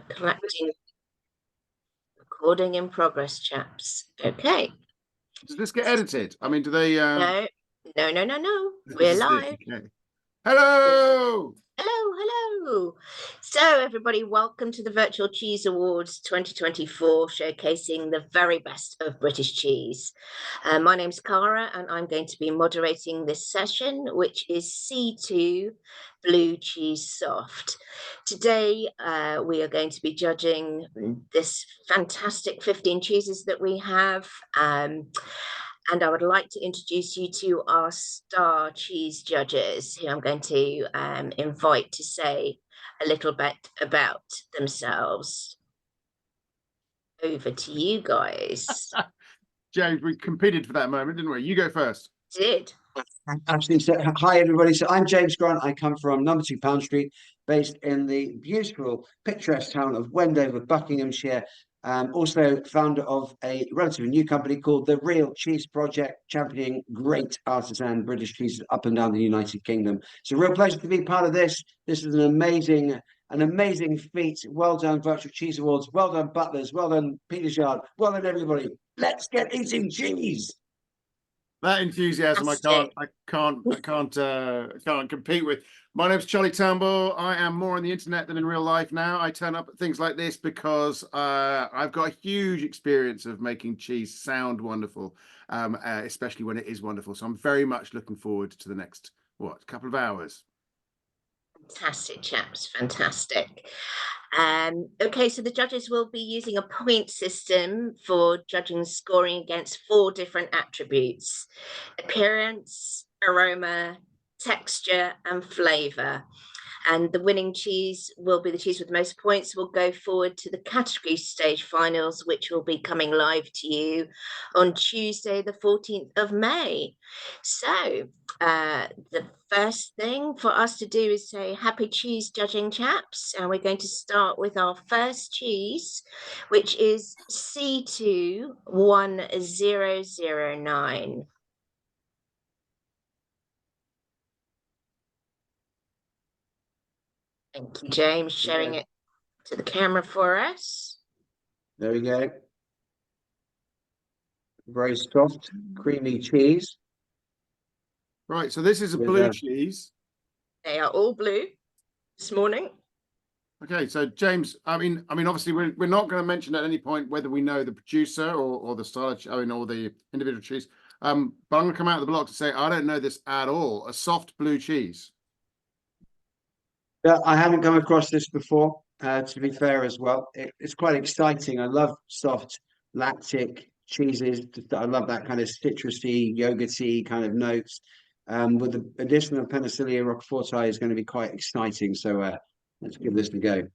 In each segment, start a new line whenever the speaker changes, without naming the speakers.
Collecting. Recording in progress, chaps. Okay.
Does this get edited? I mean, do they?
No. We're live.
Okay. Hello.
Hello. So, everybody, welcome to the Virtual Cheese Awards 2024, showcasing the very best of British cheese. My name's Cara, and I'm going to be moderating this session, which is C2 Blue Cheese Soft. Today, we are going to be judging this fantastic 15 cheeses that we have. And I would like to introduce you to our star cheese judges, who I'm going to invite to say a little bit about themselves. Over to you guys.
James, we competed for that moment, didn't we? You go first.
Did.
Absolutely. So, hi, everybody. So I'm James Grant. I come from number 2 Pound Street, based in the beautiful, picturesque town of Wendover, Buckinghamshire. Also founder of a relatively new company called The Real Cheese Project, championing great artisan British cheeses up and down the United Kingdom. It's a real pleasure to be part of this. This is an amazing feat. Well done, Virtual Cheese Awards. Well done, Butlers. Well done, Peter's Yard. Well done, everybody. Let's get eating cheese.
That enthusiasm, I can't compete with. My name's Charlie Turnbull. I am more on the internet than in real life now. I turn up at things like this because I've got a huge experience of making cheese sound wonderful, especially when it is wonderful. So I'm very much looking forward to the next, couple of hours.
Fantastic, chaps. Fantastic. Okay, so the judges will be using a point system for judging scoring against 4 different attributes: appearance, aroma, texture, and flavour. And the winning cheese will be the cheese with the most points, will go forward to the category stage finals, which will be coming live to you on Tuesday, the 14th of May. So the first thing for us to do is say happy cheese judging, chaps. And we're going to start with our first cheese, which is C2 1009. Thank you, James, showing it to the camera for us.
There we go. Very soft, creamy cheese.
Right, so this is a blue cheese.
They are all blue this morning.
Okay, so James, I mean, obviously we're not going to mention at any point whether we know the producer or the style, or the individual cheese. But I'm going to come out of the block to say I don't know this at all. A soft blue cheese.
Yeah, I haven't come across this before, to be fair as well. It's quite exciting. I love soft lactic cheeses. I love that kind of citrusy, yogurty kind of notes. With the addition of Penicillia roqueforti is going to be quite exciting. So let's give this a go.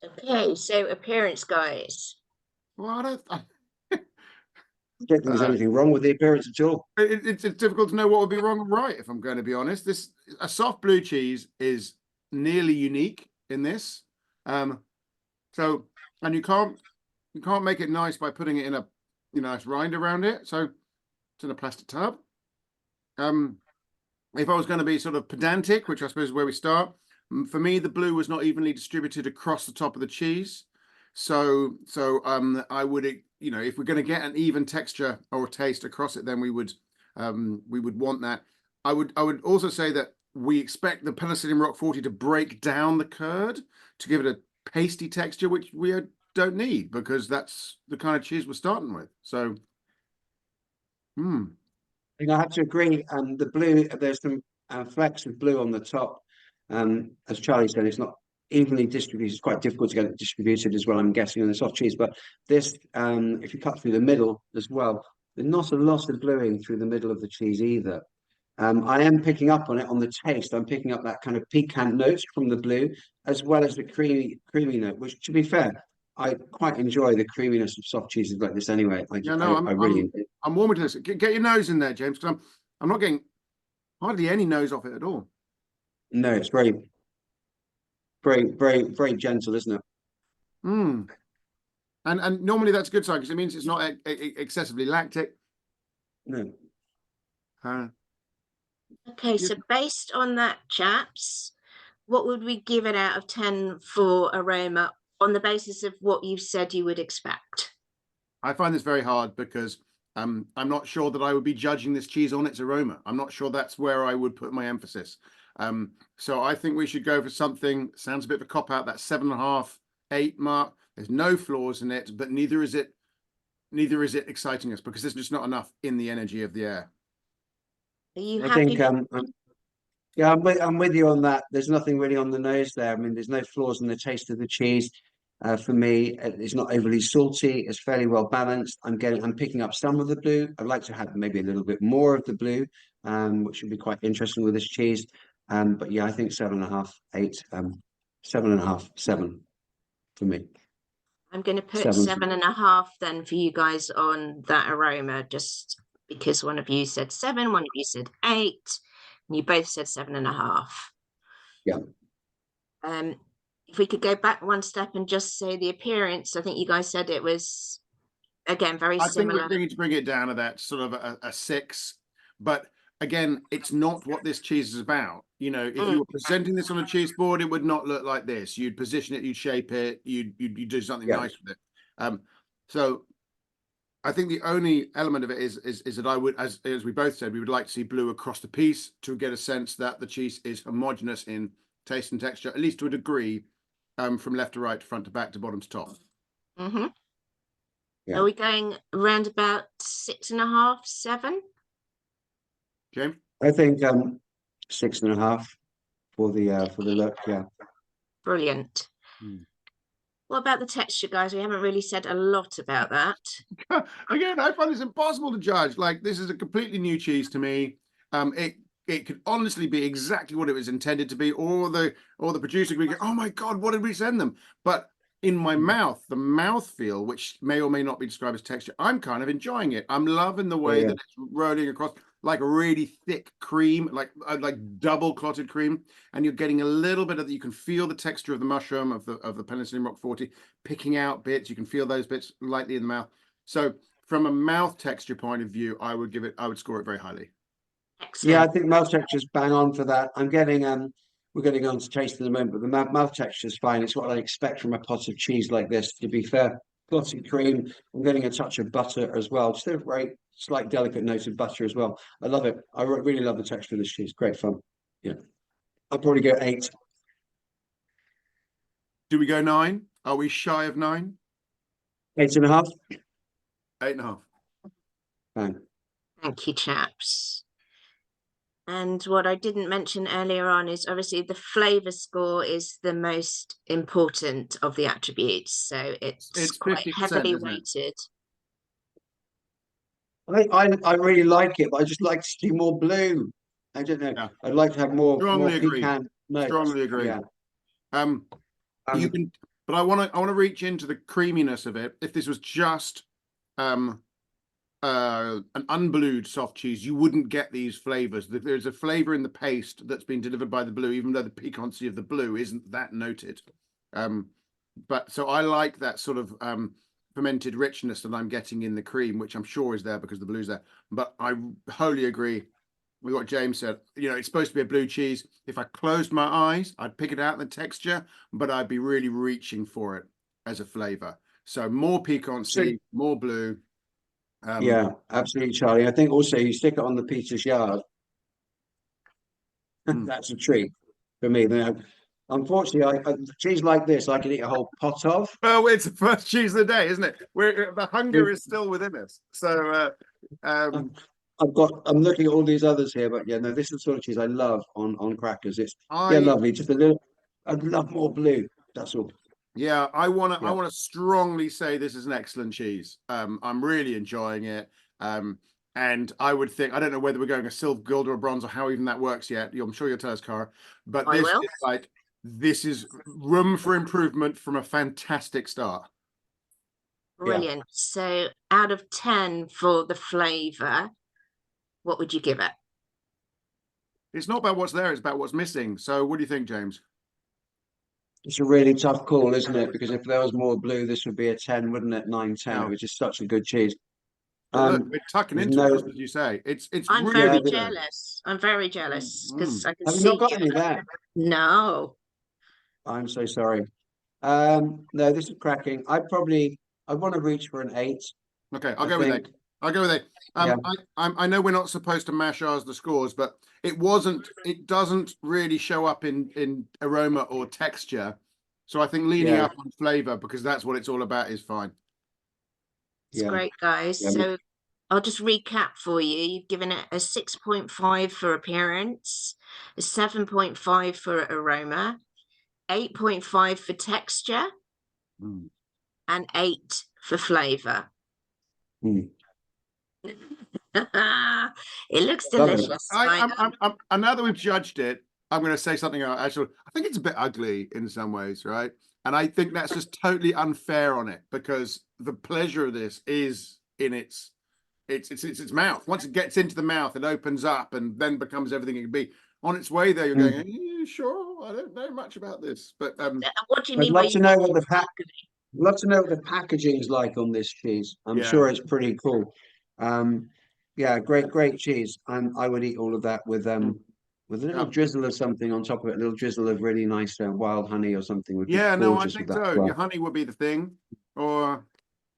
Okay, so appearance, guys.
Well, I don't
think there's anything wrong with the appearance at all.
It's difficult to know what would be wrong and right, if I'm going to be honest. A soft blue cheese is nearly unique in this. And you can't make it nice by putting it in a nice rind around it. So it's in a plastic tub. If I was going to be sort of pedantic, which I suppose is where we start, for me the blue was not evenly distributed across the top of the cheese. So I would, if we're going to get an even texture or taste across it, then we would want that. I would also say that we expect the Penicillium roqueforti to break down the curd to give it a pasty texture, which we don't need because that's the kind of cheese we're starting with. So,
I think I have to agree. The blue, there's some flecks of blue on the top. As Charlie said, it's not evenly distributed. It's quite difficult to get it distributed as well, I'm guessing, on the soft cheese. But this, if you cut through the middle as well, there's not a lot of bluing through the middle of the cheese either. I am picking up on it on the taste. I'm picking up that kind of piquant notes from the blue, as well as the creamy note, which, to be fair, I quite enjoy the creaminess of soft cheeses like this anyway.
I'm warming to this. Get your nose in there, James, because I'm not getting hardly any nose off it at all.
No, it's very gentle, isn't it?
And normally that's a good sign because it means it's not excessively lactic.
No.
Okay, so based on that, chaps, what would we give it out of 10 for aroma on the basis of what you've said you would expect?
I find this very hard because I'm not sure that I would be judging this cheese on its aroma. I'm not sure that's where I would put my emphasis. So I think we should go for something, sounds a bit of a cop out, that 7.5, 8 mark. There's no flaws in it, but neither is it exciting us because there's just not enough in the energy of the air.
Are you
I
happy?
think yeah, I'm with you on that. There's nothing really on the nose there. I mean, there's no flaws in the taste of the cheese. For me, it's not overly salty. It's fairly well balanced. I'm picking up some of the blue. I'd like to have maybe a little bit more of the blue, which would be quite interesting with this cheese. But yeah, I think 7.5, 8, 7.5, 7 for me.
I'm going to put
7.
7.5 then for you guys on that aroma, just because one of you said 7, one of you said 8, and you both said 7.5.
Yeah.
If we could go back one step and just say the appearance, I think you guys said it was, again, very similar.
I think we need to bring it down to that sort of a 6, but again, it's not what this cheese is about. You know, if you were presenting this on a cheese board, it would not look like this. You'd position it, you'd shape it, you'd do something nice with it. So I think the only element of it is that I would, as we both said, we would like to see blue across the piece to get a sense that the cheese is homogeneous in taste and texture, at least to a degree, from left to right, front to back, to bottom to top.
Mm-hmm.
Yeah.
Are we going around about 6.5, 7?
James?
I think 6.5 for the look. Yeah.
Brilliant. What about the texture, guys? We haven't really said a lot about that.
Again, I find this impossible to judge. Like, this is a completely new cheese to me. It could honestly be exactly what it was intended to be, or the producer could go, oh my God, what did we send them? But in my mouth, the mouthfeel, which may or may not be described as texture, I'm kind of enjoying it. I'm loving the way that it's rolling across like a really thick cream, like double clotted cream, and you're getting a little bit of that. You can feel the texture of the mushroom of the Penicillin Roquefort picking out bits. You can feel those bits lightly in the mouth. So from a mouth texture point of view, I would score it very highly.
Excellent.
Yeah, I think mouth texture's bang on for that. I'm getting we're going to go on to taste in a moment, but the mouth texture's fine. It's what I expect from a pot of cheese like this. To be fair, clotted cream. I'm getting a touch of butter as well. Just a very slight, delicate note of butter as well. I love it. I really love the texture of this cheese. Great fun. Yeah, I'll probably go 8.
Do we go 9? Are we shy of 9?
8.5.
8.5.
Fine.
Thank you, chaps. And what I didn't mention earlier on is obviously the flavour score is the most important of the attributes. So it's quite
50%,
heavily
isn't it?
weighted.
I really like it, but I just like to see more blue. I don't know.
Yeah.
I'd like to have more
Strongly agree.
pecan notes.
Strongly agree.
Yeah.
You can, but I want to reach into the creaminess of it. If this was just an unblued soft cheese, you wouldn't get these flavors. There's a flavor in the paste that's been delivered by the blue, even though the piquancy of the blue isn't that noted. But so I like that sort of fermented richness that I'm getting in the cream, which I'm sure is there because the blue's there. But I wholly agree with what James said. You know, it's supposed to be a blue cheese. If I closed my eyes, I'd pick it out in the texture, but I'd be really reaching for it as a flavor. So more piquancy, more blue.
Yeah, absolutely, Charlie. I think also you stick it on the Peter's yard. That's a treat for me. Unfortunately, cheese like this, I can eat a whole pot of.
Well, it's the first cheese of the day, isn't it? The hunger is still within us. So
I'm looking at all these others here, but yeah, no, this is the sort of cheese I love on crackers. It's lovely. Just a little. I'd love more blue. That's all.
Yeah, I want to strongly say this is an excellent cheese. I'm really enjoying it. And I would think, I don't know whether we're going a silver, gold, or a bronze, or how even that works yet. I'm sure you'll tell us, Cara. But this is room for improvement from a fantastic start.
Brilliant. So out of 10 for the flavour, what would you give it?
It's not about what's there, it's about what's missing. So what do you think, James?
It's a really tough call, isn't it? Because if there was more blue, this would be a 10, wouldn't it? 9, 10. It was just such a good cheese.
Look, we're tucking into it, as you say.
I'm
really
very jealous. I'm very jealous because I can
Have you
see
not got any there?
No.
I'm so sorry. No, this is cracking. I want to reach for an 8.
Okay, I'll
I
go with
think.
8. I'll go with 8.
Yeah,
I know we're not supposed to mash ours the scores, but it doesn't really show up in aroma or texture. So I think leaning
yeah,
up on flavor, because that's what it's all about, is fine.
It's
yeah,
great, guys.
yeah.
So I'll just recap for you. You've given it a 6.5 for appearance, a 7.5 for aroma, 8.5 for texture,
Mm.
and 8 for flavor.
Mm.
It looks
Love it.
delicious. Like,
And now that we've judged it, I'm going to say something. Actually, I think it's a bit ugly in some ways, right? And I think that's just totally unfair on it, because the pleasure of this is in its mouth. Once it gets into the mouth, it opens up and then becomes everything it can be. On its way there, you're going, "Are you sure? I don't know much about this." But
what do you
I'd
mean by
love
you
to know
think
what
it's ugly?
love to know what the packaging's like on this cheese. I'm
yeah,
sure it's pretty cool. Um, yeah, great cheese. I would eat all of that with a little
yeah,
drizzle of something on top of it, a little drizzle of really nice wild honey or something would be
yeah. No, I
gorgeous with
think
that as
so. Your
well.
honey would be the thing, or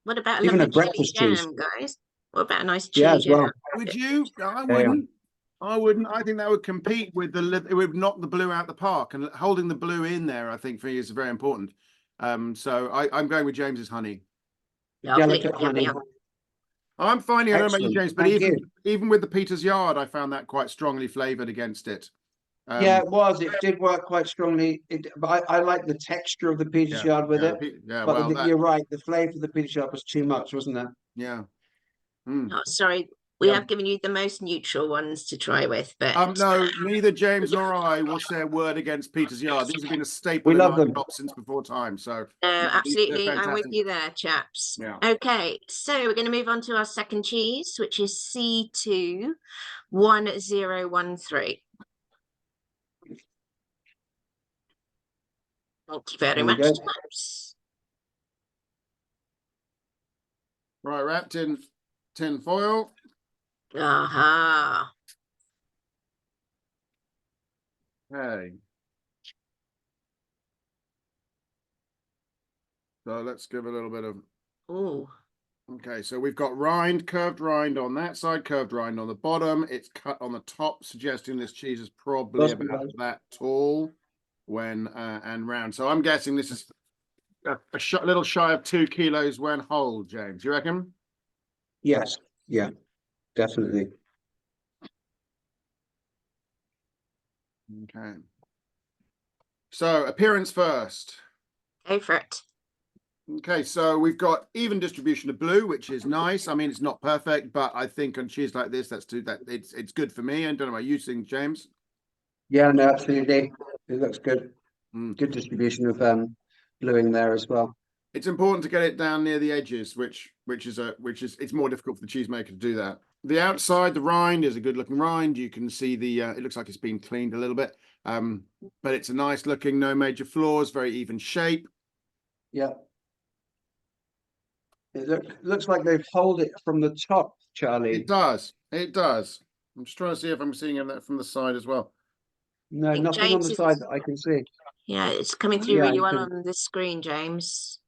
What about a
Even a
lovely chili
breakfast cheese.
jam, guys? What about a nice
Yeah,
chili
as
jam?
well.
would you? I
Yeah, yeah.
wouldn't. I wouldn't. I think that would compete with it would knock the blue out the park, and holding the blue in there, I think, for me is very important. So I'm going with James's honey.
Lovely.
Delicate
Yum,
honey.
yum.
I'm finding, I don't know about you,
Excellent.
James, but
Thank you.
even with the Peter's Yard, I found that quite strongly flavored against it.
Yeah,
Um,
it was. It did work quite strongly. But I like the texture of the Peter's
yeah,
Yard with
yeah,
it.
yeah.
But
Well, that,
you're right. The flavour of the Peter's Yard was too much, wasn't it?
yeah. Mm.
Oh, sorry. We
Yeah.
have given you the most neutral ones to try with, but
No, neither James nor I will say a word against Peter's Yard. These have been a staple
We
in
love
our
them.
shop since before time. So
no,
they're
absolutely. I'm with
fantastic.
you there, chaps.
Yeah.
Okay, so we're going to move on to our second cheese, which is C21013. Thank you very
There we
much,
go.
chaps.
Right, wrapped in tin foil.
Aha.
Hey. So let's give a little bit of.
Oh,
Okay, so we've got rind, curved rind on that side, curved rind on the bottom. It's cut on the top, suggesting this cheese is probably about that tall when and round. So I'm guessing this is a little shy of 2 kilos when whole, James. You reckon?
Yes. Yeah, definitely.
Okay. So appearance first.
go for it.
Okay, so we've got even distribution of blue, which is nice. I mean, it's not perfect, but I think on cheese like this, it's good for me. I don't know about you, think, James.
Yeah, no, absolutely. It looks good.
Mm.
Good distribution of bluing there as well.
It's important to get it down near the edges, which is it's more difficult for the cheesemaker to do that. The outside, the rind is a good looking rind. You can see the it looks like it's been cleaned a little bit, but it's a nice looking, no major flaws, very even shape.
Yeah. It looks like they've pulled it from the top,
It
Charlie.
does. It does. I'm just trying to see if I'm seeing that from the side as well.
No,
I think
nothing on
James
the
is,
side that I can see.
yeah, it's coming through
Yeah,
really
you
well
can
on the screen, James.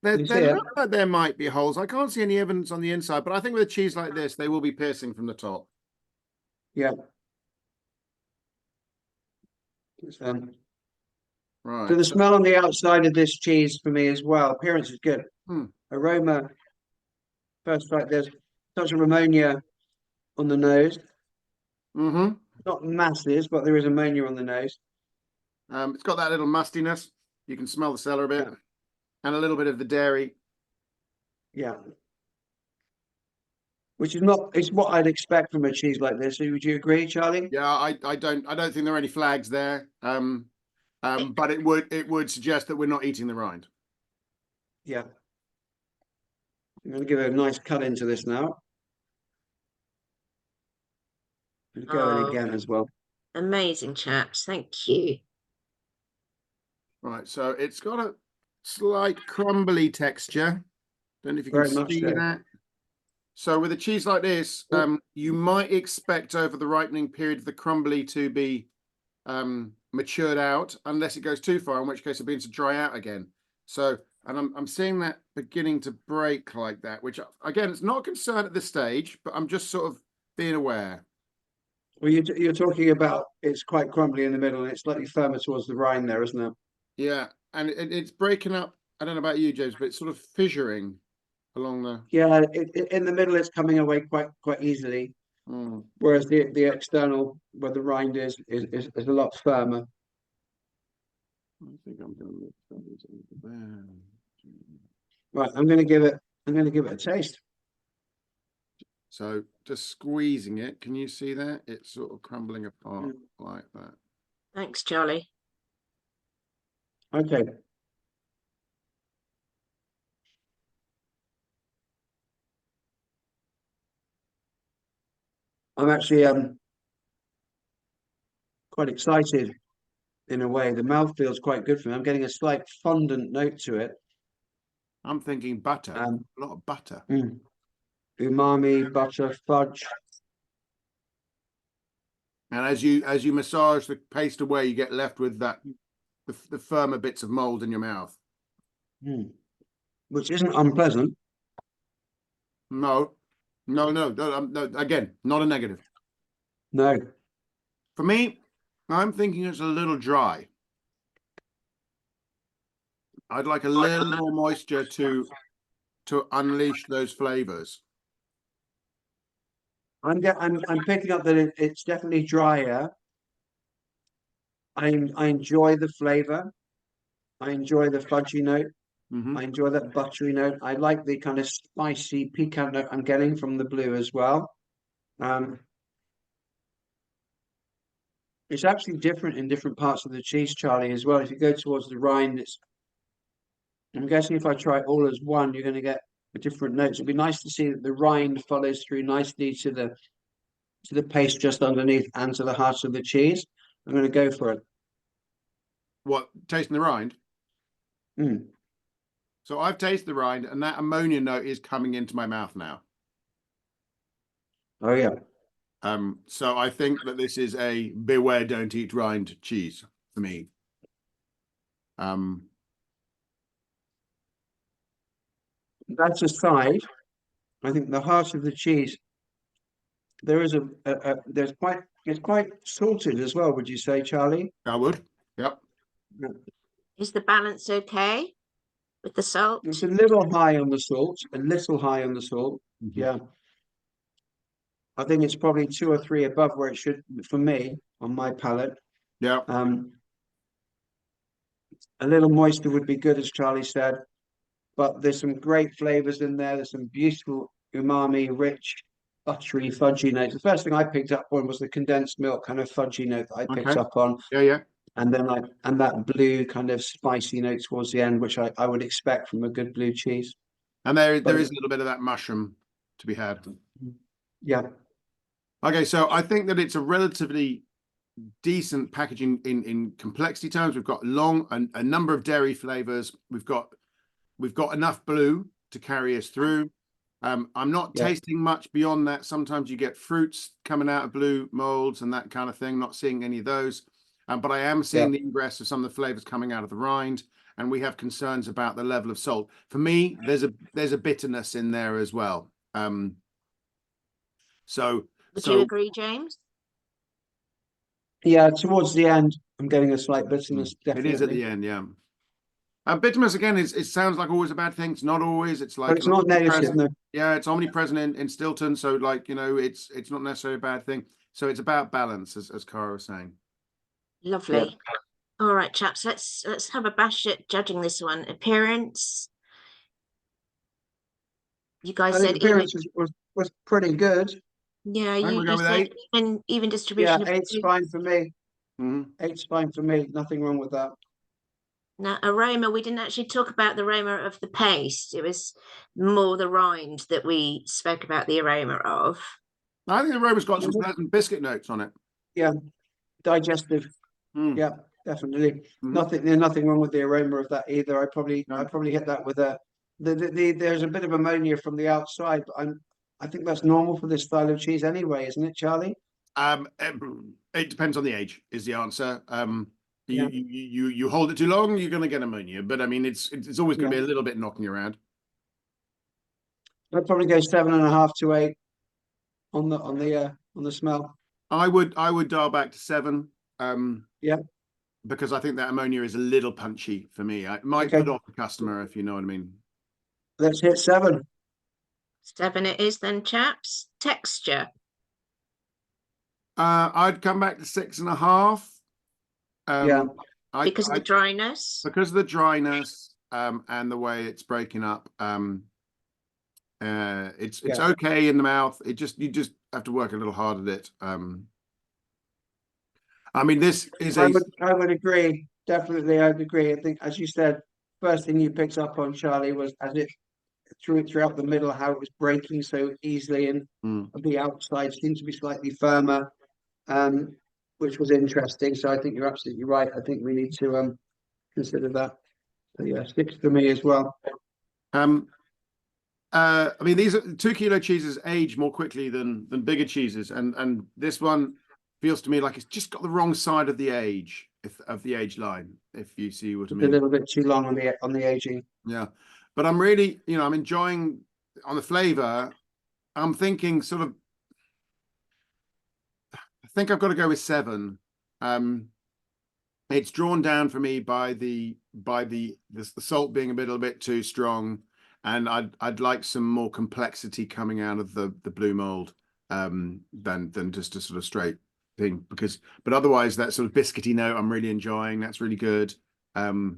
you see
There
it?
look like there might be holes. I can't see any evidence on the inside, but I think with a cheese like this, they will be piercing from the top.
Yeah. So
Right.
the smell on the outside of this cheese for me as well. Appearance is good.
Hmm.
Aroma, first like there's touch of ammonia on the nose.
Mm-hmm.
Not massive, but there is ammonia on the nose.
It's got that little mustiness. You can smell the cellar a bit,
Yeah.
and a little bit of the dairy.
Yeah. Which is not it's what I'd expect from a cheese like this. Would you agree, Charlie?
Yeah, I don't think there are any flags there. But it would suggest that we're not eating the rind.
Yeah. I'm going to give a nice cut into this now. Go in
Oh,
again as well.
amazing, chaps. Thank you.
Right, so it's got a slight crumbly texture. Don't know if you can
Very much
see
so.
that. So with a cheese like this, you might expect over the ripening period the crumbly to be matured out, unless it goes too far, in which case it begins to dry out again. So, and I'm seeing that beginning to break like that, which again, it's not a concern at this stage, but I'm just sort of being aware.
Well, you're talking about it's quite crumbly in the middle and it's slightly firmer towards the rind there, isn't it?
Yeah, and it's breaking up. I don't know about you, James, but it's sort of fissuring along the.
Yeah, in the middle it's coming away quite easily, whereas the external where the rind is a lot firmer.
I think I'm going to look there.
Right, I'm going to give it a taste.
So just squeezing it, can you see that? It's sort of crumbling apart like that.
Thanks, Charlie.
Okay. I'm actually quite excited in a way. The mouth feels quite good for me. I'm getting a slight fondant note to it.
I'm thinking butter, a lot of butter.
Umami, butter, fudge.
And as you massage the paste away, you get left with that the firmer bits of mold in your mouth.
Which isn't unpleasant.
No. Again, not a negative.
No.
For me, I'm thinking it's a little dry. I'd like a little more moisture to unleash those flavors.
I'm picking up that it's definitely drier. I enjoy the flavor. I enjoy the fudgy note. I enjoy that buttery note. I like the kind of spicy piquant note I'm getting from the blue as well. It's actually different in different parts of the cheese, Charlie, as well. If you go towards the rind, I'm guessing if I try it all as one, you're going to get different notes. It'd be nice to see that the rind follows through nicely to the paste just underneath and to the heart of the cheese. I'm going to go for it.
What, tasting the rind? So I've tasted the rind, and that ammonia note is coming into my mouth now.
Oh yeah.
So I think that this is a beware, don't eat rind cheese for me.
That's aside. I think the heart of the cheese. There is it's quite salted as well. Would you say, Charlie?
I would. Yep.
Is the balance okay with the salt?
It's a little high on the salt. A little high on the salt. Yeah. I think it's probably 2 or 3 above where it should for me on my palate.
Yeah.
A little moisture would be good, as Charlie said, but there's some great flavors in there. There's some beautiful umami, rich, buttery, fudgy notes. The first thing I picked up on was the condensed milk kind of fudgy note that I picked up on.
Yeah.
And then that blue kind of spicy note towards the end, which I would expect from a good blue cheese.
And there is a little bit of that mushroom to be had.
Yeah.
Okay, so I think that it's a relatively decent packaging in complexity terms. We've got a number of dairy flavors. We've got enough blue to carry us through. I'm not tasting much beyond that. Sometimes you get fruits coming out of blue molds and that kind of thing. Not seeing any of those, but I am seeing the ingress of some of the flavors coming out of the rind. And we have concerns about the level of salt. For me, there's a bitterness in there as well.
Would you agree, James?
Yeah, towards the end, I'm getting a slight bitterness. Definitely.
It is at the end, yeah. Bitterness again it sounds like always a bad thing. It's not always. It's like,
but it's not negative. No.
Yeah, it's omnipresent in Stilton. So like it's not necessarily a bad thing. So it's about balance, as Cara was saying.
Lovely. Yeah. All right, chaps. Let's have a bash at judging this one. Appearance. You guys said
appearance was pretty good.
Yeah, you said even distribution.
Yeah, 8's fine for me. 8's fine for me. Nothing wrong with that.
Now, aroma, we didn't actually talk about the aroma of the paste. It was more the rind that we spoke about the aroma of.
I think the aroma's got some pleasant biscuit notes on it.
Yeah, digestive. Yeah, definitely. There's nothing wrong with the aroma of that either. I probably hit that with there's a bit of ammonia from the outside, but I think that's normal for this style of cheese anyway, isn't it, Charlie?
It depends on the age, is the answer.
Yeah.
You hold it too long, you're going to get ammonia. But I mean, it's always going to
Yeah.
be a little bit knocking around.
I'd probably go 7.5 to 8 on the smell.
I would dial back to 7.
Yeah.
Because I think that ammonia is a little punchy for me. I might
Okay.
put off the customer, if you know what I mean.
Let's hit 7.
7 it is then, chaps. Texture.
I'd come back to 6.5.
Yeah.
Because of the dryness.
Because of the dryness, and the way it's breaking up. It's okay in the mouth. You just have to work a little hard at it. I mean, this is
I would agree. Definitely, I'd agree. I think, as you said, first thing you picked up on, Charlie, was as it throughout the middle, how it was breaking so easily, and the outside seemed to be slightly firmer, which was interesting. So I think you're absolutely right. I think we need to consider that. So yeah, 6 for me as well.
I mean, these are 2 kilo cheeses age more quickly than bigger cheeses, and this one feels to me like it's just got the wrong side of the age line, if you see what I mean.
A little bit too long on the aging.
Yeah, but I'm really, I'm enjoying on the flavor. I'm thinking sort of. I think I've got to go with 7. It's drawn down for me by the salt being a little bit too strong, and I'd like some more complexity coming out of the blue mold than just a sort of straight thing. But otherwise, that sort of biscuity note I'm really enjoying. That's really good. It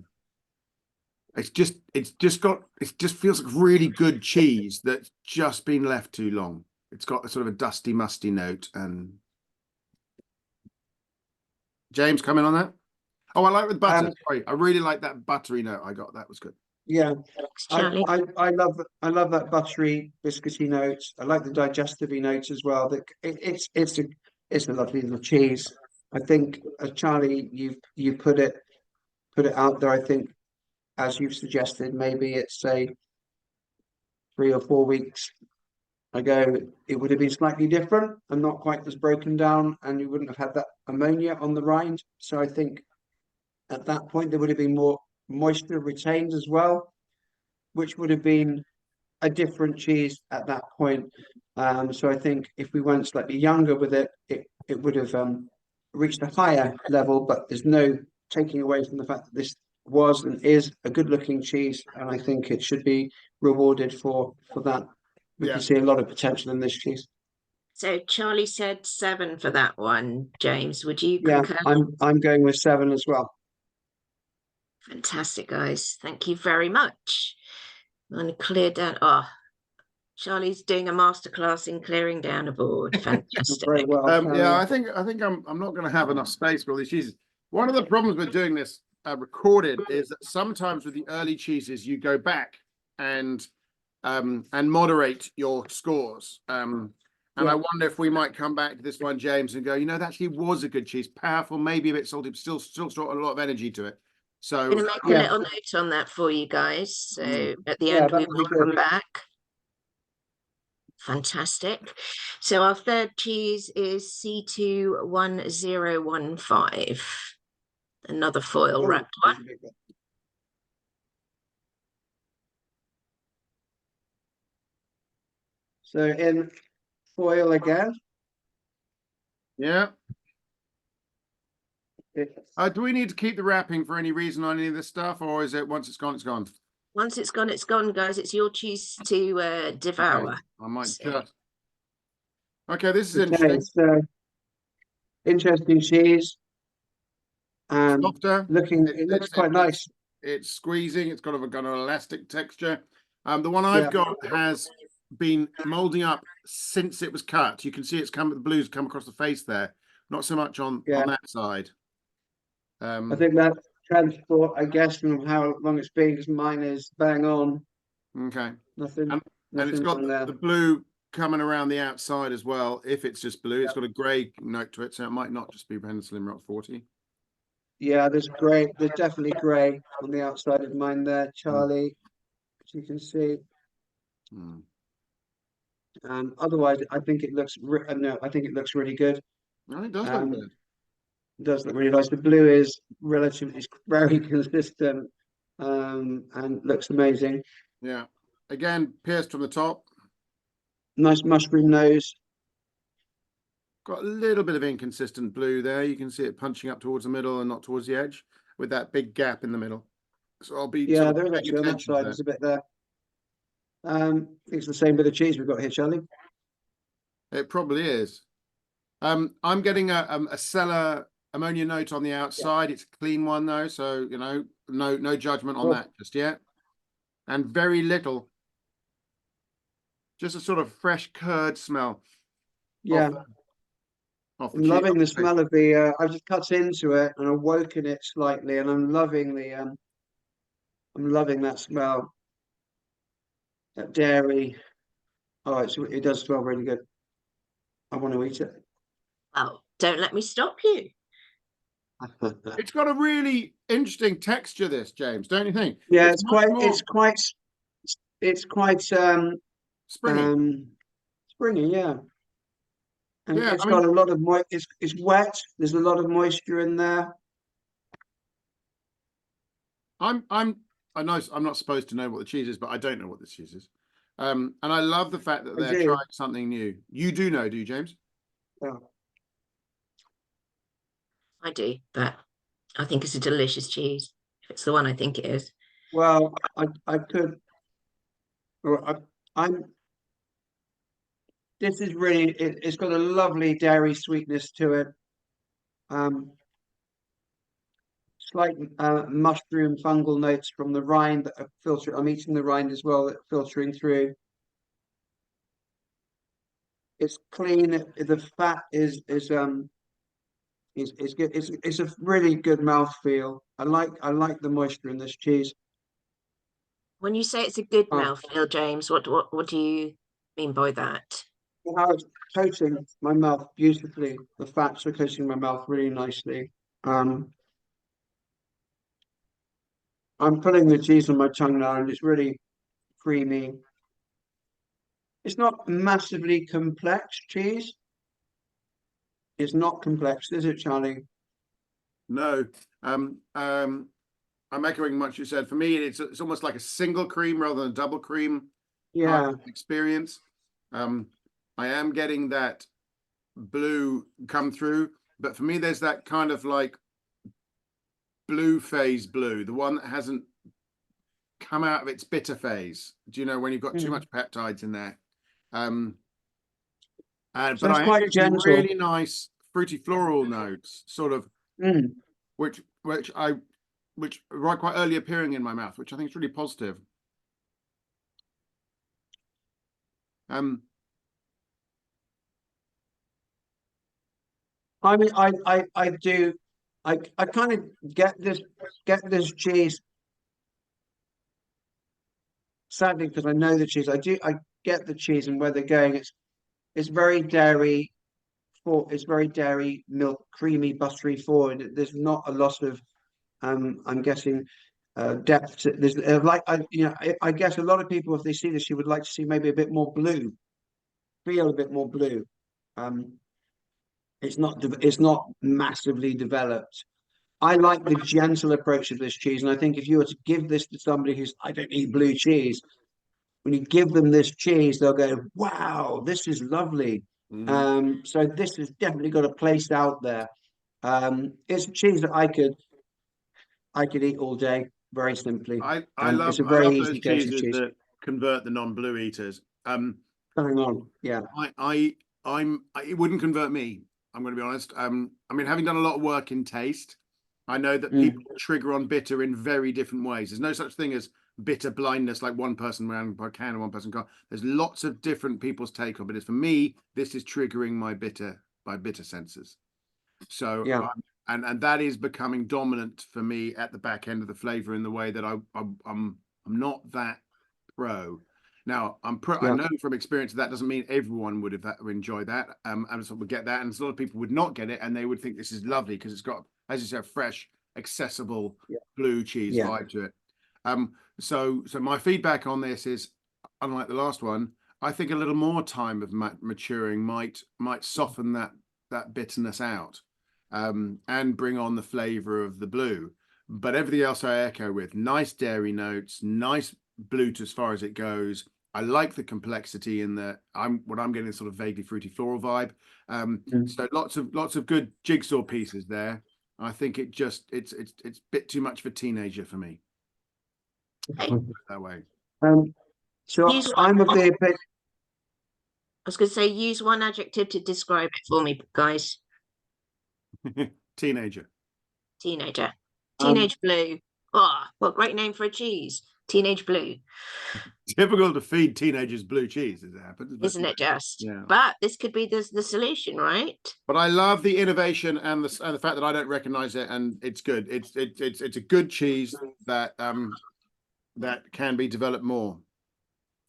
just feels like really good cheese that's just been left too long. It's got a sort of a dusty, musty note. And James, come in on that. Oh, I like with butter. Sorry, I really like that buttery note I got. That was good.
Yeah,
Charlie.
I love that buttery biscuity note. I like the digestive notes as well. That it's a lovely little cheese. I think, Charlie, you put it out there. I think, as you've suggested, maybe it's say 3 or 4 weeks ago, it would have been slightly different and not quite as broken down, and you wouldn't have had that ammonia on the rind. So I think at that point there would have been more moisture retained as well, which would have been a different cheese at that point. So I think if we went slightly younger with it, it would have reached a higher level, but there's no taking away from the fact that this was and is a good looking cheese, and I think it should be rewarded for that. We can see a lot of potential in this cheese.
So Charlie said 7 for that one. James, would you concur?
I'm going with 7 as well.
Fantastic, guys. Thank you very much. I'm going to clear down. Oh, Charlie's doing a masterclass in clearing down a board. Fantastic.
Very well.
Yeah, I think I'm not going to have enough space for all these cheeses. One of the problems with doing this recorded is that sometimes with the early cheeses you go back and moderate your scores. And I wonder if we might come back to this one, James, and go, that actually was a good cheese, powerful, maybe a bit salty, but still got a lot of energy to it. So
I'm going to make a little note on that for you guys. So at the end, we will come back. Fantastic. So our third cheese is C21015. Another foil wrapped one.
So in foil again.
Yeah. Do we need to keep the wrapping for any reason on any of this stuff, or is it once it's gone, it's gone?
Once it's gone, guys. It's your cheese to devour.
Okay. I might just. Okay, this is interesting.
So interesting cheese.
Softer.
It looks quite nice.
It's squeezing. It's got an elastic texture. The one I've got has been molding up since it was cut. You can see the blues come across the face there. Not so much on that side.
I think that transport, I guess, from how long it's been, because mine is bang on.
Okay.
Nothing.
And it's got the blue coming around the outside as well. If it's just blue, it's got a grey note to it, so it might not just be Penicillin Rock 40.
Yeah, there's grey. There's definitely grey on the outside of mine there, Charlie, as you can see. Otherwise, I think it looks. I think it looks really good.
No, it does look
Um,
good.
does look really nice. The blue is relatively, it's very consistent, and looks amazing.
Yeah. Again, pierced from the top.
Nice mushroom nose.
Got a little bit of inconsistent blue there. You can see it punching up towards the middle and not towards the edge with that big gap in the middle. So I'll be sort
Yeah,
of
there is
paying
actually on that
attention to
side.
that.
There's a bit there. I think it's the same bit of cheese we've got here, Charlie.
It probably is. I'm getting a cellar ammonia note on the
Yeah.
outside. It's a clean one though, so you know, no judgment on
Cool.
that just yet. And very little, just a sort of fresh curd smell
Yeah,
off the
I'm
cheese.
loving the smell of the. I've just cut into it and awoken it slightly, and I'm loving the. I'm loving that smell. That dairy. Oh, it does smell really good. I want to eat it.
Well, don't let me stop you.
It's got a really interesting texture, this, James, don't you think?
Yeah,
It's much more
it's quite
springy.
um springy, yeah. And
Yeah,
it's
I mean,
got a lot of it's wet. There's a lot of moisture in there.
I know I'm not supposed to know what the cheese is, but I don't know what the cheese is. And I love the fact that
I
they're
do.
trying something new. You do know, do you, James?
Yeah.
I do, but I think it's a delicious cheese. If it's the one I think it is.
Well, I could or I'm this is really it's got a lovely dairy sweetness to it. Um Slight mushroom fungal notes from the rind that are filtering. I'm eating the rind as well, that are filtering through. It's clean. The fat is good. It's a really good mouthfeel. I like the moisture in this cheese.
When you say it's a good
Oh,
mouthfeel, James, what do you mean by that?
how it's coating my mouth beautifully. The fats are coating my mouth really nicely. Um, I'm putting the cheese on my tongue now, and it's really creamy. It's not massively complex cheese. It's not complex, is it, Charlie?
No. I'm echoing much you said. For me, it's almost like a single cream rather than a double cream kind
Yeah.
of experience. I am getting that blue come through, but for me, there's that kind of like blue phase blue, the one that hasn't come out of its bitter phase. Do you know when you've got too
Mm.
much peptides in there? But
Sounds
I am
quite
getting
gentle.
really nice fruity floral notes, sort of,
Mm.
which right quite early appearing in my mouth, which I think is really positive. Um,
I mean, I do, I kind of get this cheese. Sadly, because I know the cheese, I get the cheese and where they're going. It's very dairy it's very dairy, milk, creamy, buttery forward. There's not a lot of I'm guessing depth. There's like I guess a lot of people, if they see this, you would like to see maybe a bit more blue, feel a bit more blue. Um, it's not massively developed. I like the gentle approach of this cheese, and I think if you were to give this to somebody who's I don't eat blue cheese, when you give them this cheese, they'll go, "Wow, this is lovely."
mhm.
So this has definitely got a place out there. It's a cheese that I could eat all day, very simply. It's a
I
very
love those
easy go-to
cheeses
cheese.
that convert the non-blue eaters.
Coming on, yeah,
It wouldn't convert me. I'm going to be honest. I mean, having done a lot of work in taste, I know that people
mm,
trigger on bitter in very different ways. There's no such thing as bitter blindness, like one person around can and one person can't. There's lots of different people's take on it. For me, this is triggering my bitter senses. So,
yeah,
and that is becoming dominant for me at the back end of the flavor in the way that I'm not that pro. Now I
yeah,
know from experience that doesn't mean everyone would enjoy that. And so would get that, and a lot of people would not get it, and they would think this is lovely because it's got, as you said, fresh, accessible
yeah,
blue cheese
yeah,
vibe to it. So my feedback on this is, unlike the last one, I think a little more time of maturing might soften that bitterness out, and bring on the flavor of the blue. But everything else I echo with. Nice dairy notes, nice blute as far as it goes. I like the complexity in that what I'm getting, sort of vaguely fruity floral vibe. So lots of good jigsaw pieces there. I think it's a bit too much for teenager for me.
Okay.
That way.
So
Use
I'm of the opinion.
I was going to say, use one adjective to describe it for me, guys.
Teenager.
Teenager.
Um,
Teenage blue. Oh, what great name for a cheese. Teenage blue.
Difficult to feed teenagers blue cheese as it happens, but
Isn't it just?
yeah.
But this could be the solution, right?
But I love the innovation and the fact that I don't recognize it, and it's good. It's a good cheese that that can be developed more.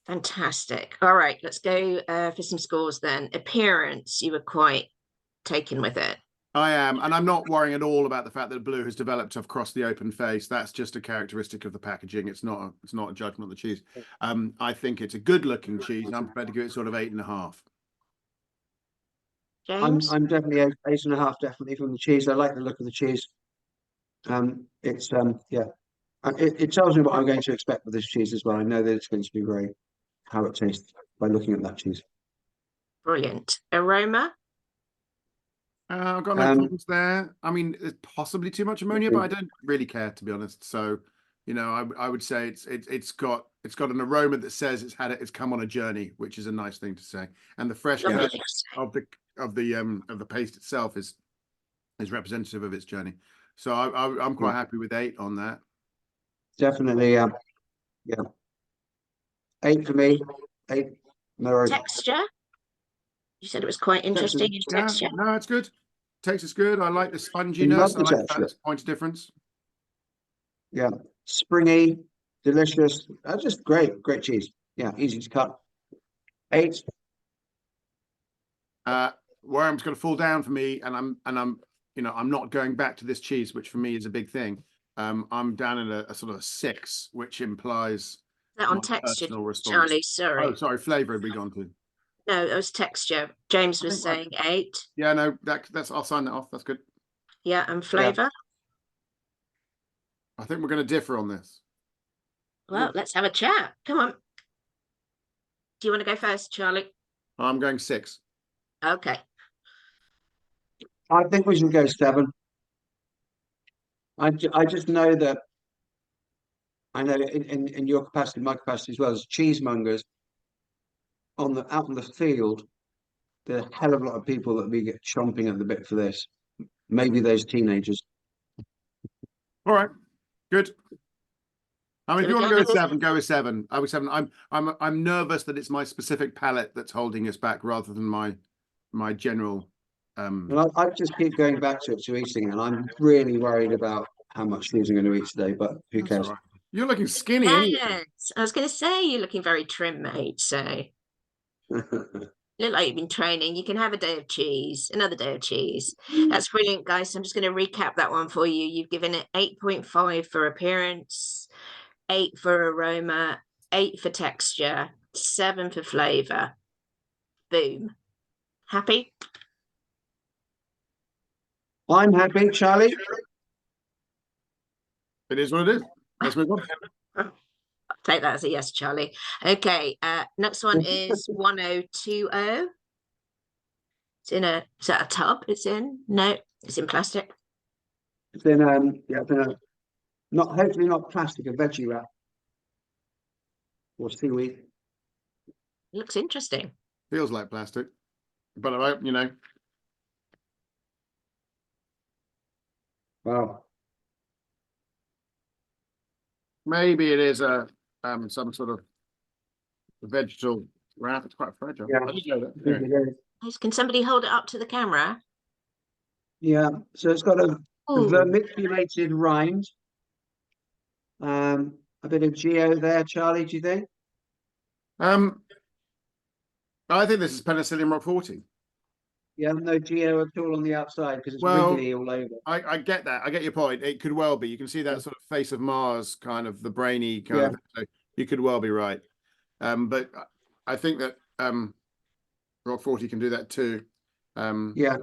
Fantastic. All right, let's go for some scores then. Appearance, you were quite taken with it.
I am, and I'm not worrying at all about the fact that blue has developed across the open face. That's just a characteristic of the packaging. It's not a judgment on the cheese. I think it's a good looking cheese. I'm prepared to give it sort of 8.5.
James?
I'm definitely 8.5, definitely from the cheese. I like the look of the cheese. It's yeah. It tells me what I'm going to expect with this cheese as well. I know that it's going to be great. How it tastes by looking at that cheese.
Brilliant. Aroma?
I've got no problems there. I mean, there's possibly too much ammonia, but I don't really care, to be honest. So, you know, I would say it's got an aroma that says it's come on a journey, which is a nice thing to say. And the freshness of the paste itself is representative of its journey. So I'm quite happy with 8 on that.
Definitely, yeah. 8 for me. 8. No.
Texture? You said it was quite interesting in
Yeah,
texture.
no, it's good. Taste is good. I like the
I
sponginess.
love the
I like
texture.
that point of difference.
Yeah, springy, delicious. That's just great cheese. Yeah, easy to cut. 8.
Worm's going to fall down for me, and I'm I'm not going back to this cheese, which for me is a big thing. I'm down in a sort of a 6, which implies
Is that on
my
texture,
personal response.
Charlie? Sorry.
Oh, sorry, flavor had we gone to?
No, it was texture. James
I
was
think
saying 8.
Yeah, no, that's I'll sign that off. That's good.
Yeah, and flavour?
I think we're going to differ on this.
Well, let's have a chat. Come on. Do you want to go first, Charlie?
I'm going 6.
Okay.
I think we should go 7. I just know that I know in your capacity, my capacity as well as cheesemongers out in the field, there are a hell of a lot of people that we get chomping at the bit for this. Maybe those teenagers.
All right, good. I mean, if you want to go with 7,
with
go with 7. I would 7. I'm nervous that it's my specific palate that's holding us back rather than my general.
Well, I just keep going back to eating, and I'm really worried about how much cheese I'm going to eat today. But who
That's
cares?
all right. You're looking skinny anyway.
Yes, I was going to say you're looking very trim, mate. So look like you've been training. You can have a day of cheese, another day of cheese. That's brilliant, guys. So I'm just going to recap that one for you. You've given it 8.5 for appearance, 8 for aroma, 8 for texture, 7 for flavour. Boom. Happy?
I'm happy, Charlie.
It is what it is. Let's move on.
I'll take that as a yes, Charlie. Okay, next one is 1020. It's in is that a tub it's in? No, it's in plastic.
It's in hopefully not plastic, a veggie wrap or seaweed.
Looks interesting.
Feels like plastic, but
Wow.
maybe it is some sort of vegetable wrap. It's quite fragile.
Yeah.
I didn't know that.
Nice. Can somebody hold it up to the camera?
Yeah. So it's got a
Ooh,
vermiculated rind. A bit of geo there, Charlie. Do you think?
I think this is Penicillium Roqueforti.
Yeah, no geo at all on the outside because it's
Well,
wiggly all over.
I get that. I get your point. It could well be. You can see that sort of face of Mars, kind of the brainy kind of thing. So you could well be right. But I think that Roqueforti can do that too.
Yeah.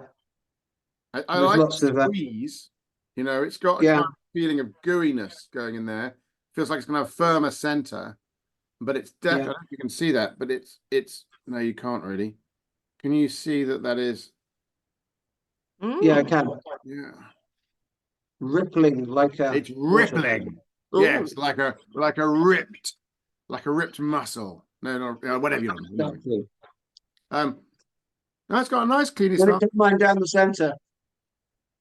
I
There's
like
lots
the
of
squeeze. You know, it's got a
yeah,
kind of feeling of gooiness going in there. Feels like it's going to have a firmer center, but it's definitely, I
yeah,
don't know if you can see that, but no, you can't really. Can you see that that is?
yeah. I
Mm.
can
Yeah.
rippling like a
It's
waterfall.
rippling.
Ooh,
Yes, like a ripped muscle. No, no, whatever you want.
Exactly.
Um, no, it's got a nice cleany
Let me
smell.
put mine down the center.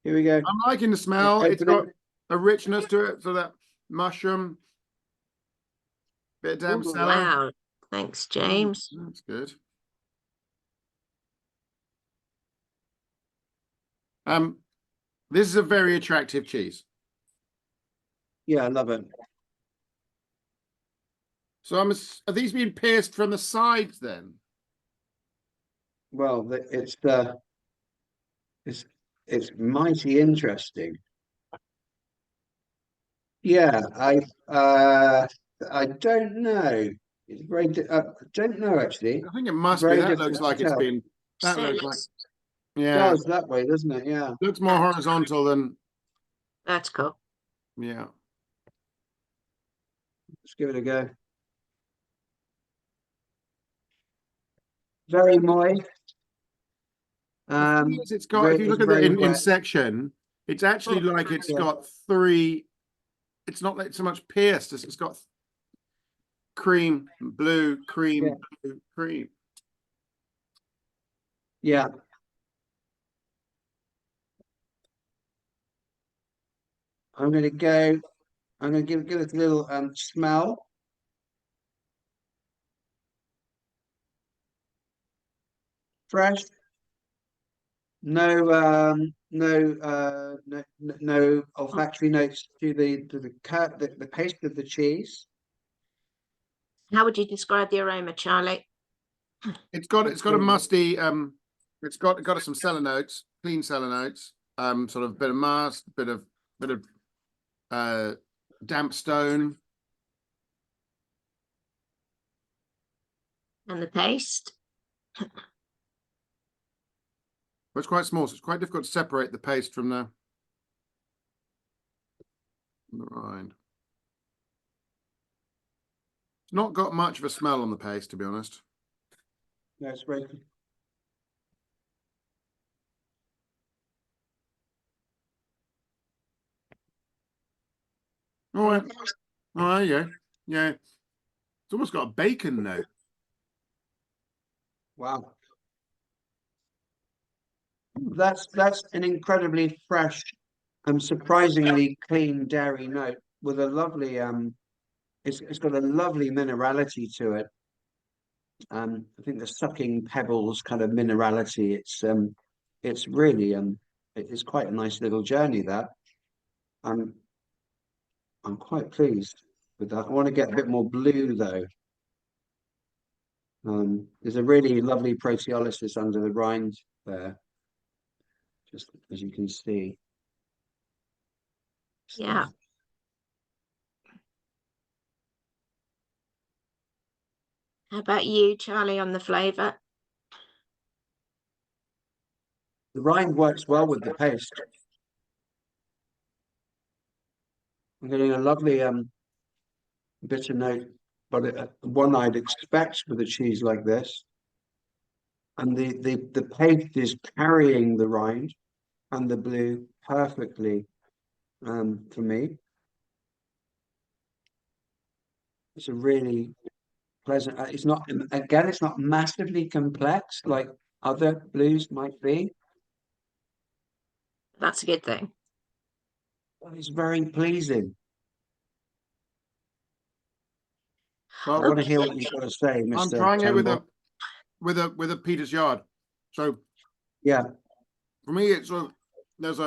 Here we go.
I'm liking the smell. It's
Open it.
got a richness to it, so that mushroom, bit of
ooh,
damp cellar.
wow. Thanks, James.
That's good. Um, this is a very attractive cheese.
Yeah, I love it.
So are these being pierced from the sides then?
Well, it's it's mighty interesting. Yeah, I don't know. It's I don't know actually.
I think it must be.
Very
That looks
difficult
like
to
it's
tell.
been. That
So it
looks like,
looks
yeah,
Does that way, doesn't it? Yeah.
looks more horizontal than,
vertical.
yeah.
Let's give it a go. Very moist.
The thing is, it's got, if you
It's
look at the
very
in
wet.
section, it's actually like it's
Yeah.
got three, it's not like so much pierced as it's got cream, blue,
Yeah.
cream, blue, cream.
Yeah. I'm going to go. I'm going to give it a little smell. Fresh. No olfactory notes to the paste of the cheese.
How would you describe the aroma, Charlie?
It's got a musty, it's got some cellar notes, clean cellar notes, sort of bit of must, bit of uh damp stone.
And the paste?
But it's quite small, so it's quite difficult to separate the paste from the rind. It's not got much of a smell on the paste, to be honest.
No, it's very good.
Oh, yeah. Oh, yeah. Yeah. It's almost got a bacon note.
Wow. That's an incredibly fresh and surprisingly clean dairy note with a lovely it's got a lovely minerality to it. I think the sucking pebbles kind of minerality. It's really it's quite a nice little journey that. I'm I'm quite pleased with that. I want to get a bit more blue though. There's a really lovely proteolysis under the rind there, just as you can see.
Yeah. How about you, Charlie, on the flavour?
The rind works well with the paste. I'm getting a lovely bitter note, but one I'd expect with a cheese like this. And the paste is carrying the rind and the blue perfectly for me. It's a really pleasant. It's not again. It's not massively complex like other blues might be.
That's a good thing.
But it's very pleasing. I
Well,
want to hear
Okay.
what you've got to say,
I'm
Mr.
trying it with
Temple.
a Peter's Yard. So
Yeah,
for me, it's sort of there's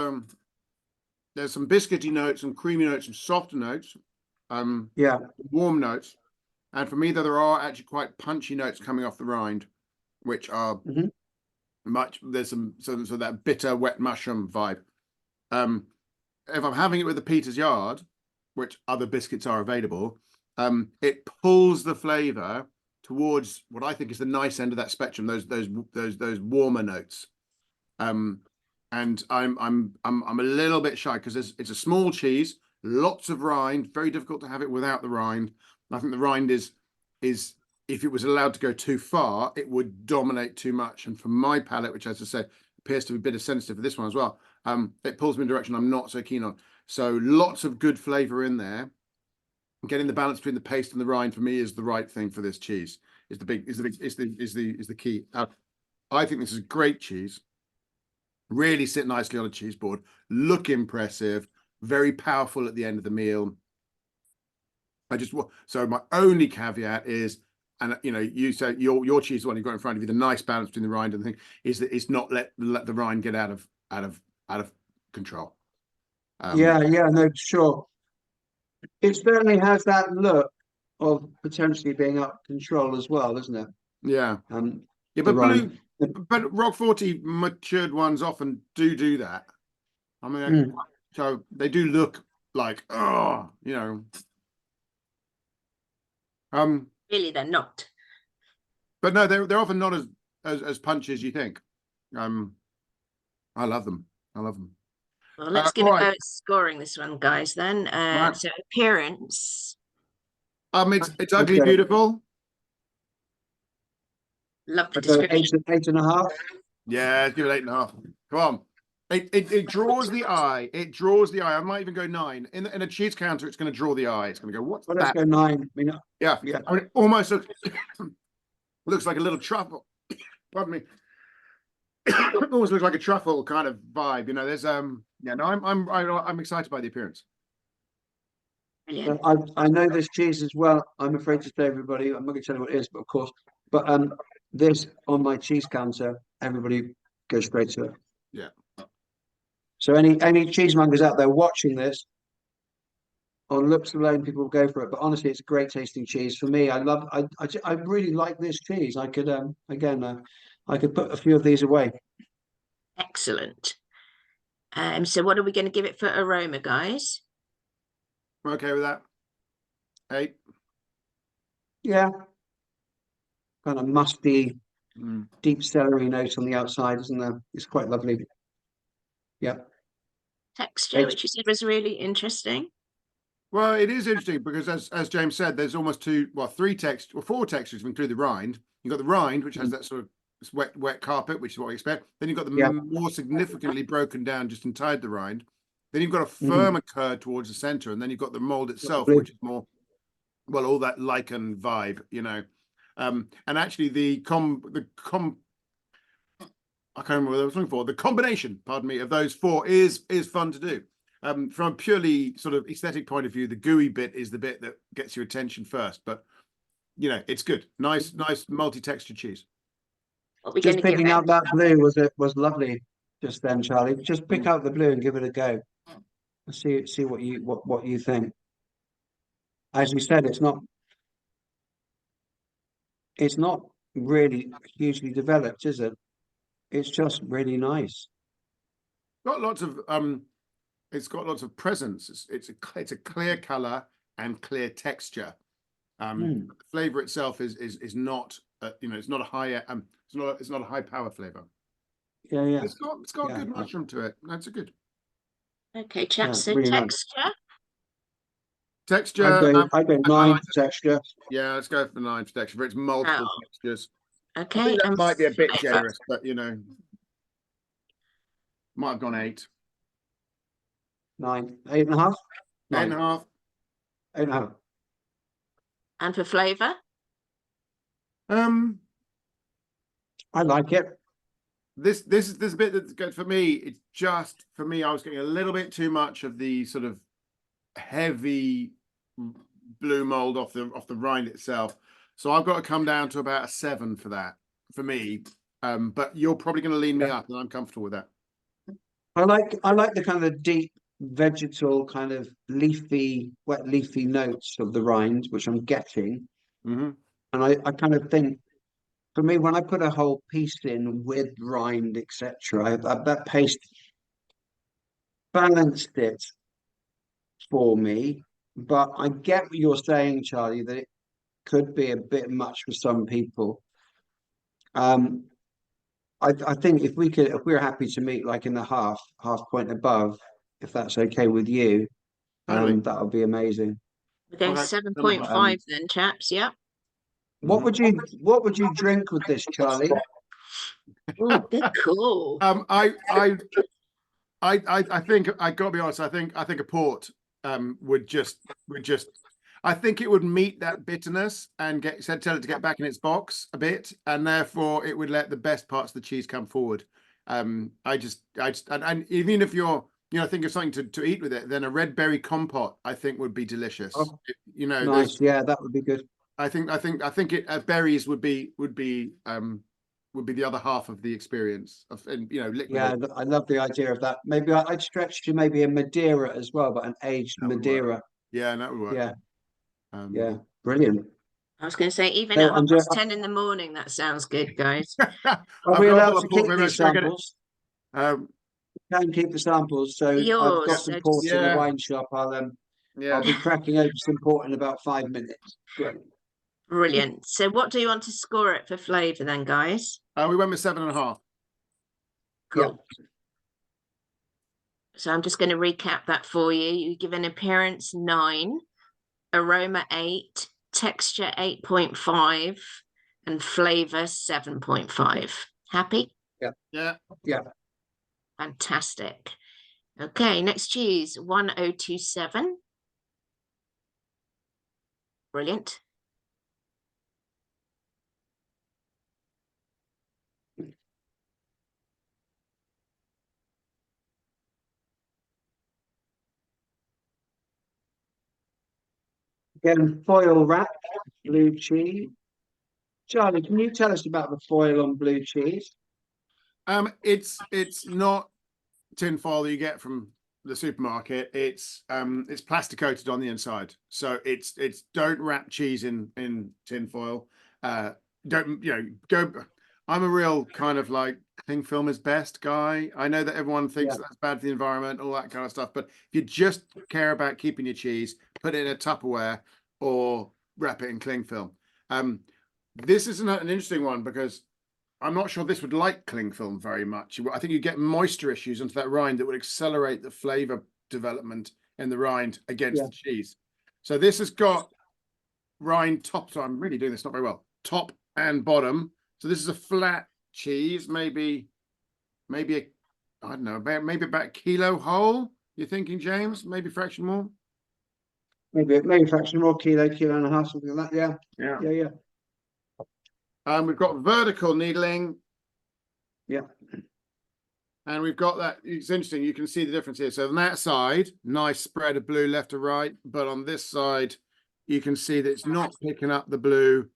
some biscuity notes, some creamy notes, some softer notes,
yeah,
warm notes, and for me, there are actually quite punchy notes coming off the rind, which are
hmm
much. There's some so that bitter wet mushroom vibe. Um, if I'm having it with the Peter's Yard, which other biscuits are available, it pulls the flavour towards what I think is the nice end of that spectrum. Those warmer notes. and I'm a little bit shy because it's a small cheese, lots of rind, very difficult to have it without the rind. I think the rind is if it was allowed to go too far, it would dominate too much. And for my palate, which as I said appears to be a bit of sensitive for this one as well, it pulls me in a direction I'm not so keen on. So lots of good flavour in there. Getting the balance between the paste and the rind for me is the right thing for this cheese. Is the key. I think this is a great cheese. Really sit nicely on a cheese board. Look impressive. Very powerful at the end of the meal. So my only caveat is, and you know, you said your cheese, the one you've got in front of you, the nice balance between the rind and the thing is that it's not let the rind get out of control.
Yeah, no, sure. It certainly has that look of potentially being up control as well, isn't it?
Yeah. Yeah,
The
but
rind.
Rock 40 matured ones often do that. I mean, so they do look like, oh, you know.
Really, they're not.
But no, they're often not as punchy as you think. I love them. I love them.
Well, let's give
All
a
right.
go at scoring this one, guys, then.
Right.
So appearance,
It's ugly
Okay.
beautiful.
love the
I go
description.
8.5.
Yeah, let's give it 8.5. Come on. It draws the eye. It draws the eye. I might even go 9. In a cheese counter, it's going to draw the eye. It's going to go, what's
Well, let's
that?
go 9. I mean,
Yeah.
yeah.
I mean, it almost looks like a little truffle. Pardon me. Almost looks like a truffle kind of vibe. You know, there's yeah, no, I'm excited by the appearance.
Brilliant.
I know this cheese as well. I'm afraid to say, everybody, I'm not going to tell you what it is, but of course, but this on my cheese counter, everybody goes straight to it.
Yeah.
So any cheesemongers out there watching this, on looks alone, people will go for it. But honestly, it's a great tasting cheese. For me, I really like this cheese. I could again, I could put a few of these away.
Excellent. So what are we going to give it for aroma, guys?
I'm okay with that. 8.
Yeah, kind of musty,
Mm.
deep celery note on the outside, isn't there? It's quite lovely. Yeah.
Texture, which you said was really interesting.
Well, it is interesting because as James said, there's almost 4 textures, include the rind. You've got the rind, which has that sort of wet carpet, which is what we expect. Then you've got the
Yeah.
more significantly broken down just inside the rind. Then you've got a firmer curd towards the center, and then you've got the mold itself, which is more, well, all that lichen vibe, you know. And actually I can't remember what I was looking for. The combination, pardon me, of those 4 is fun to do. From a purely sort of aesthetic point of view, the gooey bit is the bit that gets your attention first. But you know, it's good. Nice multi-textured cheese.
What are we going
Just
to give
picking
it?
out that blue was lovely just then, Charlie. Just pick out the blue and give it a go. See what you think. As you said, it's not really hugely developed, is it? It's just really nice.
Got lots of it's got lots of presence. It's a clear color and clear texture. The flavor itself is not you know, it's not a high it's not a high power flavor.
Yeah.
It's got good mushroom to it. That's a good
Okay, chaps. So
really nice.
texture.
texture.
I go 9 for texture.
Yeah, let's go for 9 for texture. For its multiple
Oh,
textures. I
okay.
think that
And
might be a bit
flavour.
generous, but you know, might have gone 8.
9. 8.5. 9.
8.5.
8.5.
And for flavour?
I like it.
This bit that's good for me. It's just for me. I was getting a little bit too much of the sort of heavy blue mold off the rind itself. So I've got to come down to about a 7 for that for me. But you're probably going to lean me up, and I'm comfortable with that.
I like the kind of deep vegetal kind of wet leafy notes of the rind, which I'm getting.
Mm-hmm.
And I kind of think, for me, when I put a whole piece in with rind, etc., that paste balanced it for me. But I get what you're saying, Charlie, that it could be a bit much for some people. I think if we're happy to meet like in the half point above, if that's okay with you,
Totally.
that would be amazing.
We're going
Okay.
7.5 then, chaps. Yep.
What would you drink with this, Charlie?
Oh, good call.
I think I gotta be honest. I think a port would just I think it would meet that bitterness and tell it to get back in its box a bit, and therefore it would let the best parts of the cheese come forward. And even if you're think of something to eat with it, then a red berry compote I think would be delicious.
Oh,
There's
nice. Yeah, that would be good.
I think berries would be the other half of the experience of, and liquid.
Yeah, I love the idea of that. Maybe I'd stretch to maybe a Madeira as well, but an aged
That would work.
Madeira.
Yeah, that would work.
Yeah,
Um,
yeah, brilliant.
I was going to say, even
So,
at 10 in the morning, that sounds good, guys.
are
I've
we
got a
allowed
bottle
to
of port,
keep
maybe I
these
should get it.
samples? Can keep the samples. So I've got
Yours.
some
So
ports in the
Yeah.
wine shop. I'll
Yeah.
be cracking open some port in about 5 minutes. Great.
brilliant. So what do you want to score it for flavour then, guys?
We went with 7.5.
Cool. So I'm just going to recap that for you. You give an appearance 9, aroma 8, texture 8.5, and flavour 7.5. Happy?
Yeah.
Fantastic. Okay, next cheese 1027. Brilliant.
Again, foil wrap, blue cheese. Charlie, can you tell us about the foil on blue cheese?
It's not tin foil that you get from the supermarket. It's plastic coated on the inside. So it's don't wrap cheese in tin foil. Don't go. I'm a real kind of like cling film is best guy. I know that everyone thinks that's bad for the environment, all that kind of stuff. But if you just care about keeping your cheese, put it in a Tupperware or wrap it in cling film. This is an interesting one because I'm not sure this would like cling film very much. I think you get moisture issues into that rind that would accelerate the flavor development in the rind against the cheese. So this has got rind top. So I'm really doing this not very well. Top and bottom. So this is a flat cheese, maybe I don't know, maybe about a kilo whole. You're thinking, James? Maybe a fraction more?
Maybe a fraction more, kilo and a half, something like that. Yeah.
We've got vertical needling.
Yeah.
And we've got that. It's interesting. You can see the difference here. So on that side, nice spread of blue left to right. But on this side, you can see that it's not picking up the blue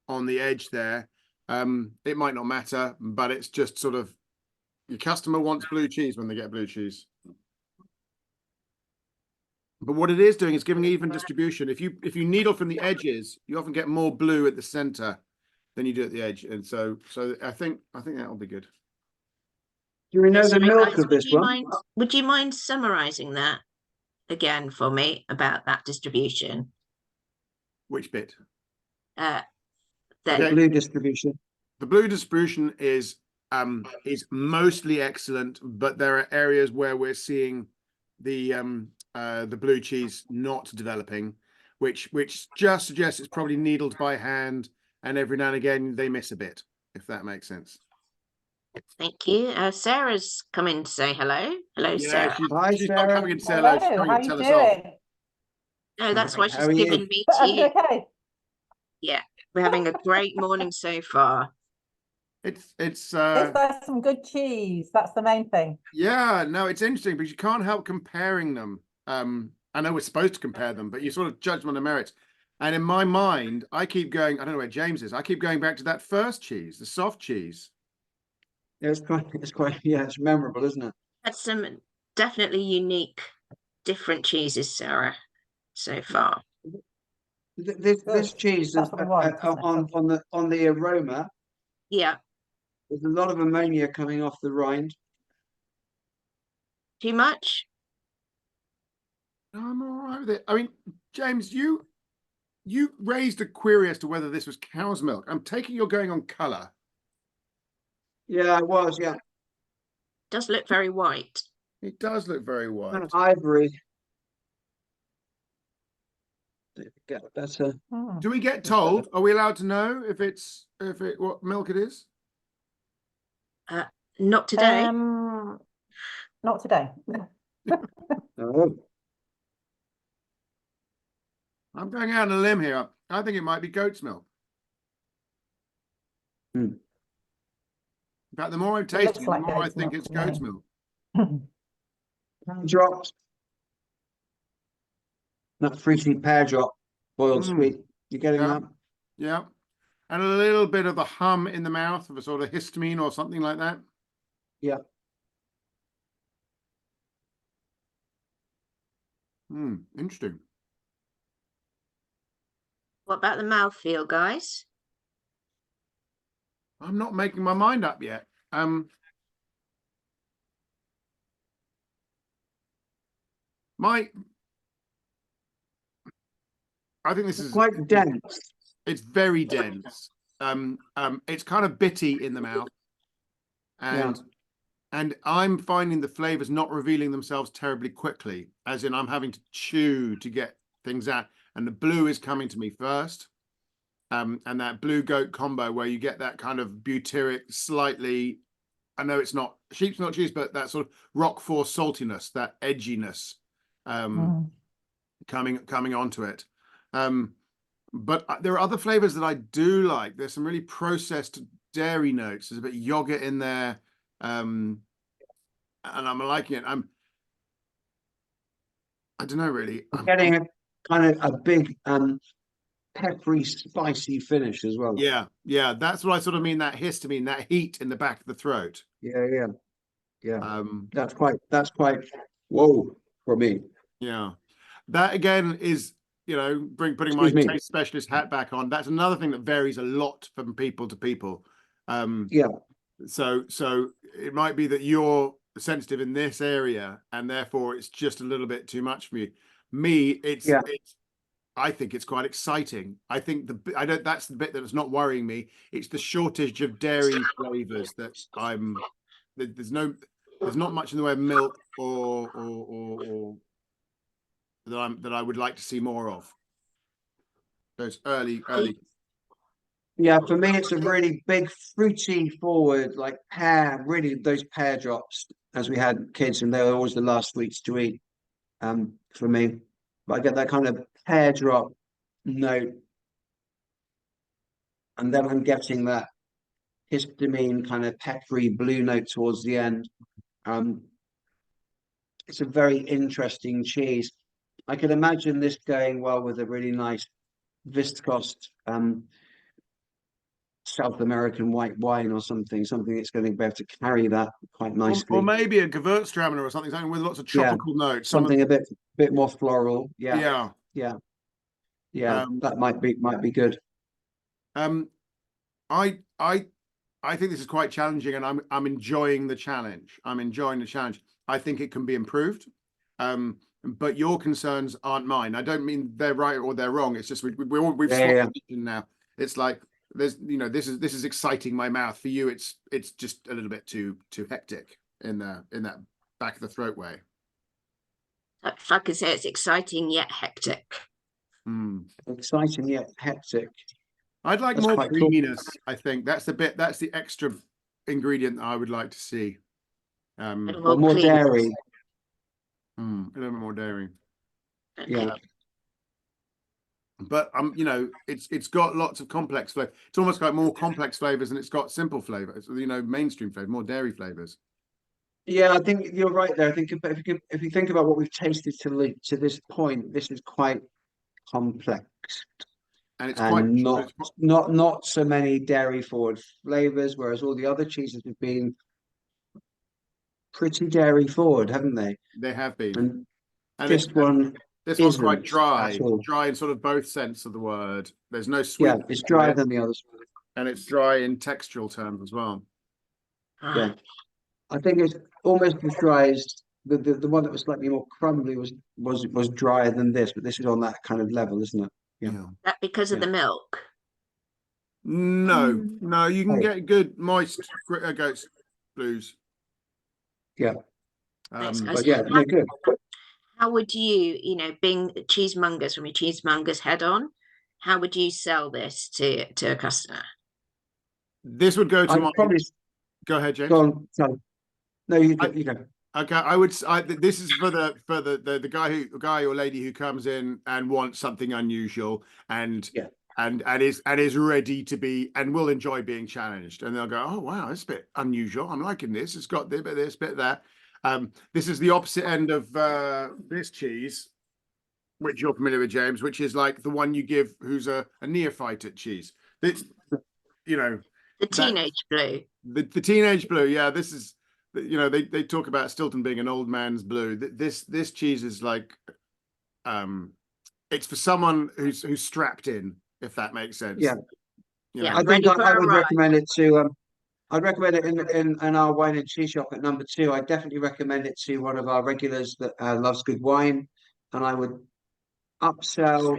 on the edge there. It might not matter, but it's just sort of your customer wants blue cheese when they get blue cheese. But what it is doing is giving even distribution. If you needle from the edges, you often get more blue at the center than you do at the edge. And so I think that'll be good.
Do we know the
Sorry,
milk
guys,
of this one?
Would you mind summarising that again for me about that distribution?
Which bit?
The
blue distribution.
The blue distribution is mostly excellent, but there are areas where we're seeing the blue cheese not developing, which just suggests it's probably needled by hand, and every now and again they miss a bit, if that makes sense.
Thank you. Sarah's come in to say hello. Hello, Sarah.
She's not coming in to say hello. She's coming to tell us off.
No, that's why she's
How are you?
given me to you.
Okay.
Yeah, we're having a great morning so far.
It's
Is there some good cheese? That's the main thing.
Yeah, no, it's interesting because you can't help comparing them. I know we're supposed to compare them, but you sort of judge them on the merits. And in my mind, I keep going, I don't know where James is. I keep going back to that first cheese, the soft cheese.
Yeah, it's memorable, isn't it?
Had some definitely unique, different cheeses, Sarah, so far.
This cheese is
That's what we want,
on the aroma.
Yeah.
There's a lot of ammonia coming off the rind.
Too much?
I'm all right with it. I mean, James, you raised a query as to whether this was cow's milk. I'm taking you're going on color.
Yeah, it was. Yeah,
Does look very white.
It does look very
kind
white.
of ivory. Get better.
Do we get
That's better.
told? Are we allowed to know what milk it is?
Not today.
Not today.
Oh,
I'm going out on a limb here. I think it might be goat's milk.
Hmm.
In fact, the more I've
It
tasted
looks
it, the
like
more I
goat's
think
milk
it's
to
goat's
me.
milk.
drops. That fruity pear drop, boiled
Mm.
sweet. You getting
Yeah.
that?
Yeah. And a little bit of a hum in the mouth of a sort of histamine or something like that.
Yeah.
Interesting.
What about the mouthfeel, guys?
I'm not making my mind up yet. I think this
It's
is
quite dense.
it's very dense. It's kind of bitty in the mouth, and I'm finding the flavors not revealing themselves terribly quickly, as in I'm having to chew to get things out, and the blue is coming to me first. And that blue goat combo where you get that kind of butyric, slightly, I know it's not sheep's milk cheese, but that sort of Roquefort saltiness, that edginess, coming onto it. But there are other flavors that I do like. There's some really processed dairy notes. There's a bit of yogurt in there, and I'm liking it. I don't know really.
Getting a kind of a big peppery, spicy finish as well.
Yeah. That's what I sort of mean. That histamine, that heat in the back of the throat.
Yeah. That's quite whoa for me.
Yeah. That again is, putting my
Excuse me.
taste specialist hat back on. That's another thing that varies a lot from people to people.
Yeah.
So it might be that you're sensitive in this area, and therefore it's just a little bit too much for you. Me, it's I think it's quite exciting. I think that's the bit that's not worrying me. It's the shortage of dairy flavors that there's not much in the way of milk or that I would like to see more of. Those early.
Yeah, for me, it's a really big, fruity forward, like pear, really those pear drops as we had kids, and they were always the last sweets to eat, for me. But I get that kind of pear drop note, and then I'm getting that histamine kind of peppery blue note towards the end. Um, it's a very interesting cheese. I can imagine this going well with a really nice viscous South American white wine or something that's going to be able to carry that quite nicely.
Or maybe a Gewürztraminer or something with lots of tropical notes.
Something a bit more floral.
Yeah.
That might be good.
I think this is quite challenging, and I'm enjoying the challenge. I think it can be improved. But your concerns aren't mine. I don't mean they're right or they're wrong. It's just we've swapped position now. It's like this is exciting my mouth. For you, it's just a little bit too hectic in that back of the throat way.
If I could say it's exciting yet hectic.
Exciting yet hectic.
I'd like more creaminess. Cool. I think that's the extra ingredient that I would like to see.
More dairy.
A little bit more dairy.
Okay.
Yeah.
But it's got lots of complex flavor. It's almost like more complex flavors, and it's got simple flavors. Mainstream flavor, more dairy flavors.
Yeah, I think you're right there. I think if you think about what we've tasted to this point, this is quite complex,
and it's
not so many dairy forward flavors, whereas all the other cheeses have been pretty dairy forward, haven't they?
They have been. And
this one's
quite dry in sort of both sense of the word. There's no sweet.
Yeah, it's drier than the others,
and it's dry in textural terms as well.
Yeah, I think it's almost as dry as the one that was slightly more crumbly was drier than this, but this is on that kind of level, isn't it?
That because of the milk.
No, no, you can
Oh.
get good moist goat's blues.
Yeah,
Thanks, guys.
but yeah,
How,
they're good.
how would you, being cheesemongers from your cheesemongers head on, how would you sell this to a customer?
This would go to
I'd
my.
probably
Go ahead, James.
go on. Sorry. No, you
I-
go. You go.
Okay, this is for the guy or lady who comes in and wants something unusual and
Yeah.
and is ready to be and will enjoy being challenged, and they'll go, oh wow, it's a bit unusual. I'm liking this. It's got this bit there. This is the opposite end of this cheese, which you're familiar with, James, which is like the one you give who's a neophyte at cheese. This,
The
that
teenage blue.
the teenage blue. Yeah, this is. They talk about Stilton being an old man's blue. This cheese is like, it's for someone who's strapped in, if that makes sense.
Yeah.
Yeah,
I
ready
think
for
I
a
would
ride.
recommend it to. I'd recommend it in our wine and cheese shop at number 2. I definitely recommend it to one of our regulars that loves good wine, and I would upsell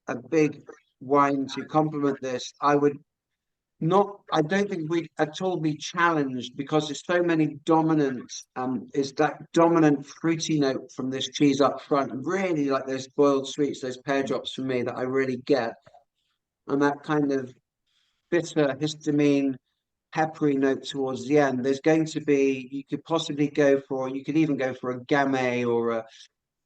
a big wine to complement this. I don't think we'd at all be challenged because there's so many dominants. Is that dominant fruity note from this cheese up front, and really like those boiled sweets, those pear drops for me that I really get, and that kind of bitter histamine peppery note towards the end. There's going to be, you could possibly you could even go for a gamay or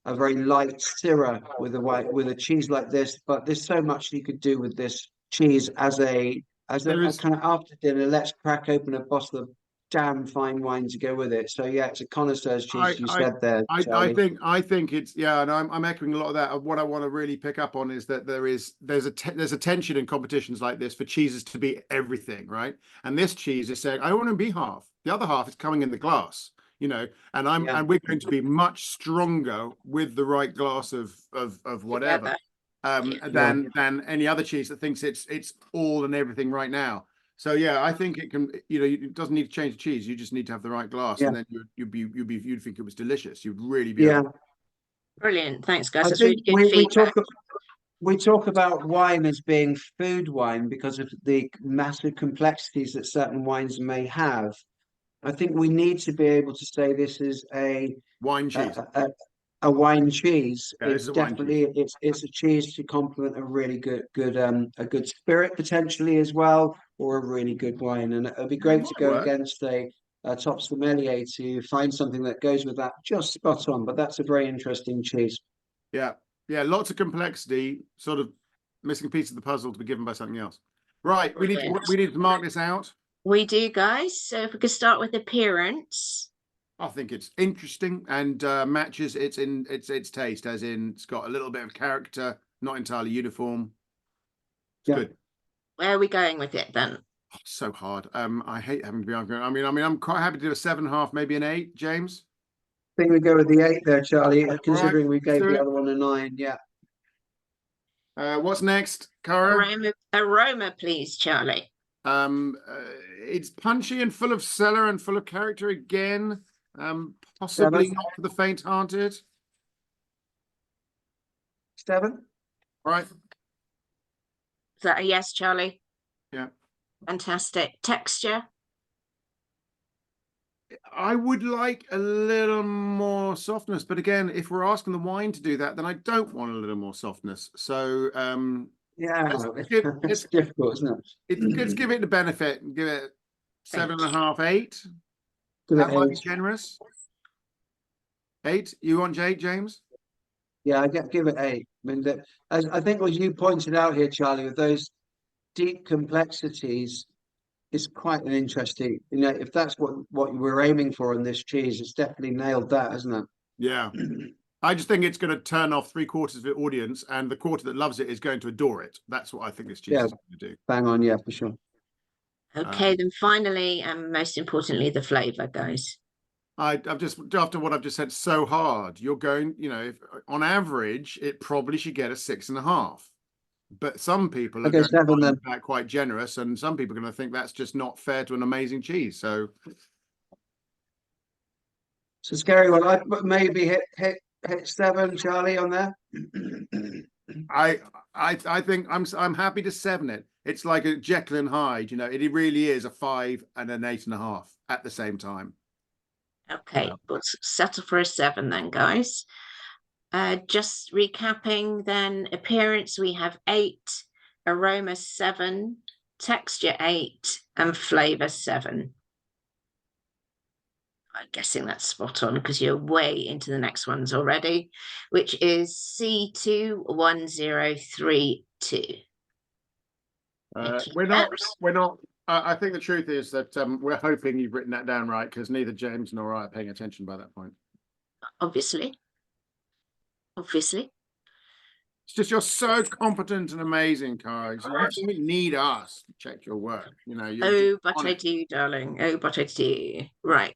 a very light Syrah with a cheese like this. But there's so much you could do with this cheese as a kind of after dinner. Let's crack open a bottle of damn fine wine to go with it. So yeah, it's a connoisseur's cheese. You said there,
I
Charlie.
think it's, yeah, and I'm echoing a lot of that. What I want to really pick up on is that there's a tension in competitions like this for cheeses to be everything, right? And this cheese is saying, I want to be half. The other half is coming in the glass, and we're going to be much stronger with the right glass of whatever.
Together.
Than any other cheese that thinks it's all and everything right now. So yeah, I think it can. It doesn't need to change the cheese. You just need to have the right glass,
Yeah.
and then you'd think it was delicious. You'd really be.
Yeah.
Brilliant. Thanks, guys.
I
That's
think
really good feedback.
we talk about wine as being food wine because of the massive complexities that certain wines may have. I think we need to be able to say this is
Wine
a,
cheese.
a wine cheese.
Yeah, this
It's
is a wine
definitely it's a cheese to complement a really good a good spirit potentially as well, or a really good wine. And it'd be great to go
work.
against a top sommelier to find something that goes with that just spot on. But that's a very interesting cheese.
Yeah, lots of complexity, sort of missing a piece of the puzzle to be given by something else. Right, we need to mark this out.
We do, guys. So if we could start with appearance.
I think it's interesting and matches its taste, as in it's got a little bit of character, not entirely uniform. It's good.
Where are we going with it then?
Oh, so hard. I hate having to be arguing. I mean, I'm quite happy to do a 7.5, maybe an 8, James.
I think we go with the 8 there, Charlie, considering
Right,
we gave
do
the
it.
other one a 9. Yeah.
What's next, Cara?
Aroma, please, Charlie.
It's punchy and full of cellar and full of character again. Possibly not for the faint-hearted.
7.
Right.
Is that a yes, Charlie?
Yeah.
Fantastic. Texture?
I would like a little more softness, but again, if we're asking the wine to do that, then I don't want a little more softness. So
Yeah, it's
it's
difficult, isn't it?
let's give it the benefit and give it 7.5, 8.
Give
That
it
might be
8.
generous. 8. You want 8, James?
Yeah, give it 8. I mean, as I think what you pointed out here, Charlie, with those deep complexities, is quite an interesting. If that's what we're aiming for in this cheese, it's definitely nailed that, hasn't it?
Yeah. I just think it's going to turn off 3/4 of the audience, and the quarter that loves it is going to adore it. That's what I think this cheese is going to do.
Bang on, yeah, for sure.
Okay, then finally, and most importantly, the flavour, guys.
I've just, after what I've just said, so hard. You're going, if on average, it probably should get a 6.5. But some people are going to find that quite generous, and some people are going to think that's just not fair to an amazing cheese. So
it's a scary one. I'd maybe hit 7, Charlie, on there.
I think I'm happy to 7 it. it's like a Jekyll and Hyde, you know, it really is a 5 and an 8.5 at the same time.
Okay, let's settle for a 7 then, guys. Just recapping then, appearance, we have 8, aroma 7, texture 8, and flavor 7. I'm guessing that's spot on because you're way into the next ones already, which is C21032.
We're not. I think the truth is that we're hoping you've written that down right, because neither James nor I are paying attention by that point.
Obviously. Obviously.
It's just you're so competent and amazing, Kai. So you don't need us to check your work. You know.
Oh, but I do, darling. Oh, but I do. Right.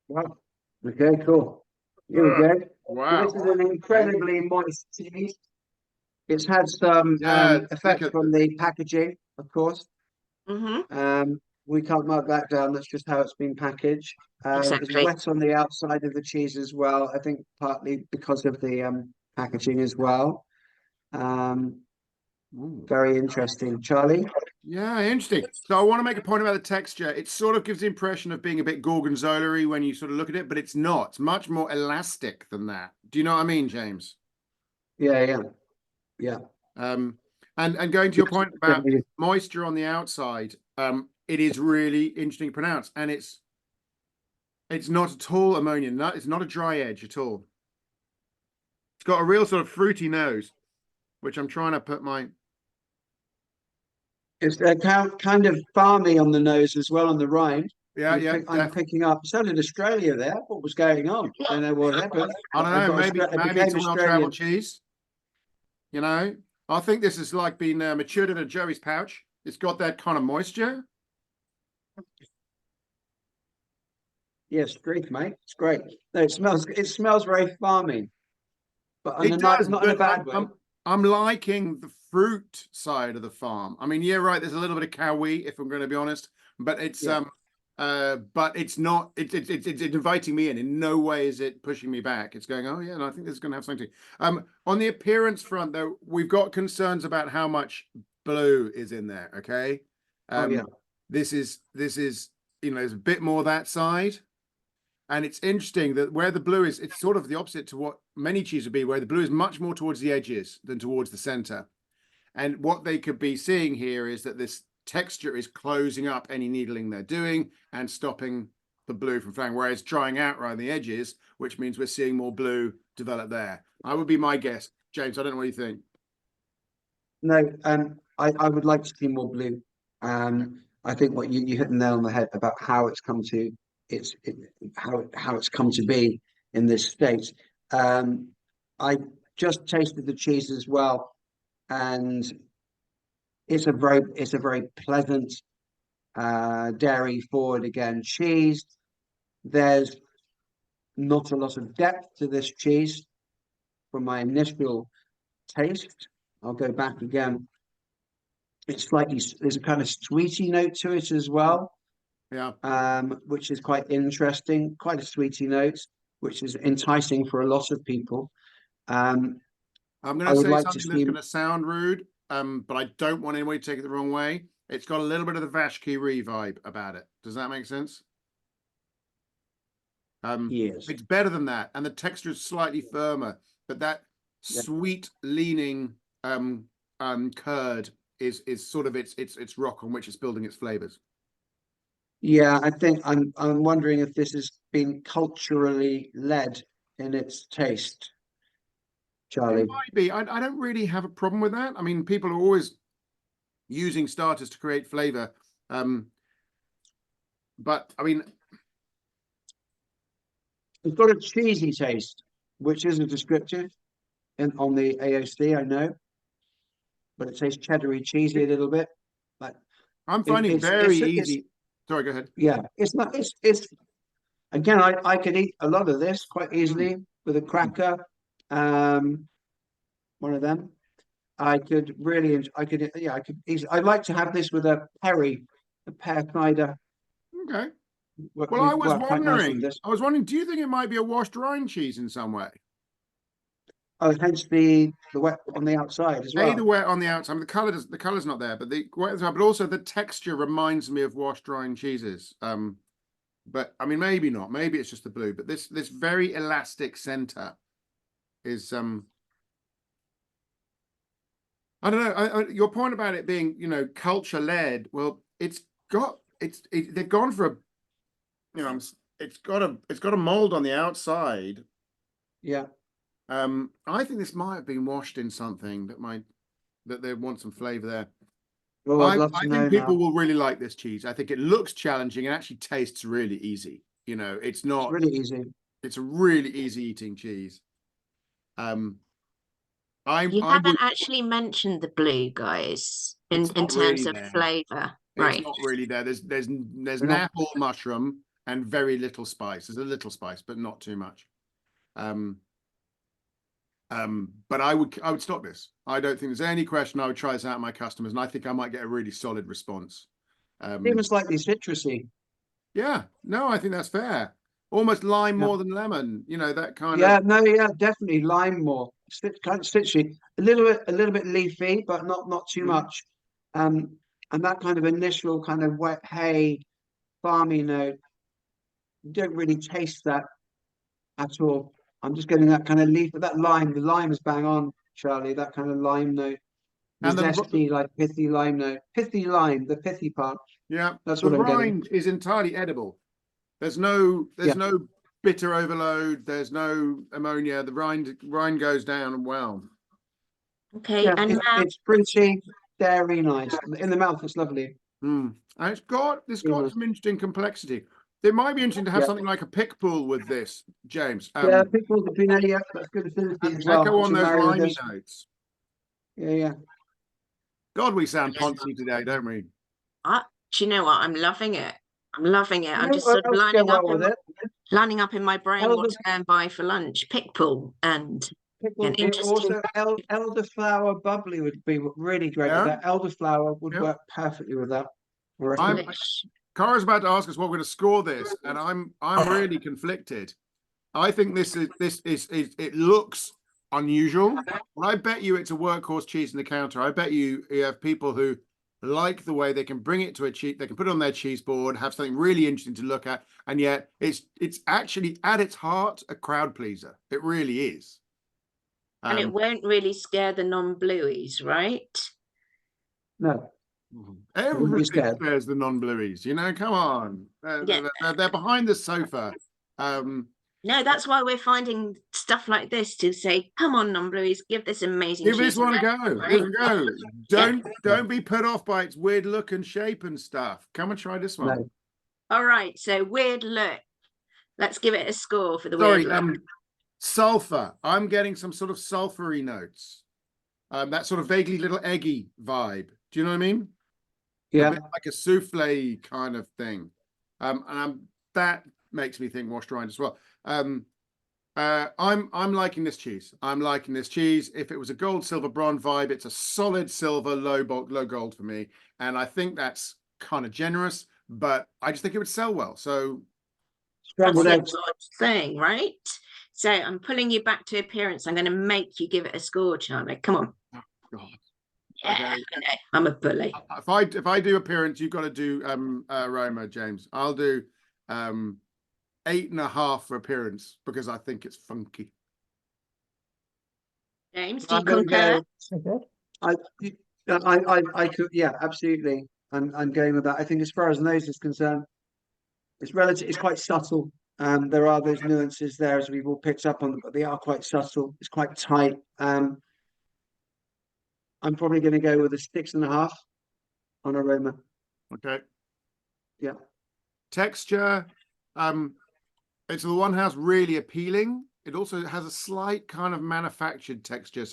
Wow. Okay, cool. Here we go.
Wow.
This is an incredibly moist cheese. It's had some effect from the packaging, of course.
Mm-hmm.
We can't mark that down. That's just how it's been packaged.
Exactly.
It's wet on the outside of the cheese as well. I think partly because of the packaging as well. Very interesting, Charlie.
Yeah, interesting. So I want to make a point about the texture. It sort of gives the impression of being a bit gorgonzola-y when you sort of look at it, but it's not. It's much more elastic than that. Do you know what I mean, James?
Yeah.
And going to your point about moisture on the outside, it is really interesting to pronounce, and it's not at all ammonia. It's not a dry edge at all. It's got a real sort of fruity nose, which I'm trying to put my.
It's kind of farmy on the nose as well on the rind. I'm picking up. So did Australia there. What was going on? I don't know what happened.
I don't know. Maybe it's a well-traveled cheese. You know, I think this is like being matured in a Joey's pouch. It's got that kind of moisture.
Yes, great, mate. It's great. No, it smells very farming, but
It does,
not in a bad way.
I'm liking the fruit side of the farm. I mean, yeah, right. There's a little bit of cow wheat, if I'm going to be honest, but it's but it's not. It's inviting me in. In no way is it pushing me back. It's going, oh yeah, and I think this is going to have something to. On the appearance front, though, we've got concerns about how much blue is in there. Okay. This is you know, there's a bit more that side. And it's interesting that where the blue is, it's sort of the opposite to what many cheese would be, where the blue is much more towards the edges than towards the center. And what they could be seeing here is that this texture is closing up any needling they're doing and stopping the blue from flowing, whereas drying out around the edges, which means we're seeing more blue develop there. I would be my guess. James, I don't know what you think.
No, I would like to see more blue. I think what you hit the nail on the head about how it's come to how it's come to be in this state. I just tasted the cheese as well, and it's a very pleasant dairy forward again cheese. There's not a lot of depth to this cheese from my initial taste. I'll go back again. There's a kind of sweety note to it as well.
Yeah.
Which is quite interesting, quite a sweety note, which is enticing for a lot of people.
I'm going to say something that's going to sound rude, but I don't want anybody to take it the wrong way. It's got a little bit of the Vache qui rit vibe about it. Does that make sense?
Yes.
It's better than that, and the texture is slightly firmer, but that sweet leaning curd is sort of its rock on which it's building its flavors.
Yeah, I think I'm wondering if this has been culturally led in its taste, Charlie.
It might be. I don't really have a problem with that. I mean, people are always using starters to create flavor. But I mean,
it's got a cheesy taste, which isn't descriptive on the AOC, I know, but it tastes cheddary cheesy a little bit. But
I'm finding it very easy. Sorry, go ahead.
Yeah, it's not. It's again. I could eat a lot of this quite easily with a cracker. One of them. I could really. I could. Yeah, I could. I'd like to have this with a pear cider.
Okay. Well, I was wondering. Do you think it might be a washed rind cheese in some way?
Oh, hence the wet on the outside as well.
The wet on the outside. I mean, the color's not there, but the wet inside, but also the texture reminds me of wash drying cheeses. But I mean, maybe not. Maybe it's just the blue. But this very elastic center is I don't know. Your point about it being, culture led. Well, they've gone for a, it's got a mold on the outside.
Yeah.
I think this might have been washed in something that they want some flavor there.
Oh, I'd love to
I
know
think people
now.
will really like this cheese. I think it looks challenging and actually tastes really easy. It's not.
It's really easy.
It's a really easy eating cheese.
You
I
haven't
would.
actually mentioned the blue, guys, in
It's not
terms
really
of
there.
flavour.
It's
Right.
not really there. There's
not-
apple mushroom and very little spice. There's a little spice, but not too much. But I would stop this. I don't think there's any question. I would try this out on my customers, and I think I might get a really solid response.
Even slightly citrusy.
Yeah, no, I think that's fair. Almost lime
Yeah.
more than lemon. That kind
Yeah,
of.
no, yeah, definitely lime more. Kind of citrusy. A little bit leafy, but not too much. And that kind of initial kind of wet hay, farmy note, you don't really taste that at all. I'm just getting that kind of leaf, but that lime, the lime is bang on, Charlie. That kind of lime note, the
And
zesty, like pithy lime note, pithy lime, the pithy part.
yeah,
That's
the
what I'm getting.
rind is entirely edible. There's no
Yeah.
bitter overload. There's no ammonia. The rind goes down well.
Okay,
Yeah,
and now
it's pretty dairy nice. In the mouth, it's lovely.
And it's got
Yeah.
some interesting complexity. It might be interesting to have
Yeah.
something like a pick pool with this, James.
Yeah, pickles have been yeah, that's good acidity as well.
Echo on
To
those
marry with
limey
this.
notes.
Yeah.
God, we sound poncy today, don't we?
do you know what? I'm loving it. I'm loving it. I'm
Yeah,
just
what
sort of
else go well with it?
lining up in my brain
Elder
what to go and buy for lunch. Pickpool and
pickle,
an interesting.
also elderflower bubbly would be really great with
Yeah.
that. Elderflower would
Yeah.
work perfectly with that. I reckon.
Delish.
Cara's about to ask us what we're going to score this, and I'm really conflicted. I think this is it looks unusual, but I bet you it's a workhorse cheese in the counter. I bet you have people who like the way they can bring it to a cheese, they can put it on their cheese board, have something really interesting to look at, and yet it's actually at its heart a crowd pleaser. It really is.
And it won't really scare the non-blueies, right?
No, wouldn't be
Everything
scared.
scares the non-blueies. Come on.
Yeah.
They're behind the sofa.
No, that's why we're finding stuff like this to say, come on, non-blueies, give this amazing
Give this
cheese
one a go.
right?
Give it a go.
Yeah.
Don't be put off by its weird look and shape and stuff. Come and try this one.
No.
All right, so weird look. Let's give it a score for the
Sorry,
weird look.
sulfur. I'm getting some sort of sulfury notes. That sort of vaguely little eggy vibe. Do you know what I mean?
Yeah.
A bit like a souffle kind of thing. That makes me think washed rind as well. I'm liking this cheese. I'm liking this cheese. If it was a gold, silver, bronze vibe, it's a solid silver, low gold for me. And I think that's kind of generous, but I just think it would sell well. So
That's
Scrambled
the
eggs.
odd thing, right? So I'm pulling you back to appearance. I'm going to make you give it a score, Charlie. Come on.
God.
Yeah,
Okay.
I know. I'm a bully.
If I do appearance, you've got to do aroma, James. I'll do 8.5 for appearance because I think it's funky.
James, do you
I'm gonna
concur?
go- I could, yeah, absolutely. I'm going with that. I think as far as nose is concerned, it's relative. It's quite subtle. There are those nuances there, as we've all picked up on, but they are quite subtle. It's quite tight. I'm probably going to go with a 6.5 on aroma.
Okay.
Yeah.
Texture. It's the one house really appealing. It also has a slight kind of manufactured texture.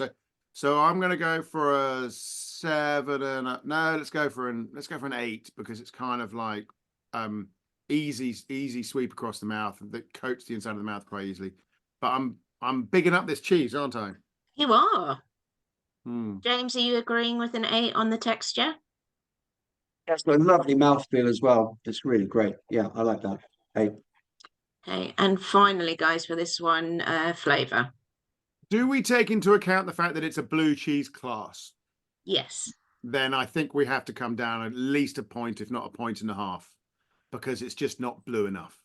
So I'm going to go for a 7 and no. Let's go for an 8 because it's kind of like easy sweep across the mouth that coats the inside of the mouth quite easily. But I'm bigging up this cheese, aren't I?
You are.
Hmm.
James, are you agreeing with an 8 on the texture?
That's got a lovely mouthfeel as well. It's really great. Yeah, I like that. Hey.
Okay, and finally, guys, for this one, flavour.
Do we take into account the fact that it's a blue cheese class?
Yes.
Then I think we have to come down at least a point, if not a point and a half, because it's just not blue enough.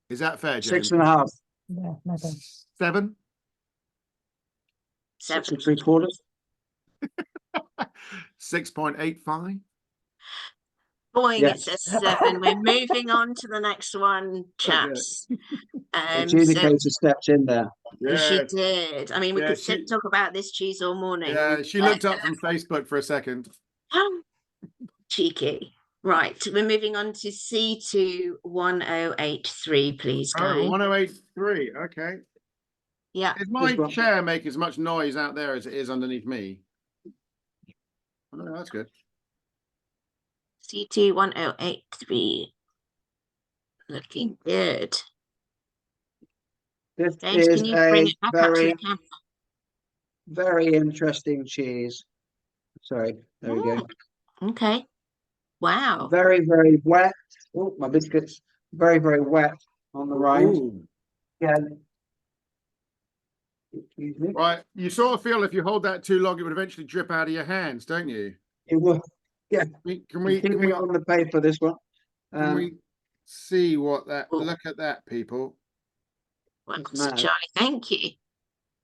Is that fair, James?
6.5.
Yeah, maybe.
7?
6 3/4.
6.85?
Boing,
Yeah.
it's a 7. We're moving on to the next one,
Okay.
chaps.
The
So
adjudicator stepped in there.
she
Yeah,
did. I mean, we
yeah,
could sit talk about this cheese all morning.
yeah. She looked up from Facebook for a second.
Cheeky. Right, we're moving on to C2 1083, please,
Oh,
guys.
1083. Okay.
Yeah.
Is my
This one.
chair make as much noise out there as it is underneath me? Oh, no, that's good.
C2 1083. Looking good.
This
James,
is
can you bring
a
it back up to the camera?
very interesting cheese. Sorry, there we go.
Okay. Wow.
Very, very wet. Oh, my biscuits. Very, very wet on the rind.
Ooh.
Yeah. Excuse me.
Right. You sort of feel if you hold that too long, it would eventually drip out of your hands, don't you?
It will. Yeah.
Can we
Keeping it on the paper, this one.
can we see what that?
Oh.
Look at that, people.
Well,
It's
Sir
mad.
Charlie, thank you.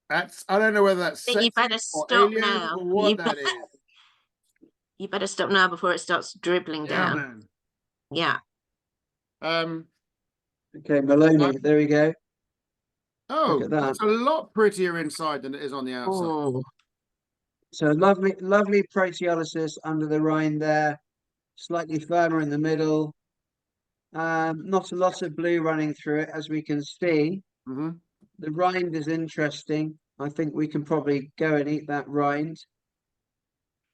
That's I don't know whether that's
I think you
sexy
better
or
stop
alien
now.
or what that is.
You better stop now before it starts dribbling
Yeah,
down.
man.
Yeah.
Okay, Maloney. There we go.
Oh,
at that.
it's a lot prettier inside than it is on the outside.
Oh,
So lovely, lovely proteolysis under the rind there. Slightly firmer in the middle. Not a lot of blue running through it, as we can see.
hmm
The rind is interesting. I think we can probably go and eat that rind.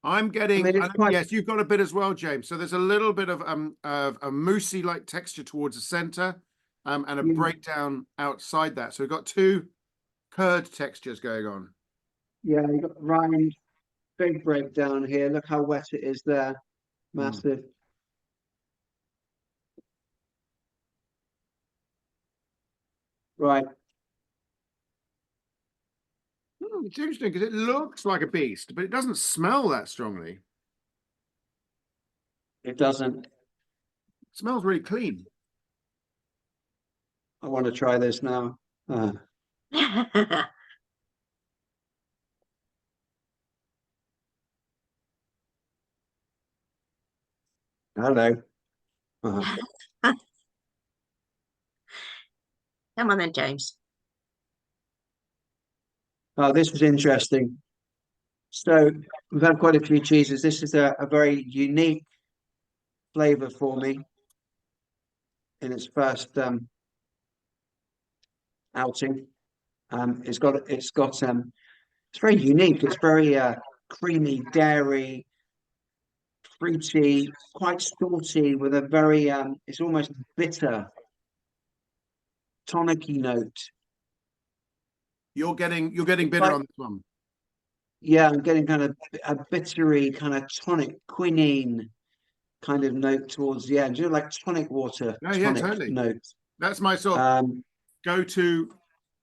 I'm getting,
I mean, it's quite.
yes, you've got a bit as well, James. So there's a little bit of a moussey like texture towards the center, and a breakdown outside that. So we've got two curd textures going on.
Yeah, you got rind, big breakdown here. Look how wet it is there. Massive. Right.
It's interesting because it looks like a beast, but it doesn't smell that strongly.
It doesn't.
It smells really clean.
I want to try this now. Hello.
come on then, James.
Oh, this is interesting. So we've had quite a few cheeses. This is a very unique flavor for me in its first outing. It's very unique. It's very creamy, dairy, fruity, quite salty with a very it's almost bitter, tonic-y note.
You're getting bitter
Like,
on this one.
yeah, I'm getting kind of a bittery, kind of tonic, quinine kind of note towards the end. You know, like tonic water,
Oh, yeah,
tonic
totally.
note.
That's my sort of go-to.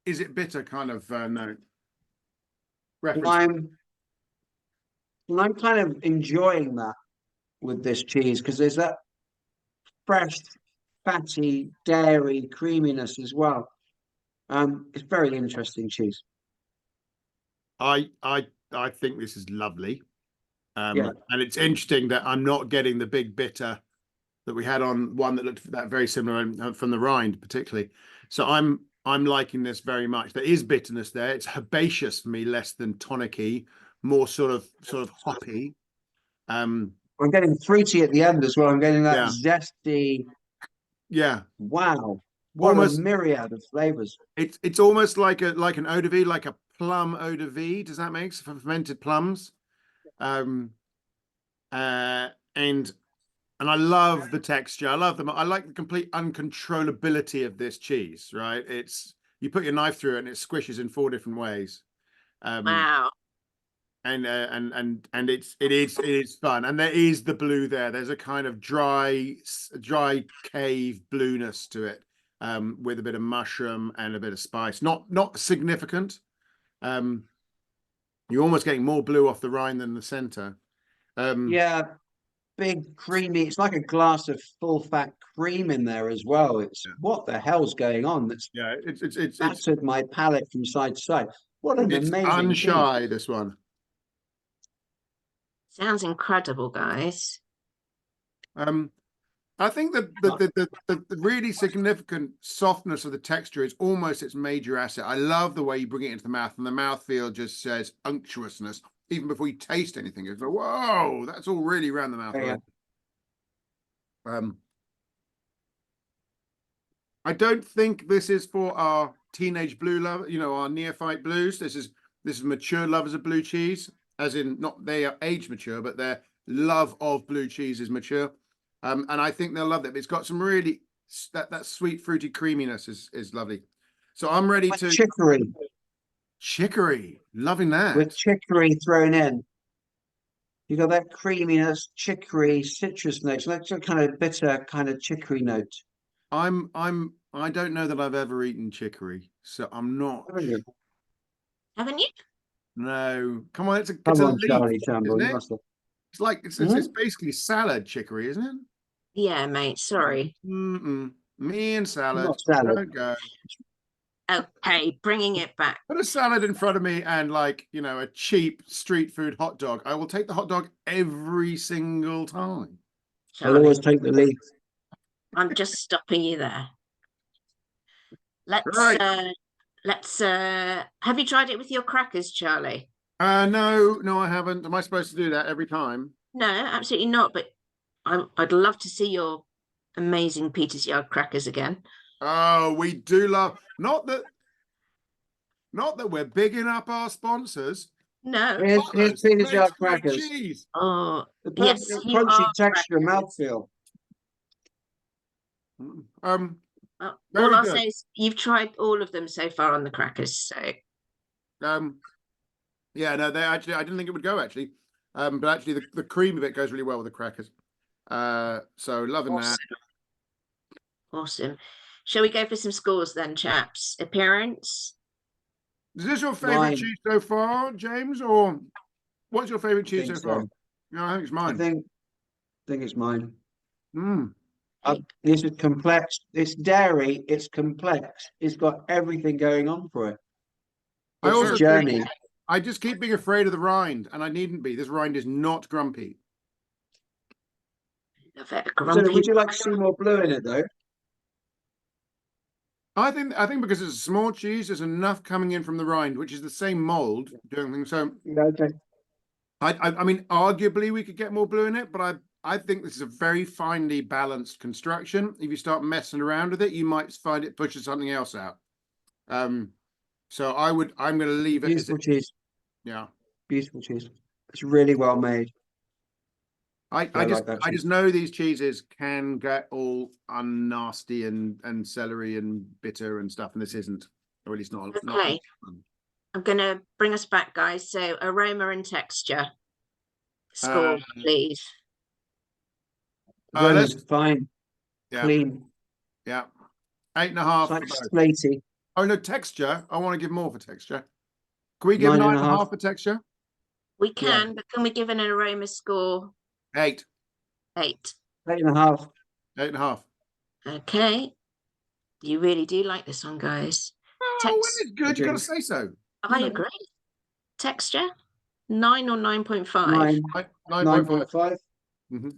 Is it bitter kind of note? Reference.
I'm kind of enjoying that with this cheese because there's that fresh, fatty, dairy creaminess as well. It's very interesting cheese.
I think this is lovely.
Yeah.
And it's interesting that I'm not getting the big bitter that we had on one that looked that very similar from the rind, particularly. So I'm liking this very much. There is bitterness there. It's herbaceous for me, less than tonic-y, more sort of hoppy.
I'm getting fruity at the end as well. I'm getting that zesty.
Yeah.
Wow. What
Almost
a myriad of flavors.
It's almost like an eau de vie, like a plum eau de vie. Does that make sense? For fermented plums? And I love the texture. I love them. I like the complete uncontrollability of this cheese, right? It's you put your knife through it and it squishes in 4 different ways.
Wow.
And it is fun. And there is the blue there. There's a kind of dry cave blueness to it, with a bit of mushroom and a bit of spice. Not significant, You're almost getting more blue off the rind than the center.
Yeah, big creamy. It's like a glass of full fat cream in there as well. It's what the hell's going on? That's
yeah, it's
battered my palate from side to side. What an amazing cheese.
unshy, this one.
Sounds incredible, guys.
I think the really significant softness of the texture is almost its major asset. I love the way you bring it into the mouth, and the mouthfeel just says unctuousness even before you taste anything. It's like, whoa, that's all really around the mouth.
Yeah.
I don't think this is for our teenage blue love, our neophyte blues. This is mature lovers of blue cheese, as in not they are age mature, but their love of blue cheese is mature. And I think they'll love it. It's got some really that sweet fruity creaminess is lovely. So I'm ready
With
to
chicory,
loving that.
with chicory thrown in. You got that creaminess, chicory, citrus notes, like some kind of bitter kind of chicory note.
I don't know that I've ever eaten chicory, so I'm not.
Haven't you?
No, come on, it's a
Come on,
leaf,
Charlie Campbell,
isn't
you
it?
must have.
It's like it's basically salad chicory, isn't it?
Yeah, mate. Sorry.
Me and salad.
Not salad.
Don't go.
Okay, bringing it back.
Put a salad in front of me and a cheap street food hot dog. I will take the hot dog every single time.
I'll always
Charlie,
take the leaf.
I'm just stopping you there. Let's
Right.
Have you tried it with your crackers, Charlie?
No, I haven't. Am I supposed to do that every time?
No, absolutely not. But I'd love to see your amazing Peter's Yard crackers again.
Oh, we do love not that we're bigging up our sponsors.
No.
Here's Peter's Yard
Great
crackers.
cheese.
Oh,
The
yes, you
crunchy
are
texture,
crackers.
mouthfeel.
Very
All I'll
good.
say is you've tried all of them so far on the crackers. So
Yeah, no, I didn't think it would go actually. But actually the cream of it goes really well with the crackers. So loving that.
Awesome. Shall we go for some scores then, chaps? Appearance?
Is this your favorite
Mine.
cheese so far, James, or what's your favorite cheese so
think
far?
so.
No, I think it's
I
mine.
think it's mine.
Mm.
This is complex. It's dairy. It's complex. It's got everything going on for it.
I
It's
also
a journey.
think I just keep being afraid of the rind, and I needn't be. This rind is not grumpy.
Love it.
So
Grumpy.
would you like to see more blue in it though?
I think because it's a small cheese, there's enough coming in from the rind, which is the same mold doing things. So
Yeah, okay.
I mean, arguably we could get more blue in it, but I think this is a very finely balanced construction. If you start messing around with it, you might find it pushes something else out. So I'm going to leave it as
Beautiful
it.
cheese.
Yeah.
Beautiful cheese. It's really well made.
I
like
just
that
I
cheese.
just know these cheeses can get all unnasty and celery and bitter and stuff, and this isn't, or at least not.
Okay. I'm going to bring us back, guys. So aroma and texture. Score, please.
Aroma's
let's-
fine,
Yeah,
clean.
yeah. 8.5.
It's like
for both.
slaty.
Oh no, texture. I want to give more for texture. Can we give
9.5.
9.5 for texture?
We can, but can we give an aroma score
8.
8?
8.5.
8.5.
Okay. You really do like this one, guys.
Oh, when
Text-
it's good, you got to say so.
I agree. Texture? 9 or 9.5?
9.
9.5.
9.5.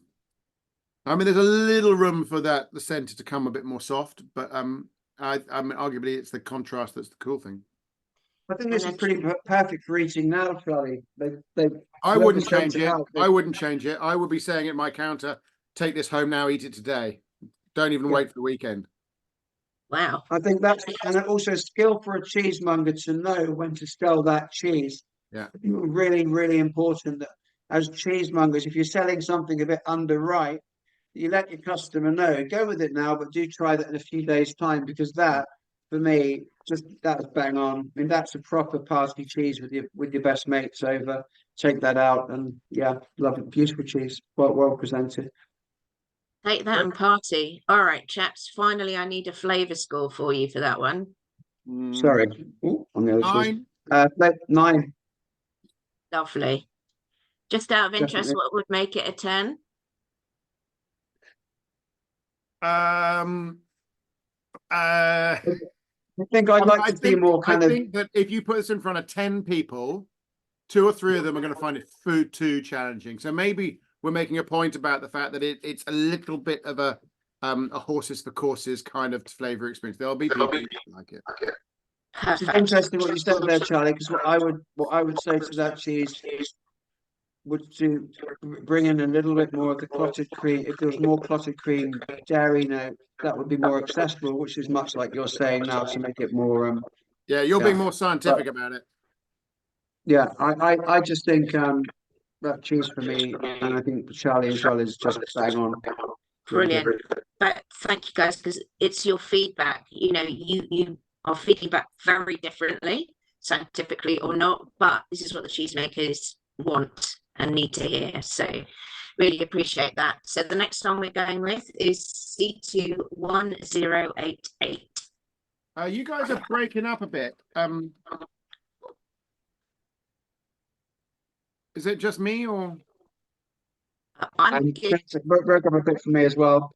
I mean, there's a little room for the centre to come a bit more soft, but I mean, arguably it's the contrast that's the cool thing.
I think this is pretty perfect for eating now, Charlie.
I wouldn't change it. I wouldn't change it. I would be saying at my counter, take this home now, eat it today. Don't even wait for the weekend.
Wow.
I think that's and also a skill for a cheesemonger to know when to sell that cheese.
Yeah.
Really, really important that as cheesemongers, if you're selling something a bit underripe, you let your customer know, go with it now, but do try that in a few days' time, because that, for me, that's bang on. I mean, that's a proper party cheese with your best mates over. Take that out, and yeah, love it. Beautiful cheese, well presented.
Take that and party. All right, chaps. Finally, I need a flavour score for you for that one.
Sorry. Ooh, on the other cheese. 9,
Lovely. Just out of interest,
definitely.
what would make it a 10?
Uh,
I think I'd like to be more
I
kind of.
think that if you put this in front of 10 people, 2 or 3 of them are going to find it too challenging. So maybe we're making a point about the fact that it's a little bit of a horses for courses kind of flavor experience. There'll be people who like it.
It's
Perfect.
interesting what you said there, Charlie, because what I would say to that cheese would to bring in a little bit more of the clotted cream. If there was more clotted cream dairy note, that would be more accessible, which is much like you're saying now to make it more
Yeah, you're
yeah.
being more scientific about it.
Yeah, I just think that cheese for me, and I think Charlie as well, is just bang on. Really good.
Brilliant. But thank you guys, because it's your feedback. You are feeding back very differently, scientifically or not, but this is what the cheesemakers want and need to hear. So really appreciate that. So the next song we're going with is C21088.
You guys are breaking up a bit. Is it just me or?
I'm
And
good.
it broke up a bit for me as well.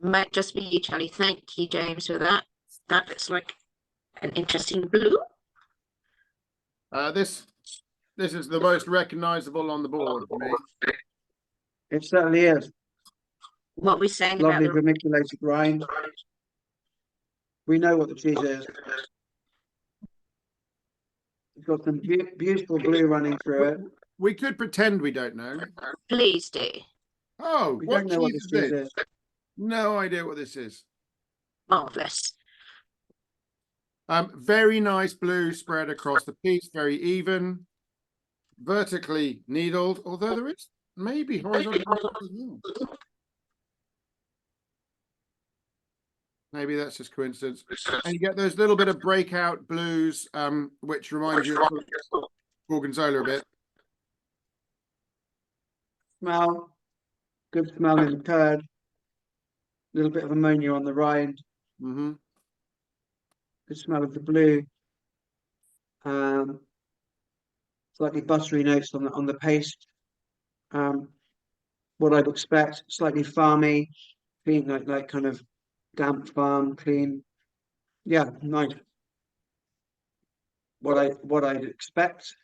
Might just be you, Charlie. Thank you, James, for that. That looks like an interesting blue.
This is the most recognizable on the board for me.
It certainly is.
What we're saying
Lovely
about the
vermiculated rind. We know what the cheese is. It's got some beautiful blue running through it.
We could pretend we don't know.
please do.
Oh,
We
what
don't know what
cheese
this
is
cheese
this?
is.
No idea what this is.
Marvelous.
Very nice blue spread across the piece, very even, vertically needled, although there is maybe horizontal as well. Maybe that's just coincidence. And you get those little bit of breakout blues, which remind you of Gorgonzola a bit.
Smell, good smell in the curd. A little bit of ammonia on the rind.
Mm-hmm.
Good smell of the blue. Slightly buttery notes on the paste. What I'd expect, slightly farmy, clean, like kind of damp farm, clean. Yeah, nice. What I'd expect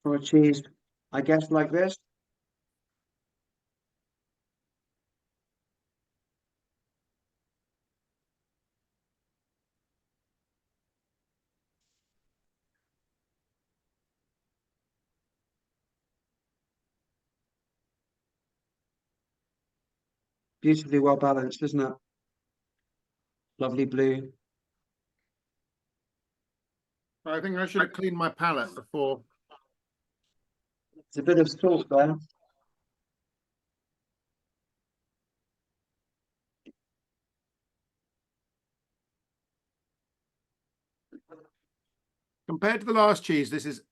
from a cheese, I guess, like this. Beautifully well balanced, isn't it? Lovely blue.
I think I should have cleaned my palate before.
There's a bit of salt there.
Compared to the last cheese, this is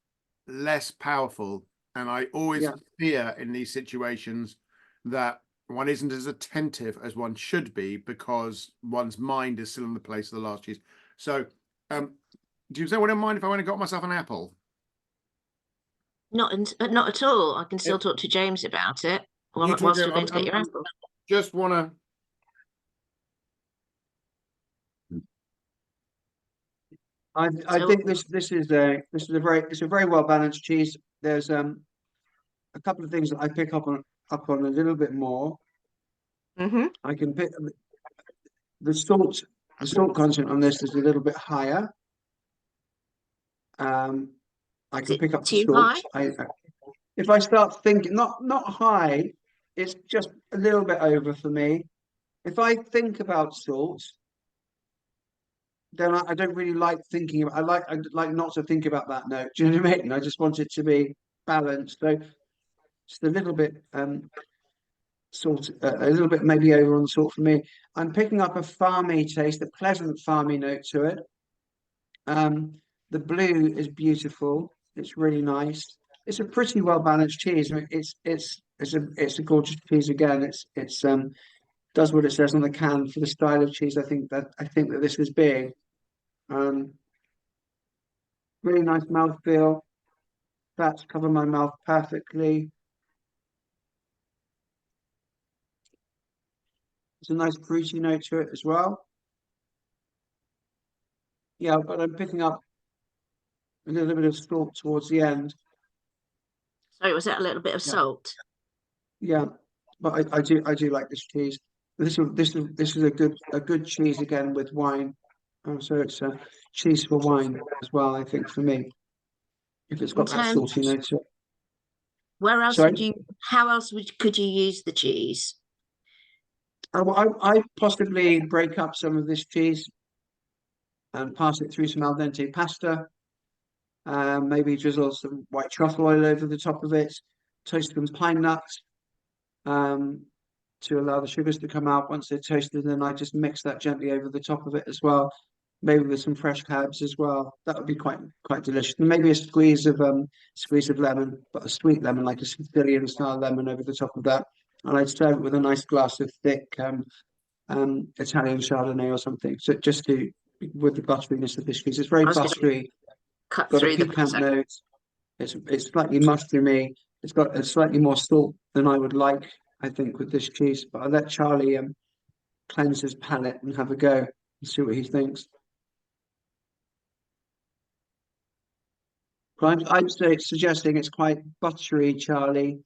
less powerful. And I always
Yeah.
fear in these situations that one isn't as attentive as one should be because one's mind is still in the place of the last cheese. So, do you say wouldn't mind if I went and got myself an apple?
Not at all. I can still talk to James about it whilst you're going to get your apple.
Just want to.
I think this is a very well balanced cheese. There's a couple of things that I pick up on a little bit more.
Mm-hmm.
I can pick the salt content on this is a little bit higher. I can pick up the
Too
salt.
high?
If I start thinking, not high, it's just a little bit over for me. If I think about salt, then I don't really like thinking about. I'd like not to think about that note. Do you know what I mean? I just want it to be balanced. So just a little bit salt, a little bit maybe over on the salt for me. I'm picking up a farmy taste, a pleasant farmy note to it. The blue is beautiful. It's really nice. It's a pretty well balanced cheese. I mean, it's a gorgeous cheese again. It's does what it says on the can for the style of cheese. I think that this is big. Really nice mouthfeel. Fats cover my mouth perfectly. It's a nice fruity note to it as well. Yeah, but I'm picking up a little bit of salt towards the end.
Sorry, was that a little bit of
Yeah,
salt?
yeah. But I do like this cheese. This is a good cheese again with wine. So it's a cheese for wine as well, I think, for me, if it's
In
got that
terms,
salty note to it.
where else
Sorry.
would you, how else could you use the cheese?
I possibly break up some of this cheese and pass it through some al dente pasta. Maybe drizzle some white truffle oil over the top of it. Toast some pine nuts um, to allow the sugars to come out once they're toasted. And then I just mix that gently over the top of it as well. Maybe with some fresh herbs as well. That would be quite delicious. And maybe a squeeze of lemon, but a sweet lemon, like a Sicilian style lemon over the top of that. And I'd serve it with a nice glass of thick Italian Chardonnay or something. So just to with the butteriness of this cheese, it's very
I was going to
buttery.
cut
Got a
through the
piquant
butter.
note. It's slightly mushroomy. It's got a slightly more salt than I would like, I think, with this cheese. But I'll let Charlie cleanse his palate and have a go and see what he thinks. But I'd say suggesting it's quite buttery, Charlie.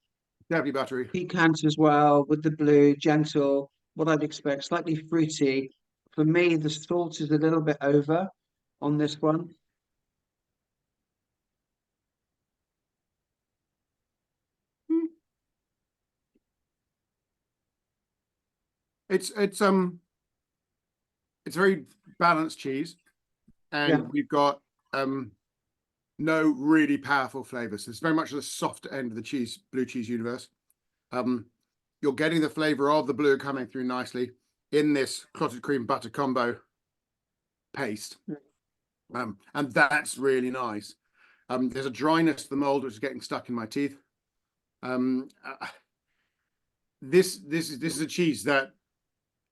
Definitely battery.
Piquant as well with the blue, gentle. What I'd expect, slightly fruity. For me, the salt is a little bit over on this one.
Hmm. It's it's a very balanced cheese,
Yeah,
and we've got no really powerful flavors. It's very much the soft end of the blue cheese universe. You're getting the flavor of the blue coming through nicely in this clotted cream butter combo paste. And that's really nice. There's a dryness to the mold which is getting stuck in my teeth. This is a cheese that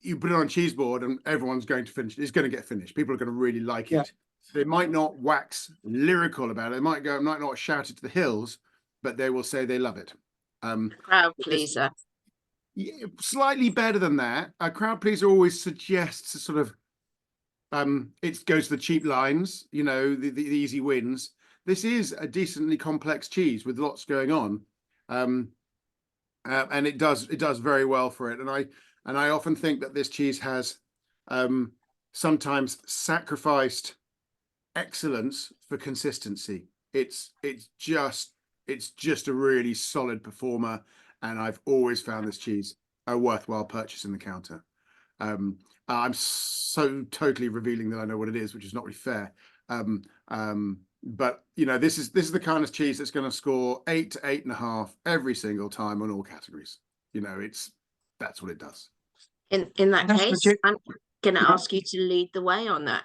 you put it on a cheese board and everyone's going to finish. It's going to get finished. People are going to really like
yeah.
it. They might not wax lyrical about it. They might not shout it to the hills, but they will say they love it.
Crowd
This,
pleaser.
yeah, slightly better than that. A crowd pleaser always suggests a sort of it goes to the cheap lines, you know, the easy wins. This is a decently complex cheese with lots going on. And it does very well for it. And I often think that this cheese has sometimes sacrificed excellence for consistency. It's just a really solid performer, and I've always found this cheese a worthwhile purchase in the counter. I'm so totally revealing that I know what it is, which is not really fair. But you know, this is the kind of cheese that's going to score 8 to 8.5 every single time on all categories. You know, that's what it does.
In that
That's
case,
legit.
I'm going to
Yeah.
ask you to lead the way on that.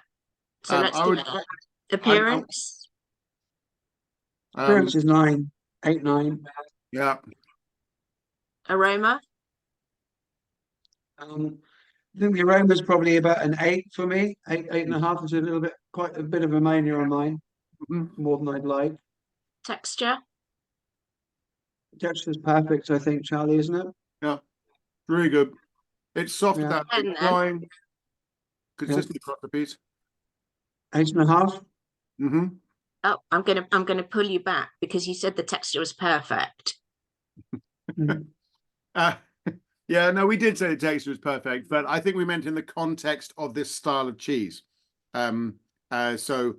So let's
I
do
would,
it. Appearance,
Appearance is 9, 8, 9.
yeah,
aroma,
I think the aroma is probably about an 8 for me. 8, 8.5 is a little bit, quite a bit of ammonia on mine,
mhm,
more than I'd like.
texture.
Texture's perfect, I think, Charlie, isn't it?
yeah, really good. It's soft
Yeah,
without being
And then,
dry,
yeah.
consistent across the piece.
8.5.
Mm-hmm.
oh, I'm gonna pull you back because you said the texture was perfect.
Mm.
Yeah, no, we did say the texture was perfect, but I think we meant in the context of this style of cheese. Um, so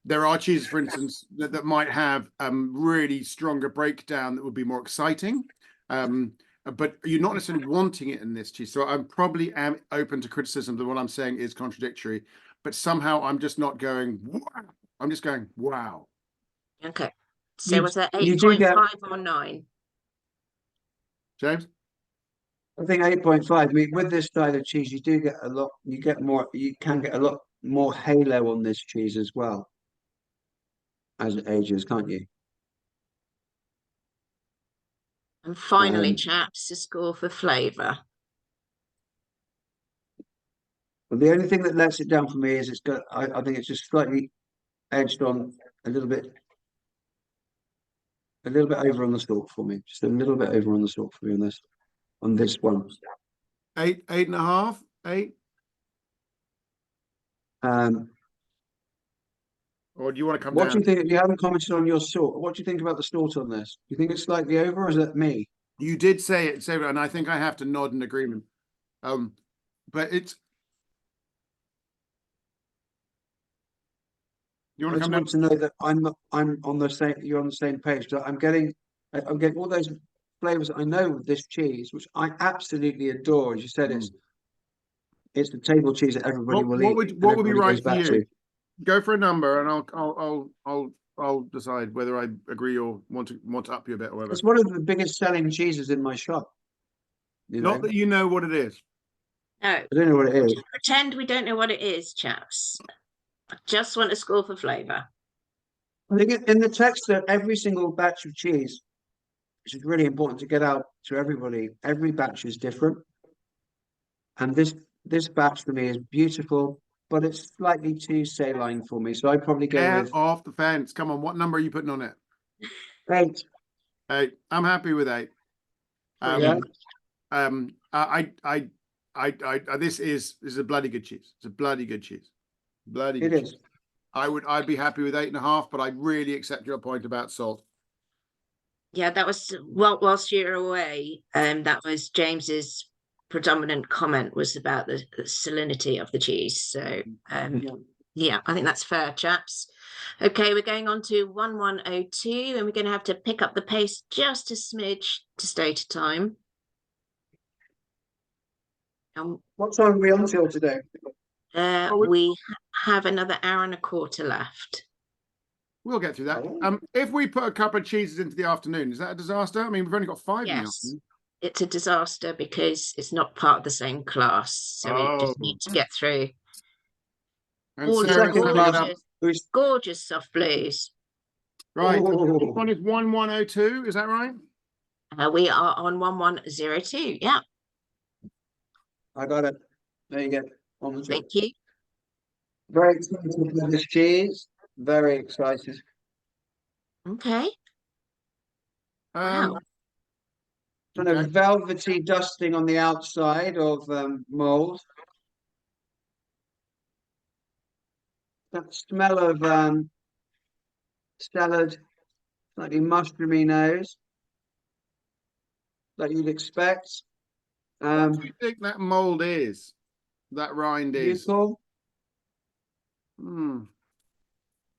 there are cheeses, for instance, that might have really stronger breakdown that would be more exciting. But you're not necessarily wanting it in this cheese. So I'm probably am open to criticism that what I'm saying is contradictory, but somehow I'm just not going, wow. I'm just going, wow.
Okay. So
You
was that
you do get,
8.5 or 9?
James?
I think 8.5. I mean, with this style of cheese, you do get a lot. You get more. You can get a lot more halo on this cheese as well as it ages, can't you?
And finally,
Um,
chaps, the score for flavour.
but the only thing that lets it down for me is it's got. I think it's just slightly edged on a little bit over on the salt for me. Just a little bit over on the salt for me on this one.
8.5, 8. Or do you want to come
What do
down?
you think? You haven't commented on your salt. What do you think about the salt on this? Do you think it's slightly over, or is that me?
You did say it, and I think I have to nod in agreement. But it's. You
I
want to
just
come down?
want to know that I'm on the same. You're on the same page. So I'm getting all those flavors I know with this cheese, which I absolutely adore. As you said, it's the table cheese that everybody will eat.
What would be
everybody
right
goes
for
back
you?
to.
Go for a number, and I'll decide whether I agree or want to up you a bit or whatever.
It's one of the biggest selling cheeses in my shop.
Not that you know what it is.
No,
I don't know what it is.
pretend we don't know what it is, chaps. I just want a score for flavour.
I think in the text of every single batch of cheese, which is really important to get out to everybody. Every batch is different, and this batch for me is beautiful, but it's slightly too saline for me. So I'd probably go
Get
with
off the fence. Come on, what number are you putting on it?
8.
8. I'm happy with 8.
Yeah.
This is a bloody good cheese. It's a bloody good cheese. Bloody
It
good
is.
cheese. I'd be happy with 8.5, but I really accept your point about salt.
Yeah, that was whilst you're away. That was James's predominant comment was about the salinity of the cheese. So, yeah, I think that's fair, chaps. Okay, we're going on to 1102, and we're going to have to pick up the pace just a smidge to stay to time.
What time are we on till today?
We have another hour and a quarter left.
We'll get through that.
Oh.
If we put a couple of cheeses into the afternoon, is that a disaster? I mean, we've only got 5 in the
Yes,
afternoon.
it's a disaster because it's not part of the same class. So we just need to get through
And
all the
Sarah's
second
having it
gorgeous,
up.
gorgeous soft blues.
Right.
Oh.
This one is 1102, is that right?
We are on 1102. Yeah,
I got it. There you go. On the top.
thank you.
Very excited for this cheese. Very excited.
Okay. Wow.
Kind of velvety dusting on the outside of mold. That smell of salad, slightly mushroomy nose that you'd expect.
What do you think that mold is? That rind is?
Mucor?
Hmm.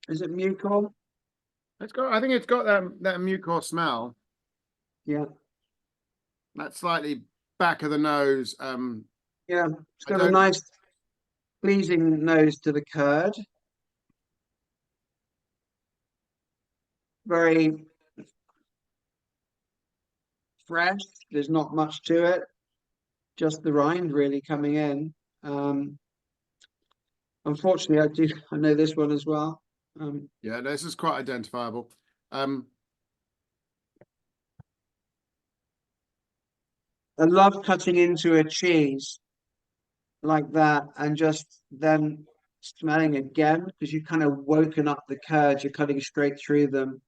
Is it mucor?
I think it's got that mucor smell.
Yeah.
That slightly back of the nose.
Yeah. It's got a nice pleasing nose to the curd. Very fresh. There's not much to it. Just the rind really coming in. Unfortunately, I know this one as well.
Yeah, this is quite identifiable.
I love cutting into a cheese like that and just then smelling again because you've kind of woken up the curds. You're cutting straight through them,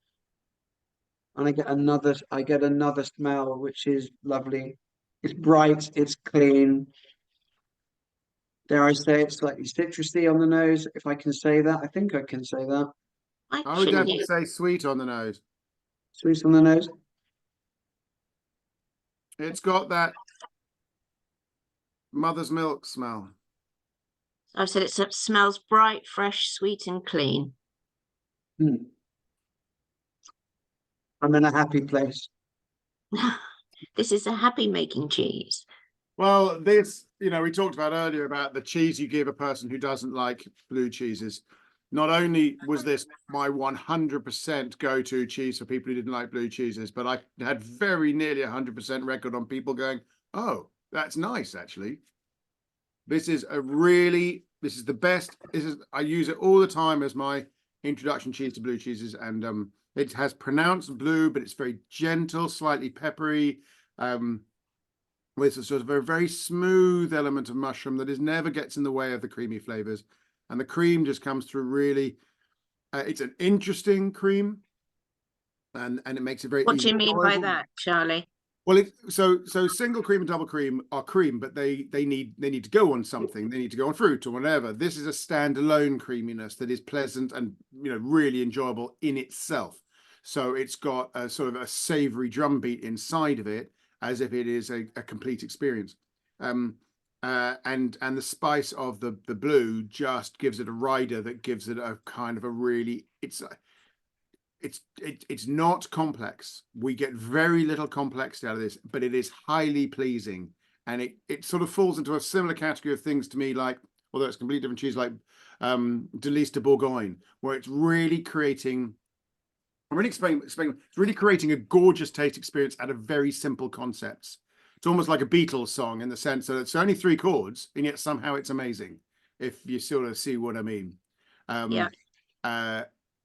and I get another smell, which is lovely. It's bright. It's clean. Dare I say it's slightly citrusy on the nose, if I can say that. I think I can say that.
I would definitely say sweet on the nose.
Sweet on the nose.
It's got that mother's milk smell.
I said it smells bright, fresh, sweet, and clean.
I'm in a happy place.
This is a happy making cheese.
Well, we talked about earlier about the cheese you give a person who doesn't like blue cheeses. Not only was this my 100% go-to cheese for people who didn't like blue cheeses, but I had very nearly 100% record on people going, oh, that's nice, actually. This is the best. I use it all the time as my introduction cheese to blue cheeses. And it has pronounced blue, but it's very gentle, slightly peppery, with a sort of a very smooth element of mushroom that never gets in the way of the creamy flavors. And the cream just comes through really It's an interesting cream, and it makes it very
What do
easy.
you mean by that, Charlie?
Well, so single cream and double cream are cream, but they need to go on something. They need to go on fruit or whatever. This is a standalone creaminess that is pleasant and really enjoyable in itself. So it's got a sort of a savoury drumbeat inside of it, as if it is a complete experience. And the spice of the blue just gives it a rider that gives it a kind of a really it's not complex. We get very little complexity out of this, but it is highly pleasing, and it sort of falls into a similar category of things to me, like, although it's a completely different cheese, like Delice de Bourgogne, where it's really creating. I'm really explaining. It's really creating a gorgeous taste experience out of very simple concepts. It's almost like a Beatles song in the sense that it's only 3 chords, and yet somehow it's amazing. If you sort of see what I mean.
Yeah.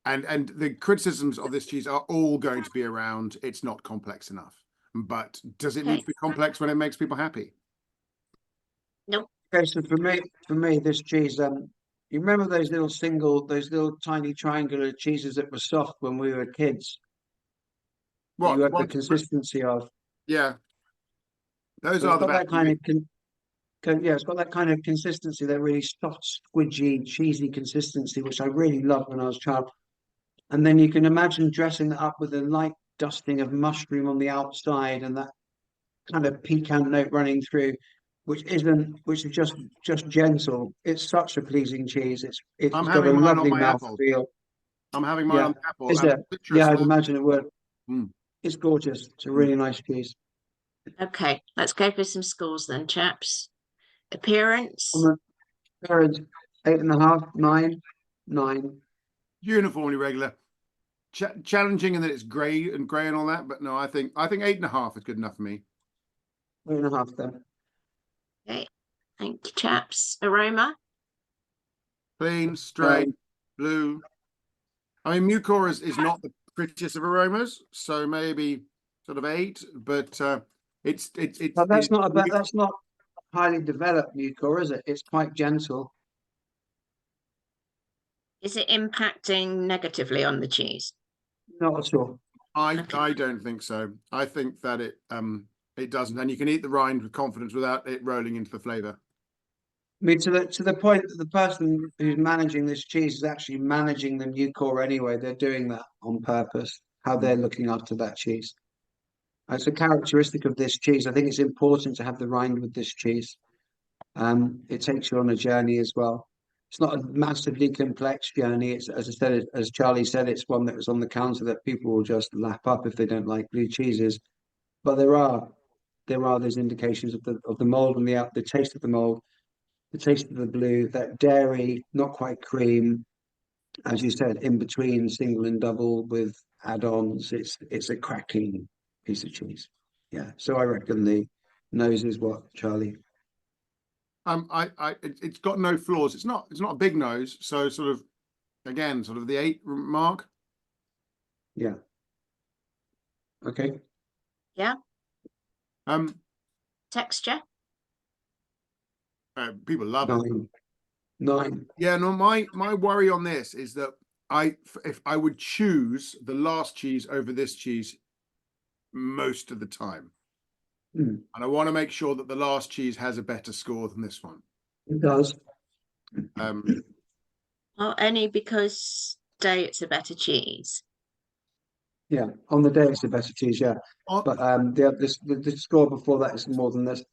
And the criticisms of this cheese are all going to be around it's not complex enough. But does it need to be complex when it makes people happy?
Nope.
Okay, so for me, this cheese, you remember those little tiny triangular cheeses that were soft when we were kids? That you had the consistency of.
Yeah, those
So
are
it's
the
got
best.
that kind of yeah, it's got that kind of consistency, that really soft, squidgy, cheesy consistency, which I really loved when I was a child. And then you can imagine dressing that up with a light dusting of mushroom on the outside and that kind of piquant note running through, which is just gentle. It's such a pleasing cheese. It's
I'm
got a
having mine on
lovely
my apple.
mouthfeel.
I'm having mine
Yeah,
on the apple
is
and
it?
citrus.
Yeah, I'd imagine it would.
Mm.
It's gorgeous. It's a really nice cheese.
Okay, let's go for some scores then, chaps.
On
Appearance.
the parents, 8.5, 9, 9.
Uniformly regular. Challenging in that it's grey and all that, but no, I think 8.5 is good enough for me.
8.5 then.
Okay, thank you, chaps. Aroma.
Clean, straight, blue. I mean, Mucor is not the prettiest of aromas, so maybe sort of 8, but
But that's not highly developed Mucor, is it? It's quite gentle.
Is it impacting negatively on the cheese?
Not at all.
Okay.
I don't think so. I think that it doesn't, and you can eat the rind with confidence without it rolling into the flavour.
I mean, to the point that the person who's managing this cheese is actually managing the Mucor anyway. They're doing that on purpose, how they're looking after that cheese. It's a characteristic of this cheese. I think it's important to have the rind with this cheese. It takes you on a journey as well. It's not a massively complex journey. It's, as I said, as Charlie said, it's one that was on the counter that people will just lap up if they don't like blue cheeses. But there are those indications of the mold and the taste of the mold, the taste of the blue, that dairy, not quite cream, as you said, in between single and double with add-ons. It's a cracking piece of cheese. Yeah. So I reckon the nose is what, Charlie?
It's got no flaws. It's not a big nose, so sort of the 8 mark.
Yeah. Okay.
Yeah.
Um,
Texture.
People love it.
9. 9.
Yeah, no, my worry on this is that if I would choose the last cheese over this cheese most of the time, and I want to make sure that the last cheese has a better score than this one.
It does.
Well, only because it's a better cheese.
Yeah. On the day, it's a better cheese. Yeah. But the score before that is more than this.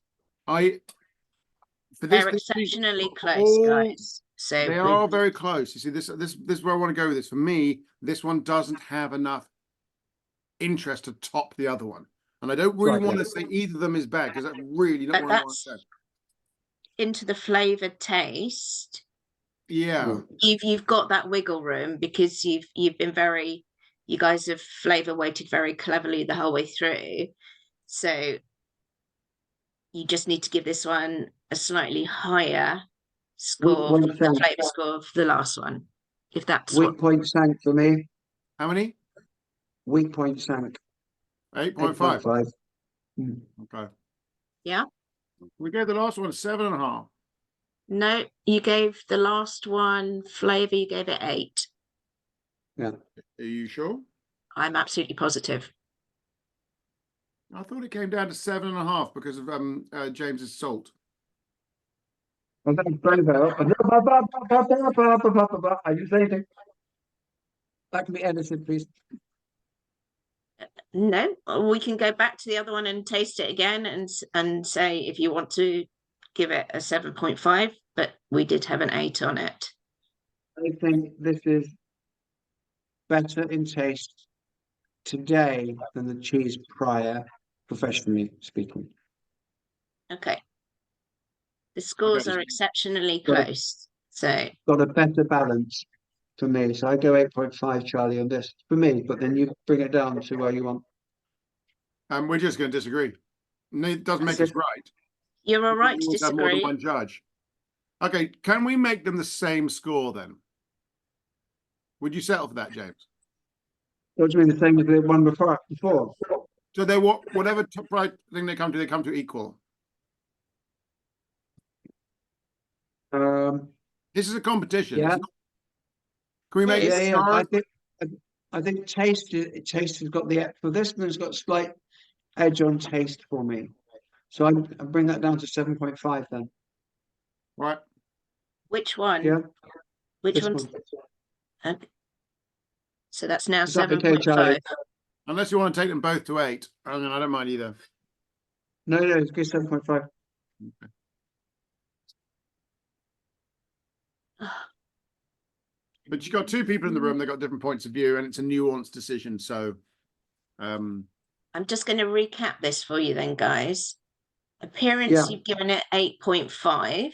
They're exceptionally close, guys. So
they are very close. You see, this is where I want to go with this. For me, this one doesn't have enough interest to top the other one, and I don't really want to say either of them is bad because that's really not what I want to say.
Into the flavored taste.
Yeah,
you've got that wiggle room because you've been very, you guys have flavor weighted very cleverly the whole way through. So you just need to give this one a slightly higher score from the flavor score of the last one. If that's
weak point sank for me.
How many?
Weak point sank.
8.5.
Okay. Yeah.
We gave the last one 7.5.
No, you gave the last one flavor, you gave it 8.
Yeah.
Are you sure?
I'm absolutely positive.
I thought it came down to 7.5 because of James's salt.
I didn't say anything. That can be edited, please.
No, we can go back to the other one and taste it again and say if you want to give it a 7.5, but we did have an 8 on it.
I think this is better in taste today than the cheese prior, professionally speaking.
Okay. The scores
Okay.
are exceptionally
Got it.
close. So
Got a better balance for me. So I go 8.5, Charlie, on this for me, but then you bring it down to where you want.
We're just going to disagree. No, it doesn't make
That's
us right.
you're all right
We
to
always have more than
disagree.
one judge. Okay, can we make them the same score then? Would you settle for that, James?
What do you mean, the same as the one before?
So whatever right thing they come to equal. This is a competition.
Yeah.
Can we make
Yeah,
it
yeah.
star?
I think taste has got the for this one's got a slight edge on taste for me. So I bring that down to 7.5 then.
Right.
Which one?
Yeah.
Which
This
one?
one.
Okay. So that's now
Is that okay,
7.5.
Charlie?
Unless you want to take them both to 8. I mean, I don't mind either.
No, it's good 7.5.
Okay. But you've got two people in the room, they've got different points of view, and it's a nuanced decision. So
I'm just going to recap this for you then, guys. Appearance,
Yeah.
you've given it 8.5.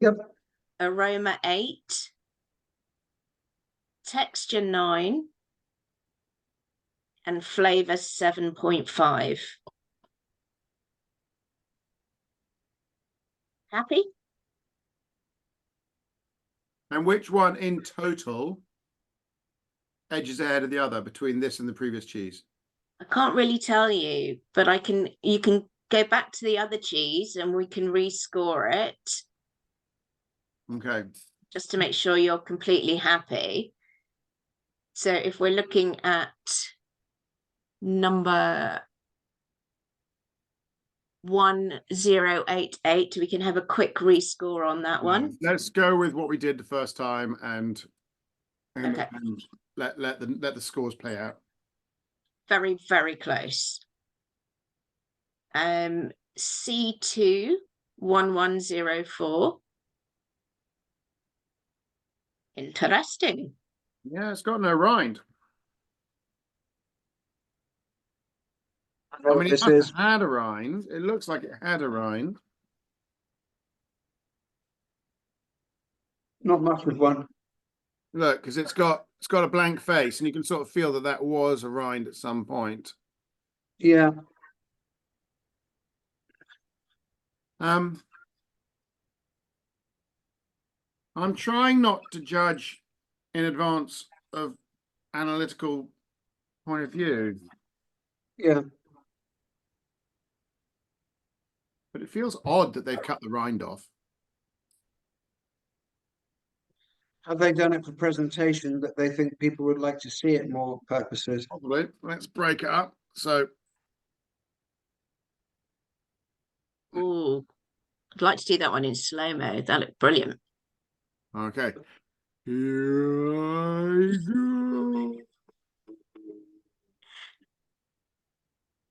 Yep.
Aroma 8. Texture 9. And flavour 7.5. Happy?
and which one in total edges ahead of the other between this and the previous cheese?
I can't really tell you, but you can go back to the other cheese and we can rescore it
Okay.
just to make sure you're completely happy. So if we're looking at number 1088, we can have a quick rescore on that one.
Let's go with what we did the first time and
Okay.
let the scores play out.
Very, very close. C2 1104. Interesting.
Yeah, it's got no rind. I mean, it
This
must
is
have had a rind. It looks like it had a rind.
not much with one.
Look, because it's got a blank face, and you can sort of feel that was a rind at some point.
Yeah.
I'm trying not to judge in advance of analytical point of view,
Yeah.
but it feels odd that they've cut the rind off.
Have they done it for presentation that they think people would like to see it more purposes?
Probably. Let's break it up. So,
Ooh, I'd like to do that one in slow-mo. That looked brilliant.
okay. Here I go.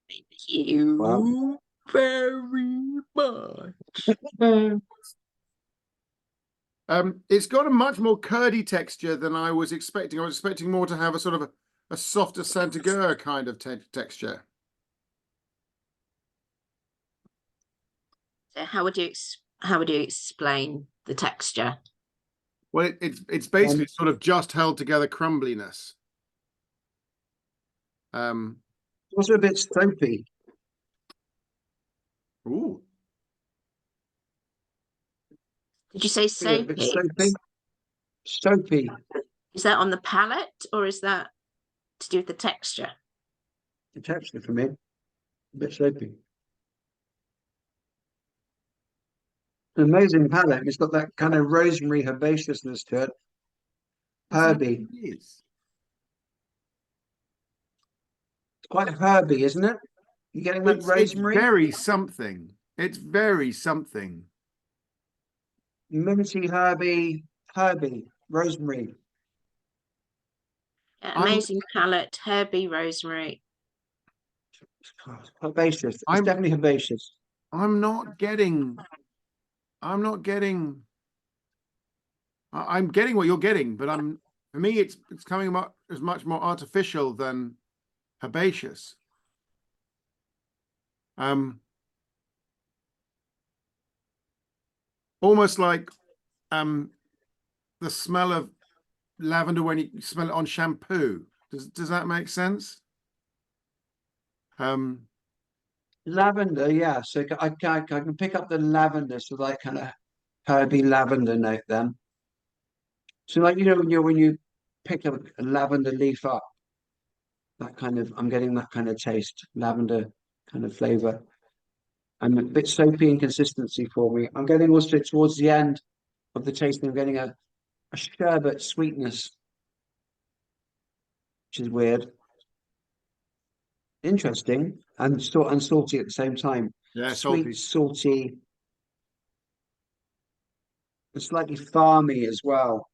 Thank you
Wow.
very much.
It's got a much more curdy texture than I was expecting. I was expecting more to have a sort of a softer Santagur kind of texture.
So how would you explain the texture?
Well, it's basically sort of just held together crumbliness.
Also a bit soapy.
Ooh.
Did you say
Yeah, a bit
soapy?
soapy. Soapy.
Is that on the palate or is that to do with the texture?
The texture for me. A bit soapy. Amazing palate. It's got that kind of rosemary herbaceousness to it. Herby.
It is.
quite herby, isn't it? You getting that
It's
rosemary?
very something. It's very something.
Minty, herby, rosemary.
Yeah,
I'm
amazing palette, herby, rosemary.
God, herbaceous. It's
I'm
definitely herbaceous.
I'm not getting I'm not getting I'm getting what you're getting, but for me it's coming as much more artificial than herbaceous. Um Almost like um the smell of lavender when you smell it on shampoo. Does that make sense? Um
Lavender, yeah. So I can pick up the lavender, so like kind of herby lavender note then. So like when you pick a lavender leaf up, that kind of I'm getting that kind of taste, lavender kind of flavor. And a bit soapy in consistency for me. I'm getting also towards the end of the tasting, I'm getting a sherbet sweetness, which is weird. Interesting. And salty at the same time.
yeah,
Sweet,
salty.
salty, and slightly farmy as well.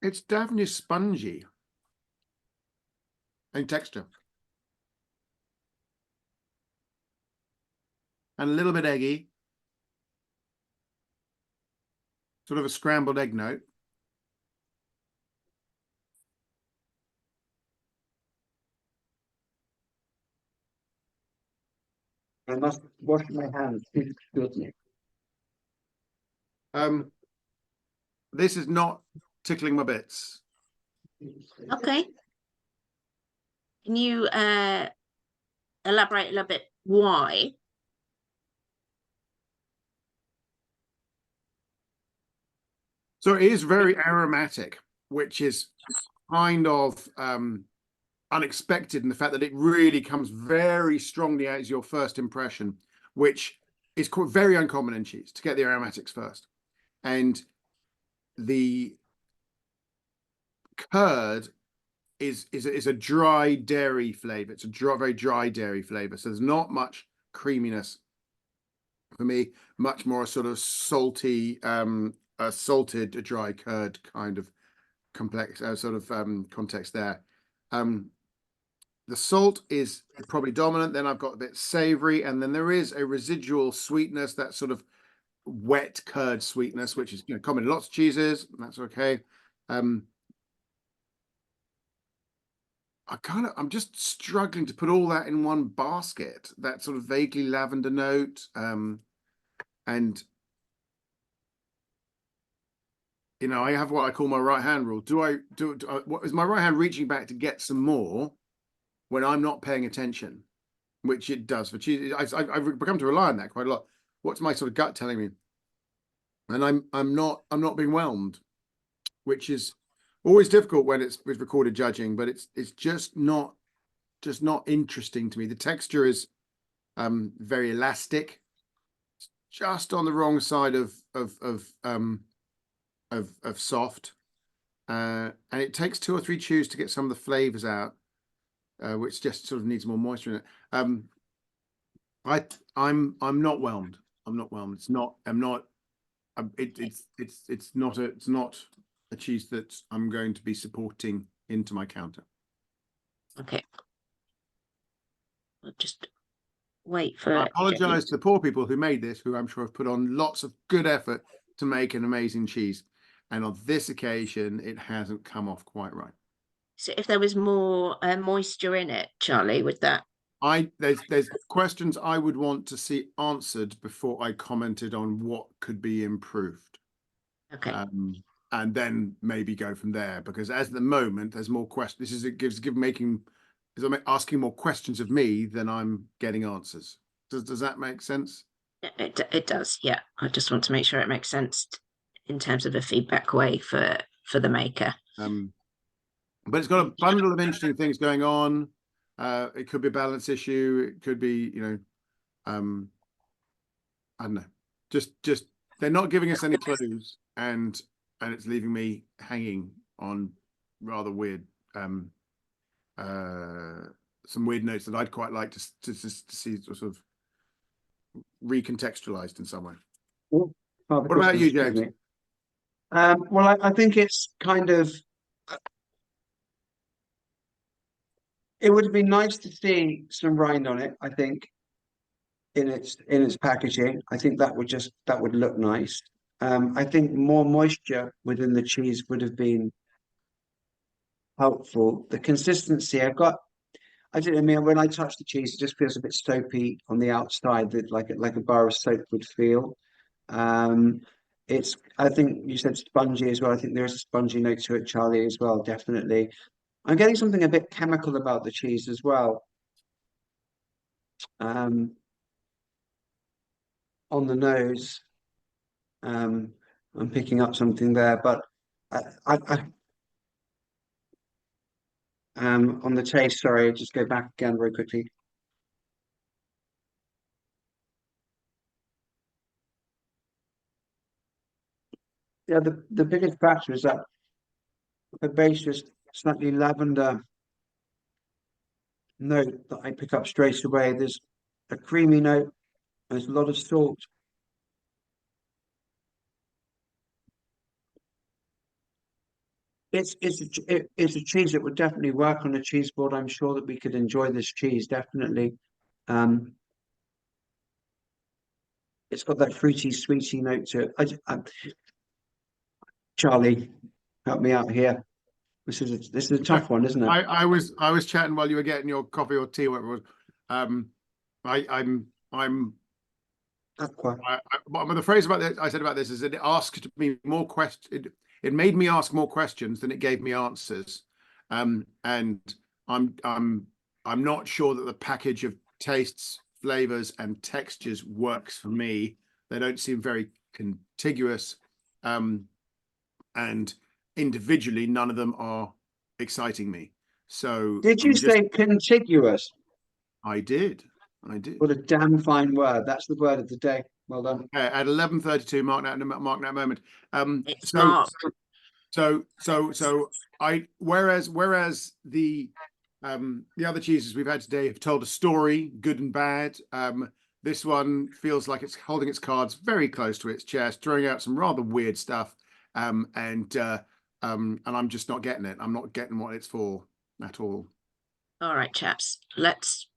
It's definitely spongy in texture and a little bit eggy, sort of a scrambled egg note.
I must wash my hands. Excuse me.
This is not tickling my bits.
Okay. Can you elaborate a little bit why?
So it is very aromatic, which is kind of unexpected in the fact that it really comes very strongly out as your first impression, which is very uncommon in cheese to get the aromatics first. And the curd is a dry dairy flavor. It's a very dry dairy flavor. So there's not much creaminess for me, much more a sort of salty, a salted, a dry curd kind of complex sort of context there. The salt is probably dominant. Then I've got a bit savory, and then there is a residual sweetness, that sort of wet curd sweetness, which is common in lots of cheeses. That's okay. I'm just struggling to put all that in one basket. That sort of vaguely lavender note, and I have what I call my right hand rule. What is my right hand reaching back to get some more when I'm not paying attention, which it does for cheese. I've become to rely on that quite a lot. What's my sort of gut telling me? And I'm not being whelmed, which is always difficult when it's with recorded judging, but it's just not interesting to me. The texture is very elastic, just on the wrong side of soft, and it takes 2 or 3 chews to get some of the flavors out, which just sort of needs more moisture in it. I'm not whelmed. I'm not whelmed. It's not. I'm not. It's not a cheese that I'm going to be supporting into my counter.
Okay. I'll just wait for
I
it.
apologize to the poor people who made this, who I'm sure have put on lots of good effort to make an amazing cheese. And on this occasion, it hasn't come off quite right.
So if there was more moisture in it, Charlie, would that?
There's questions I would want to see answered before I commented on what could be improved.
Okay.
And then maybe go from there, because as the moment there's more questions. Is asking more questions of me than I'm getting answers. Does that make sense?
It does, yeah. I just want to make sure it makes sense in terms of a feedback way for the maker.
But it's got a bundle of interesting things going on. It could be a balance issue. It could be, I don't know. Just they're not giving us any clues, and it's leaving me hanging on rather weird, some weird notes that I'd quite like to see sort of recontextualized in some way.
Oh, Father
What about you,
Christmas,
James?
isn't it? Well, I think it's kind of. It would have been nice to see some rind on it. I think in its packaging, I think that would look nice. I think more moisture within the cheese would have been helpful. The consistency I don't know, I mean, when I touch the cheese, it just feels a bit soapy on the outside, that like a bar of soap would feel. Um, I think you said spongy as well. I think there is a spongy note to it, Charlie, as well, definitely. I'm getting something a bit chemical about the cheese as well. Um, on the nose, I'm picking up something there, but I on the taste, sorry, I'll just go back again very quickly. Yeah, the biggest factor is that the base just slightly lavender note that I pick up straight away. There's a creamy note, there's a lot of salt. It's a cheese that would definitely work on a cheese board. I'm sure that we could enjoy this cheese, definitely. Um, it's got that fruity, sweety note to it. Charlie, help me out here. This is a tough one, isn't it?
I was chatting while you were getting your coffee or tea, whatever it was. I'm
Aqua.
but the phrase about this I said about this is that it asked me more questions. It made me ask more questions than it gave me answers. And I'm not sure that the package of tastes, flavors, and textures works for me. They don't seem very contiguous. And individually, none of them are exciting me. So
Did you say contiguous?
I did. I did.
What a damn fine word. That's the word of the day. Well done.
At 11:32, mark that moment.
It's
So
Mark.
so I whereas the other cheeses we've had today have told a story, good and bad. This one feels like it's holding its cards very close to its chest, throwing out some rather weird stuff. And I'm just not getting it. I'm not getting what it's for at all.
All right, chaps. Let's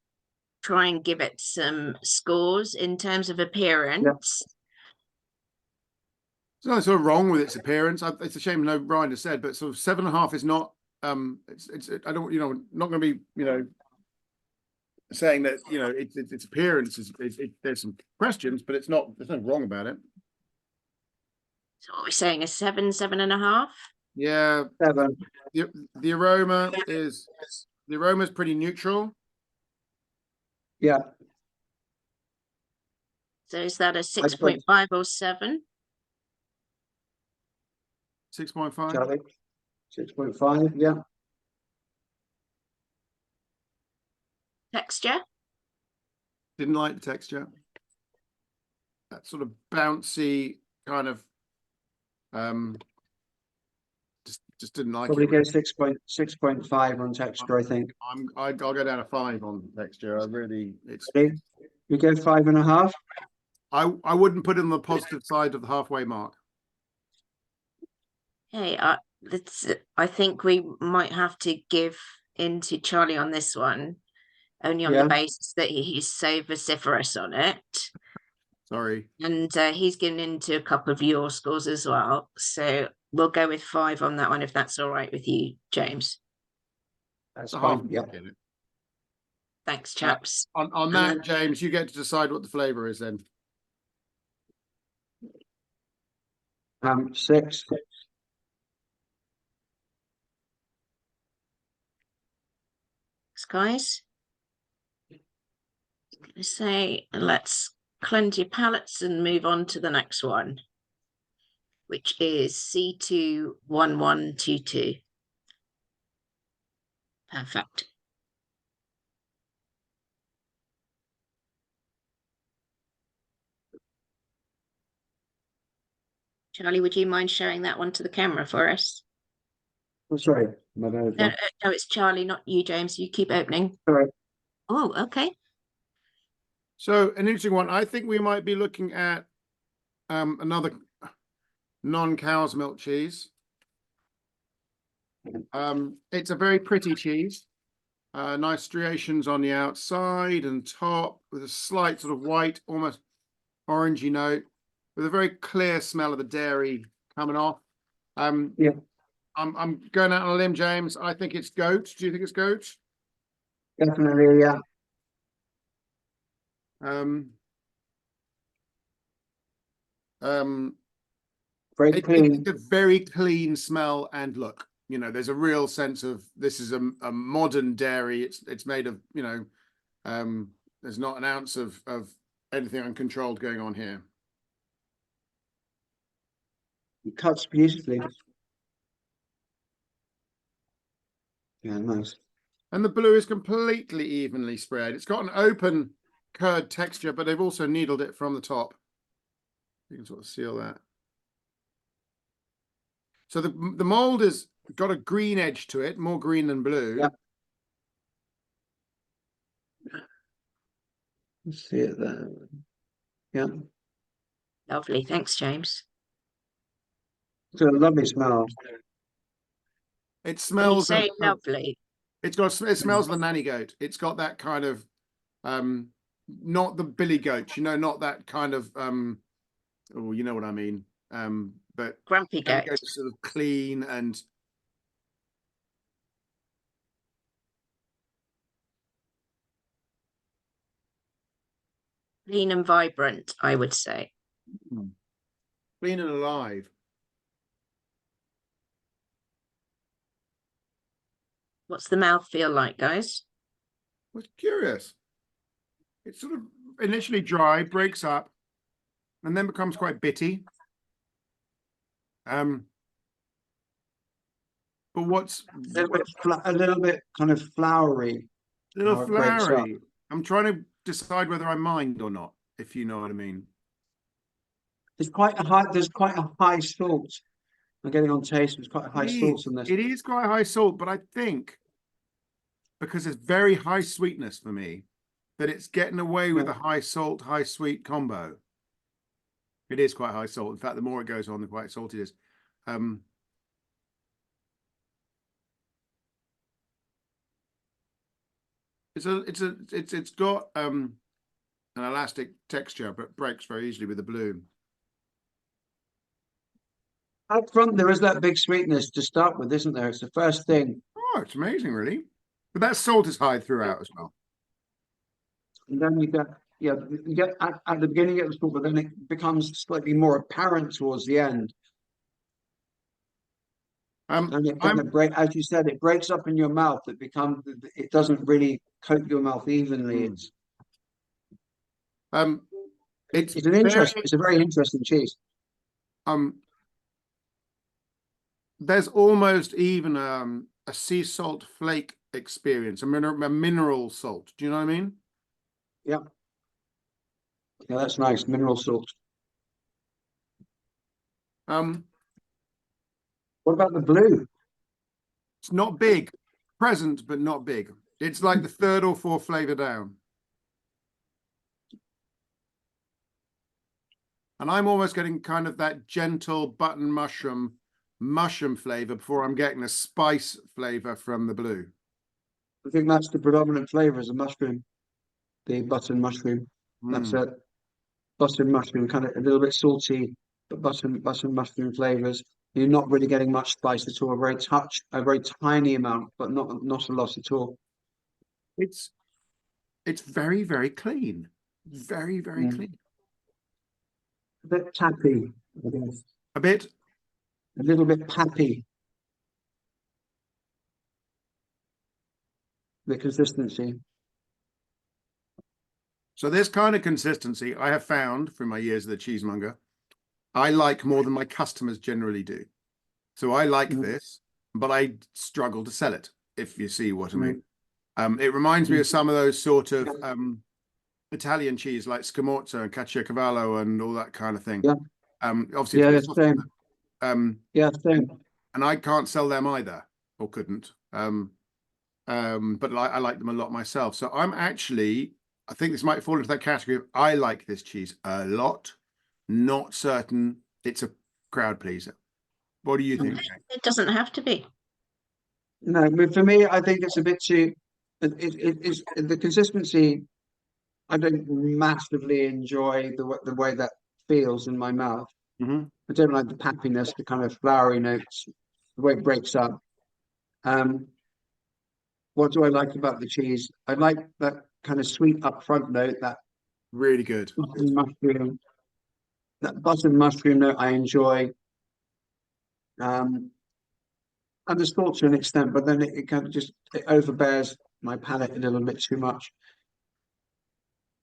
try and give it some scores in terms of appearance.
There's nothing sort of wrong with its appearance. It's a shame no Ryan has said, but sort of 7.5 is not. It's I don't not going to be saying that its appearance is there's some questions, but it's not. There's nothing wrong about it.
So what we're saying is 7.5.
Yeah,
7.
the aroma is pretty neutral.
Yeah.
So is that a 6.5 or 7?
6.5.
Charlie. 6.5. Yeah.
Texture?
Didn't like the texture. That sort of bouncy kind of just didn't like
Probably
it.
go 6.5 on texture, I think.
I'll go down to 5 on texture. It's.
Ready? We go 5.5.
I wouldn't put it on the positive side of the halfway mark.
Hey, I think we might have to give in to Charlie on this one, only on the basis that he's so vociferous on it.
Sorry.
And he's given into a couple of your scores as well. So we'll go with 5 on that one, if that's all right with you, James.
That's fine. Yeah.
Thanks, chaps.
On that, James, you get to decide what the flavour is then.
6.
Guys, let's cleanse your palates and move on to the next one, which is C21122. Perfect. Charlie, would you mind showing that one to the camera for us?
Oh, sorry. My bad as
No,
well.
no, it's Charlie, not you, James. You keep opening.
Sorry.
Oh, okay.
So an interesting one. I think we might be looking at another non-cow's milk cheese. It's a very pretty cheese. Nice striations on the outside and top with a slight sort of white, almost orangey note, with a very clear smell of the dairy coming off.
Yeah.
I'm going out on a limb, James. I think it's goat. Do you think it's goat?
Definitely, yeah. Very clean.
It's a very clean smell and look. You know, there's a real sense of this is a modern dairy. It's made of, you know, there's not an ounce of anything uncontrolled going on here.
It cuts beautifully. Yeah, nice.
And the blue is completely evenly spread. It's got an open curd texture, but they've also needled it from the top. You can sort of seal that. So the mold has got a green edge to it, more green than blue.
Yeah. Let's see it there. Yeah.
Lovely. Thanks, James.
It's a lovely smell.
It
When you
smells
say
of,
lovely,
it smells of the nanny goat. It's got that kind of not the billy goat, you know, not that kind of oh, you know what I mean. But
grumpy
nanny
goat.
goat's sort of clean and
Clean and vibrant, I would say.
clean and alive.
What's the mouth feel like, guys?
I was curious. It's sort of initially dry, breaks up, and then becomes quite bitty. But what's
A little bit kind of flowery.
a little
how it breaks up.
flowery? I'm trying to decide whether I mind or not, if you know what I mean.
There's quite a high salt. I'm getting on taste. There's quite a high salt in this.
It is quite high salt, but I think because it's very high sweetness for me, that it's getting away with the high salt, high sweet combo. It is quite high salt. In fact, the more it goes on, the quite salty it is. It's got an elastic texture, but breaks very easily with the blue.
Up front, there is that big sweetness to start with, isn't there? It's the first thing.
Oh, it's amazing, really. But that salt is high throughout as well.
And then you get at the beginning of the salt, but then it becomes slightly more apparent towards the end. And it kind of as you said, it breaks up in your mouth. It doesn't really coat your mouth evenly. It's a very interesting cheese.
There's almost even a sea salt flake experience, a mineral salt. Do you know what I mean?
Yeah. Yeah, that's nice. Mineral salt. What about the blue?
It's not big, present, but not big. It's like the third or fourth flavor down. And I'm almost getting kind of that gentle button mushroom flavor before I'm getting a spice flavor from the blue.
I think that's the predominant flavor is a mushroom, the button mushroom. That's it. Button mushroom, kind of a little bit salty, but button mushroom flavors. You're not really getting much spice at all. A very tiny amount, but not a lot at all.
It's very, very clean. Very, very clean.
A bit tappy, I guess.
A
little bit pappy. The consistency.
So this kind of consistency I have found through my years as a cheesemonger, I like more than my customers generally do. So I like this, but I struggle to sell it, if you see what I mean. It reminds me of some of those sort of Italian cheese like Scamorza and Caciocavallo and all that kind of thing.
Yeah.
Obviously,
yeah, same.
Yeah, same. And I can't sell them either. or couldn't. But I like them a lot myself. So I'm actually, I think this might fall into that category of I like this cheese a lot. Not certain it's a crowd pleaser. What do you think?
It doesn't have to be.
No, but for me, I think it's a bit too. It's the consistency. I don't massively enjoy the way that feels in my mouth.
Mhm.
I don't like the pappiness, the kind of flowery notes, the way it breaks up. Um, what do I like about the cheese? I like that kind of sweet upfront note, that
Really good.
mushroom, that buttered mushroom note I enjoy. Um, and the salt to an extent, but then it kind of just it overbears my palate a little bit too much.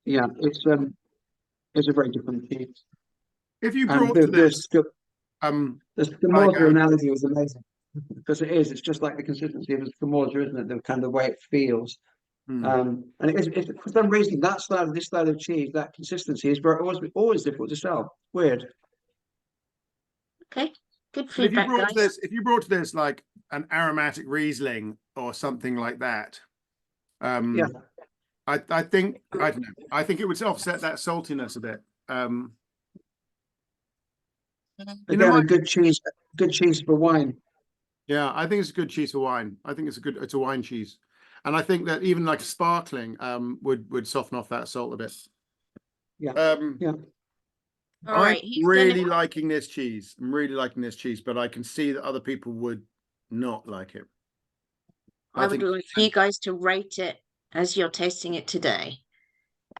Yeah, it's a very different cheese.
If you
And
brought to this,
the
like
Scamorza analogy was amazing because it is. It's just like the consistency of a Scamorza, isn't it? The kind of way it feels.
hmm.
And it's for some reason that style, this style of cheese, that consistency is very always difficult to sell. Weird.
Okay, good
But
feedback, guys.
if you brought to this like an aromatic Riesling or something like that,
Yeah.
I think I don't know. I think it would offset that saltiness a bit.
Again,
My,
good cheese for wine.
yeah, I think it's a good cheese for wine. I think it's a wine cheese, and I think that even like a sparkling would soften off that salt a bit.
Yeah.
Um,
Yeah.
All
I'm
right, who's
really
gonna?
liking this cheese. I'm really liking this cheese, but I can see that other people would not like it.
I
I
would
think
like you guys to rate it as you're tasting it today.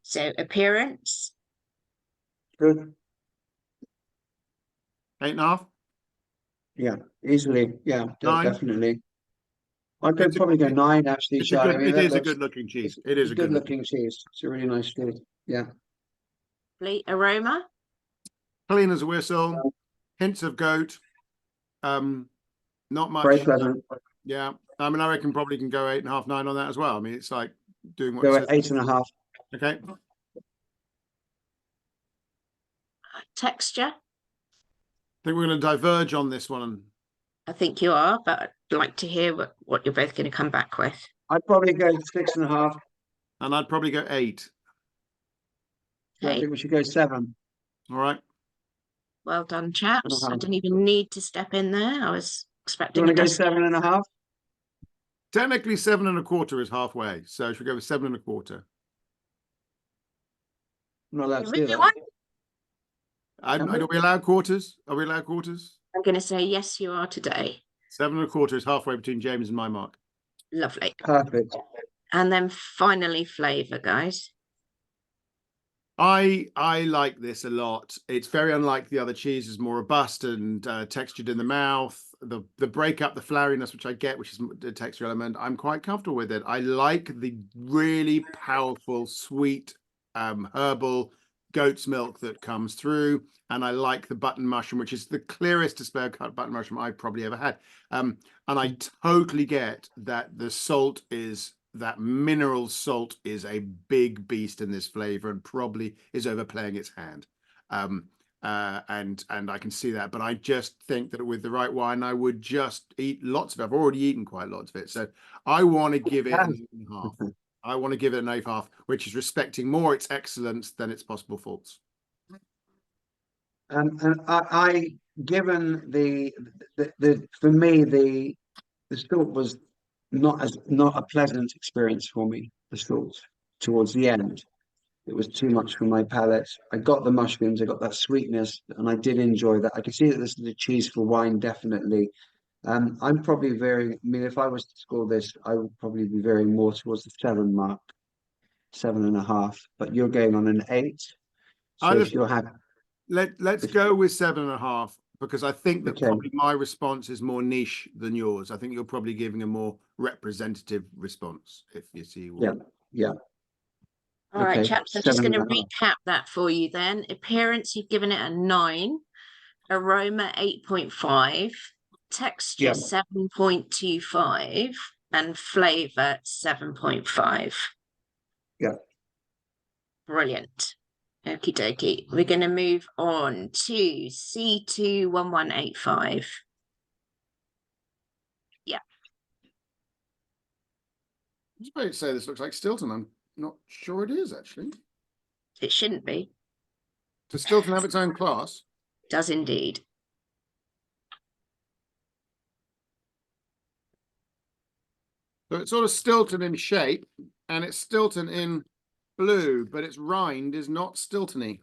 So appearance,
Good.
8.5,
Yeah. Easily. Yeah.
9.
Definitely. I'd
It's a
probably go nine, actually,
it's a
Charlie. I
good
mean,
it
that
is a
looks
good looking cheese.
it's
It is
a
a
good
good looking.
looking cheese. It's a really nice cheese. Yeah.
complete aroma.
Clean as a whistle, hints of goat. Not
Very
much.
pleasant.
Yeah. I mean, I reckon probably can go 8.5, 9 on that as well. I mean, it's like doing what it
Go
says.
at 8.5.
Okay.
Texture.
I think we're going to diverge on this one.
I think you are, but I'd like to hear what you're both going to come back with.
I'd probably go 6.5.
And I'd probably go 8.
So I
Okay,
think we should go 7
All right.
well done,
and a
chaps. I
half.
didn't even need to step in there. I was
You
expecting
want
a
to go
decision.
7.5?
Technically 7.25 is halfway. So should we go with 7.25?
I'm not allowed
You
to do
really
that.
want?
Are we allowed quarters? Are we allowed quarters?
I'm going to say yes, you are today.
7.25 is halfway between James and my mark.
Lovely.
Perfect.
And then finally, flavour, guys.
I like this a lot. It's very unlike the other cheeses, more robust and textured in the mouth. The breakup, the floweriness, which I get, which is the texture element, I'm quite comfortable with it. I like the really powerful, sweet, herbal goat's milk that comes through, and I like the button mushroom, which is the clearest display of cut button mushroom I've probably ever had. And I totally get that the salt is that mineral salt is a big beast in this flavor and probably is overplaying its hand. And I can see that, but I just think that with the right wine, I would just eat lots of it. I've already eaten quite lots of it, so I want to give it an 8.5. I want to give it an 8.5, which is respecting more its excellence than its possible faults.
And I given for me the salt was not a pleasant experience for me. The salt towards the end, it was too much for my palate. I got the mushrooms, I got that sweetness, and I did enjoy that. I can see that this is a cheese for wine, definitely. I'm probably veering. I mean, if I was to score this, I would probably be veering more towards the 7 mark, 7.5. But you're going on an 8. So if you're happy,
Let's
if,
go with 7.5, because I think that
okay,
probably my response is more niche than yours. I think you're probably giving a more representative response, if you see
yeah,
what.
yeah,
All right,
okay,
chaps, I'm just
seven
going
and
to
a half.
recap that for you then. Appearance, you've given it a 9. Aroma, 8.5. Texture,
Yeah,
7.25. And flavour, 7.5.
yeah.
Brilliant. Okie dokie. We're going to move on to C21185. Yeah.
was about to say this looks like Stilton. I'm not sure it is actually.
It shouldn't be.
Does Stilton have its own class?
It does indeed.
So it's sort of Stilton in shape, and it's Stilton in blue, but its rind is not Stiltony.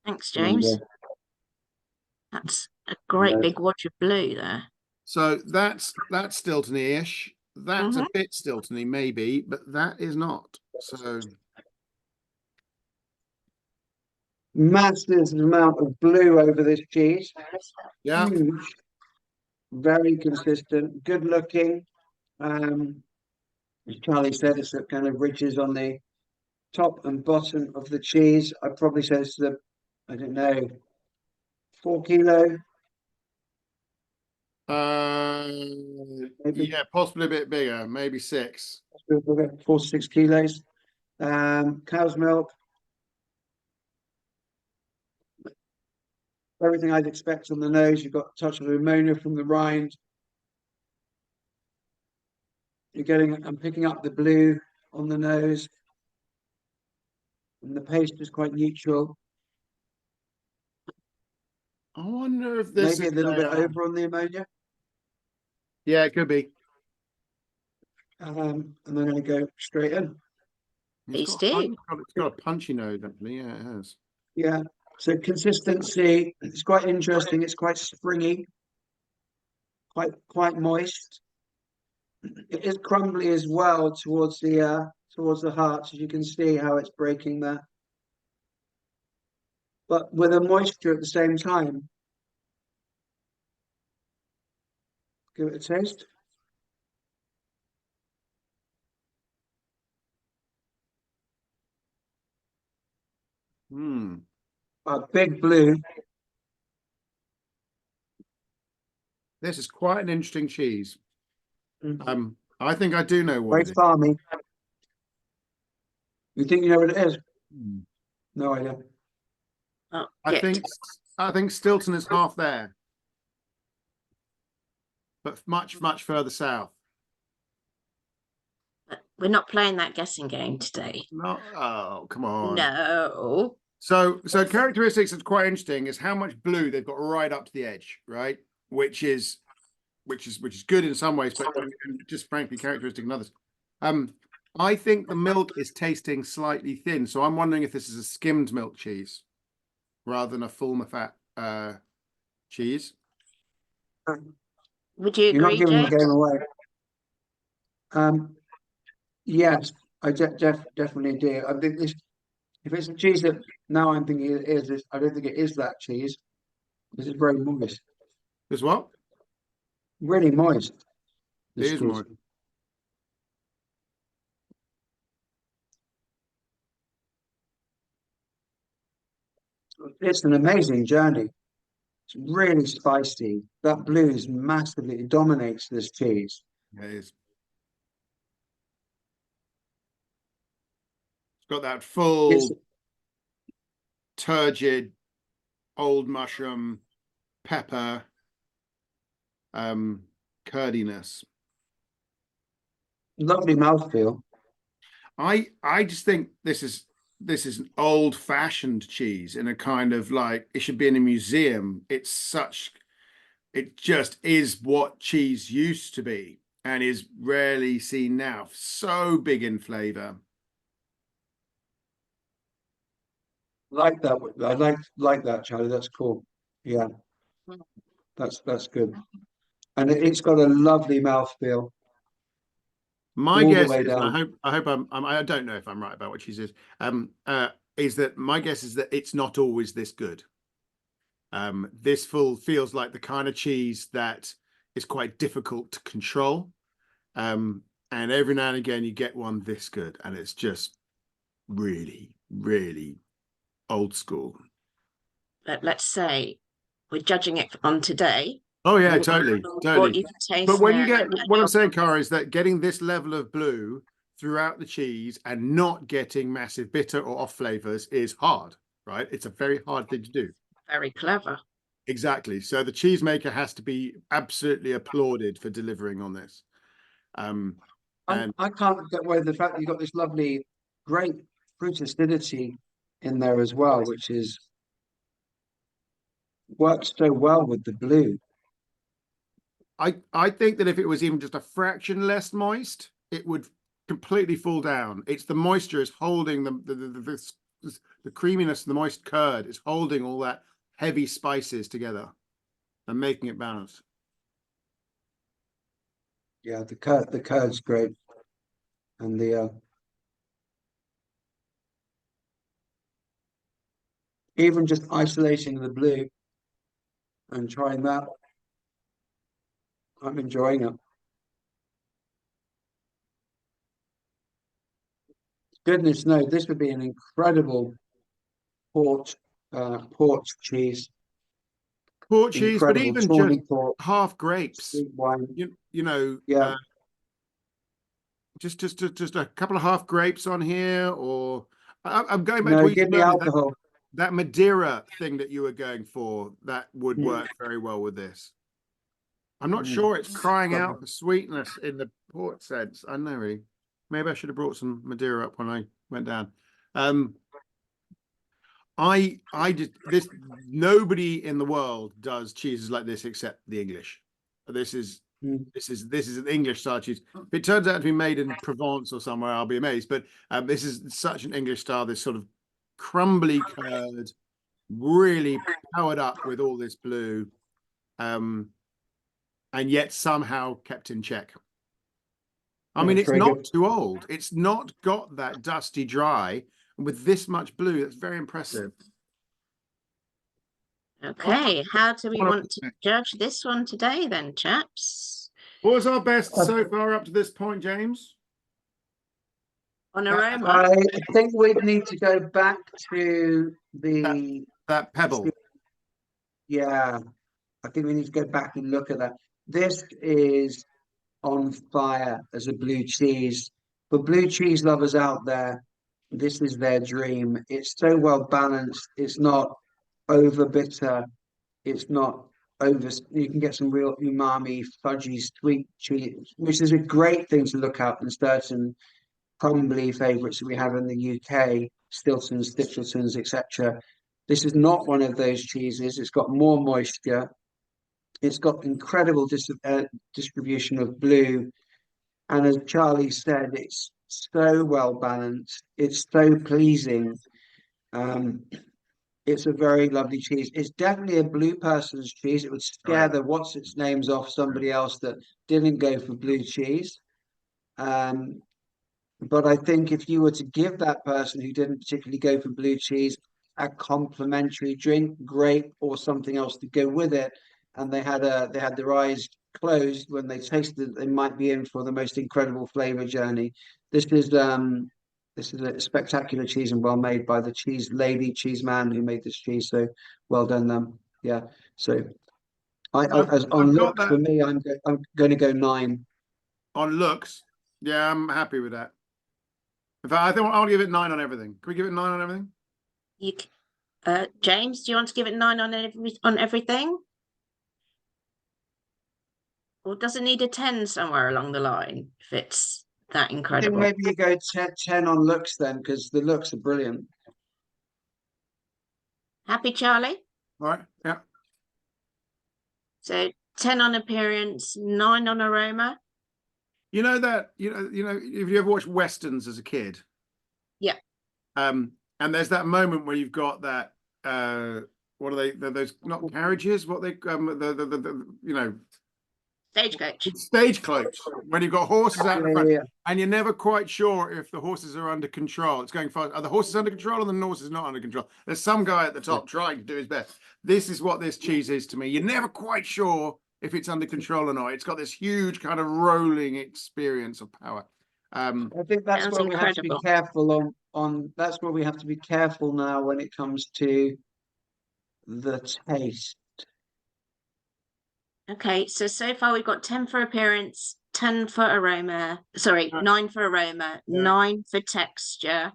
Thanks,
There you
James.
go.
That's a great
Yeah.
big wad of blue there.
So that's Stiltony-ish. That's a bit Stiltony, maybe, but that is not. So
Massive amount of blue over this cheese.
yeah,
Huge, very consistent, good looking. As Charlie said, it's the kind of ridges on the top and bottom of the cheese. I'd probably say it's the, I don't know, 4 kilo, maybe
yeah, possibly a bit bigger, maybe 6.
4 to 6 kilos. Cow's milk. Everything I'd expect on the nose. You've got a touch of ammonia from the rind. You're getting, I'm picking up the blue on the nose. And the paste is quite neutral.
I wonder if this
Maybe
is
a little bit over on the ammonia.
yeah, it could be.
And then I'm going to go straight in.
These do.
It's got a punchy nose, actually. Yeah, it has.
Yeah. So consistency, it's quite interesting. It's quite springy, quite moist. It is crumbly as well towards the heart, as you can see how it's breaking there. But with a moisture at the same time. Give it a taste. A big blue.
This is quite an interesting cheese.
Mm.
I think I do know what
Very
it is.
farmy. You think you know what it is?
Hmm.
No idea.
Oh,
I
good.
think Stilton is half there, but much further south.
But we're not playing that guessing game today.
No, oh come on.
No.
So characteristics that's quite interesting is how much blue they've got right up to the edge, right? Which is good in some ways, but just frankly characteristic in others. I think the milk is tasting slightly thin, so I'm wondering if this is a skimmed milk cheese rather than a full fat cheese.
Would you
You're not
agree,
giving the
James?
game away. Yes, I definitely do. I think this, if it's a cheese that now I'm thinking it is, I don't think it is that cheese. This is very moist,
Is what?
really moist.
It
This
is
cheese.
more.
It's an amazing journey. It's really spicy. That blue is massively, it dominates this cheese.
It is. It's got that full
It's
turgid old mushroom pepper curdiness.
lovely mouthfeel.
I just think this is an old-fashioned cheese in a kind of like it should be in a museum. It just is what cheese used to be and is rarely seen now. So big in flavor.
Like that. I like that, Charlie. That's cool. Yeah, that's good. And it's got a lovely mouthfeel
My
all the
guess
way
is, and
down.
I hope I don't know if I'm right about what cheese is that my guess is that it's not always this good. This feels like the kind of cheese that is quite difficult to control. And every now and again you get one this good, and it's just really, really old school.
But let's say we're judging it on today.
Oh yeah,
What
totally.
you can taste
But when
now
you get
and
what I'm saying, Cara, is that getting this level of blue throughout the cheese and not getting massive bitter or off flavors is hard, right? It's a very hard thing to do.
very clever.
Exactly. So the cheesemaker has to be absolutely applauded for delivering on this. And
I can't get away with the fact that you've got this lovely, great fruit acidity in there as well, which is works so well with the blue.
I think that if it was even just a fraction less moist, it would completely fall down. It's the moisture is holding the creaminess, the moist curd is holding all that heavy spices together and making it balanced.
Yeah, the curd's great, and the even just isolating the blue and trying that, I'm enjoying it. Goodness knows, this would be an incredible port cheese,
Port cheese, but
incredible
even just
tawny port,
half grapes.
sweet wine.
You know,
Yeah,
just a couple of half grapes on here, or I'm going back to
no,
what you
give
said
me
earlier,
alcohol.
that Madeira thing that you were going for, that would
Mm.
work very well with this. I'm not
Mm.
sure it's crying
Lovely.
out for sweetness in the port sense. I don't know really. Maybe I should have brought some Madeira up when I went down. I just this nobody in the world does cheeses like this except the English. This is
Mm.
this is an English style cheese. If it turns out to be made in Provence or somewhere, I'll be amazed. But this is such an English style. This sort of crumbly curd, really powered up with all this blue, and yet somehow kept in check. I mean,
That's
it's
very
not
good.
too old. It's not got that dusty dry, and with this much blue, that's very impressive.
Okay, how do we want to judge this one today then, chaps?
What was our best so far up to this point, James?
On aroma?
I think we'd need to go back to the
That pebble.
yeah. I think we need to go back and look at that. This is on fire as a blue cheese. For blue cheese lovers out there, this is their dream. It's so well balanced. It's not over bitter. It's not over. You can get some real umami, fudgy, sweet cheese, which is a great thing to look out in certain crumbly favourites that we have in the UK, Stiltons, Sticheltons, etc. This is not one of those cheeses. It's got more moisture. It's got incredible distribution of blue. And as Charlie said, it's so well balanced. It's so pleasing. Um, it's a very lovely cheese. It's definitely a blue person's cheese. It would scare
Right.
the what's its names off somebody else that didn't go for blue cheese. Um, but I think if you were to give that person who didn't particularly go for blue cheese a complimentary drink, grape or something else to go with it, and they had their eyes closed when they tasted it, they might be in for the most incredible flavor journey. This is a spectacular cheese and well made by the cheese lady, cheese man who made this cheese. So well done them. Yeah. So as on
I've got
looks for
that
me, I'm going to go 9.
on looks. Yeah, I'm happy with that. In fact, I think I'll give it 9 on everything. Can we give it 9 on everything?
You, James, do you want to give it 9 on everything? Or does it need a 10 somewhere along the line if it's that
I think
incredible?
maybe you go 10 on looks then, because the looks are brilliant.
Happy, Charlie?
All right. Yeah.
So 10 on appearance, 9 on aroma.
You know that if you ever watched westerns as a kid.
Yeah.
And there's that moment where you've got that what are they? Those not carriages? What they
Stagecoach.
stagecoach, when you've got horses out the front,
Yeah.
and you're never quite sure if the horses are under control. It's going fast. Are the horses under control, and the horses not under control? There's some guy at the top trying to do his best. This is what this cheese is to me. You're never quite sure if it's under control or not. It's got this huge kind of rolling experience of power.
I think that's
Sounds
where we have to be
incredible.
careful on that's where we have to be careful now when it comes to the taste.
Okay, so far we've got 10 for appearance, 10 for aroma. Sorry, 9 for aroma,
Yeah.
9 for texture.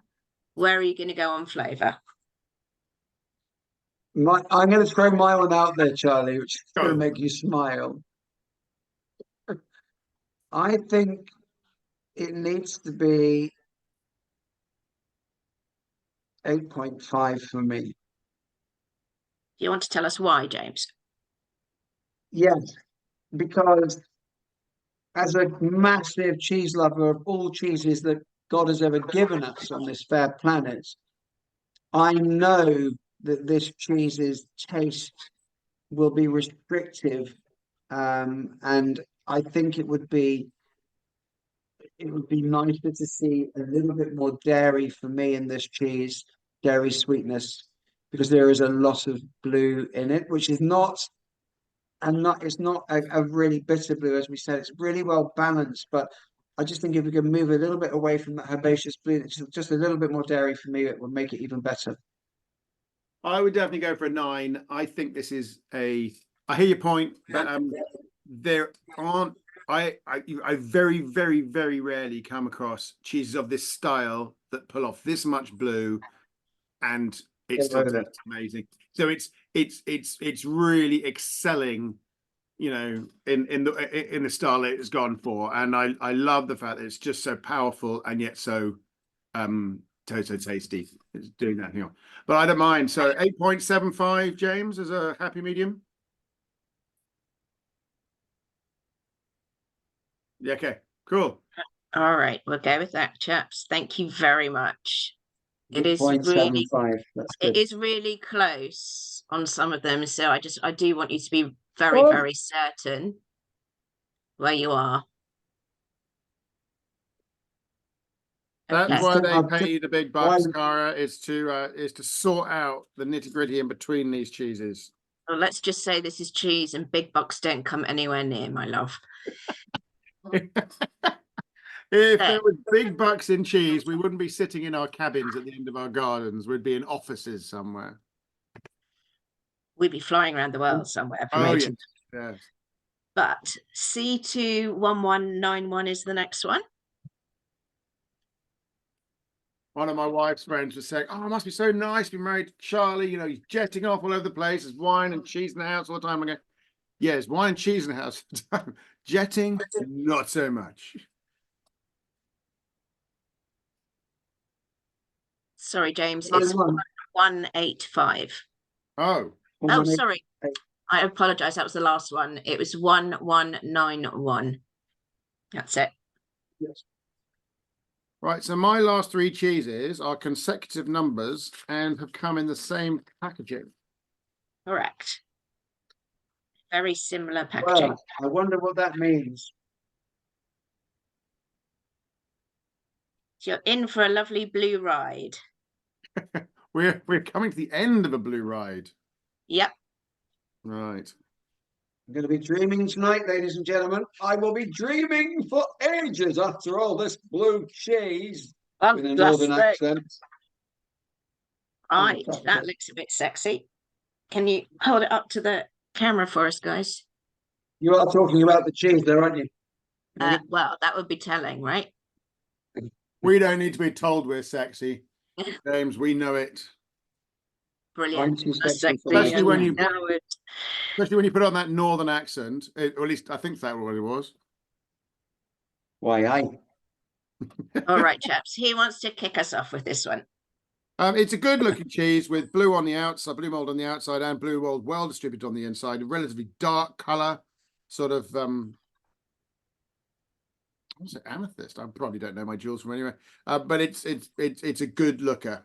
Where are you going to go on flavour?
I'm going to throw my one out there, Charlie, which is going to
Go.
make you smile. I think it needs to be 8.5 for me.
Do you want to tell us why, James?
Yes, because as a massive cheese lover of all cheeses that God has ever given us on this fair planet, I know that this cheese's taste will be restrictive, and I think it would be nicer to see a little bit more dairy for me in this cheese, dairy sweetness, because there is a lot of blue in it, which is not it's not a really bitter blue, as we said. It's really well balanced, but I just think if we can move a little bit away from that herbaceous blue, just a little bit more dairy for me, it would make it even better.
I would definitely go for a 9. I think this is a. I hear your point, but there aren't. I very, very, very rarely come across cheeses of this style that pull off this much blue, and it still tastes amazing. So it's really excelling, you know, in the style it has gone for, and I love the fact that it's just so powerful and yet so so tasty. It's doing that thing on. But I don't mind. So 8.75, James, is a happy medium. Yeah, okay, cool.
All right, we'll go with that, chaps. Thank you very much. It is
8.75. That's good.
it is really close on some of them, so I do want you to be very, very certain where you are.
That's
Okay.
why they pay you the big bucks, Cara, is to sort out the nitty-gritty in between these cheeses.
Well, let's just say this is cheese and big bucks don't come anywhere near, my love.
If there was big bucks in cheese, we wouldn't be sitting in our cabins at the end of our gardens. We'd be in offices somewhere.
We'd be flying around the world somewhere
Oh,
promoting.
yes.
But C21191 is the next one.
One of my wife's friends was saying, "Oh, it must be so nice to be married to Charlie. You know, he's jetting off all over the place. There's wine and cheese in the house all the time." I go, "Yeah, there's wine and cheese in the house all the time. Jetting, not so much."
Sorry, James, it's 185.
Oh.
Oh, sorry. I apologize. That was the last one. It was 1191. That's it.
Yes.
Right, so my last 3 cheeses are consecutive numbers and have come in the same packaging.
Correct. Very similar packaging.
Well, I wonder what that means.
So you're in for a lovely blue ride.
We're coming to the end of a blue ride.
Yep.
Right.
I'm going to be dreaming tonight, ladies and gentlemen. I will be dreaming for ages after all this blue cheese with a northern accent.
Right, that looks a bit sexy. Can you hold it up to the camera for us, guys?
You are talking about the cheese there, aren't you?
Well, that would be telling, right?
We don't need to be told we're sexy, James. We know it.
Brilliant.
Especially when you put on that northern accent, or at least I think that's what it was.
Why, aye.
All right, chaps. Who wants to kick us off with this one?
It's a good-looking cheese with blue on the outside, blue mold on the outside, and blue mold well distributed on the inside. A relatively dark color, sort of what's it, amethyst? I probably don't know my jewels from anywhere, but it's a good looker.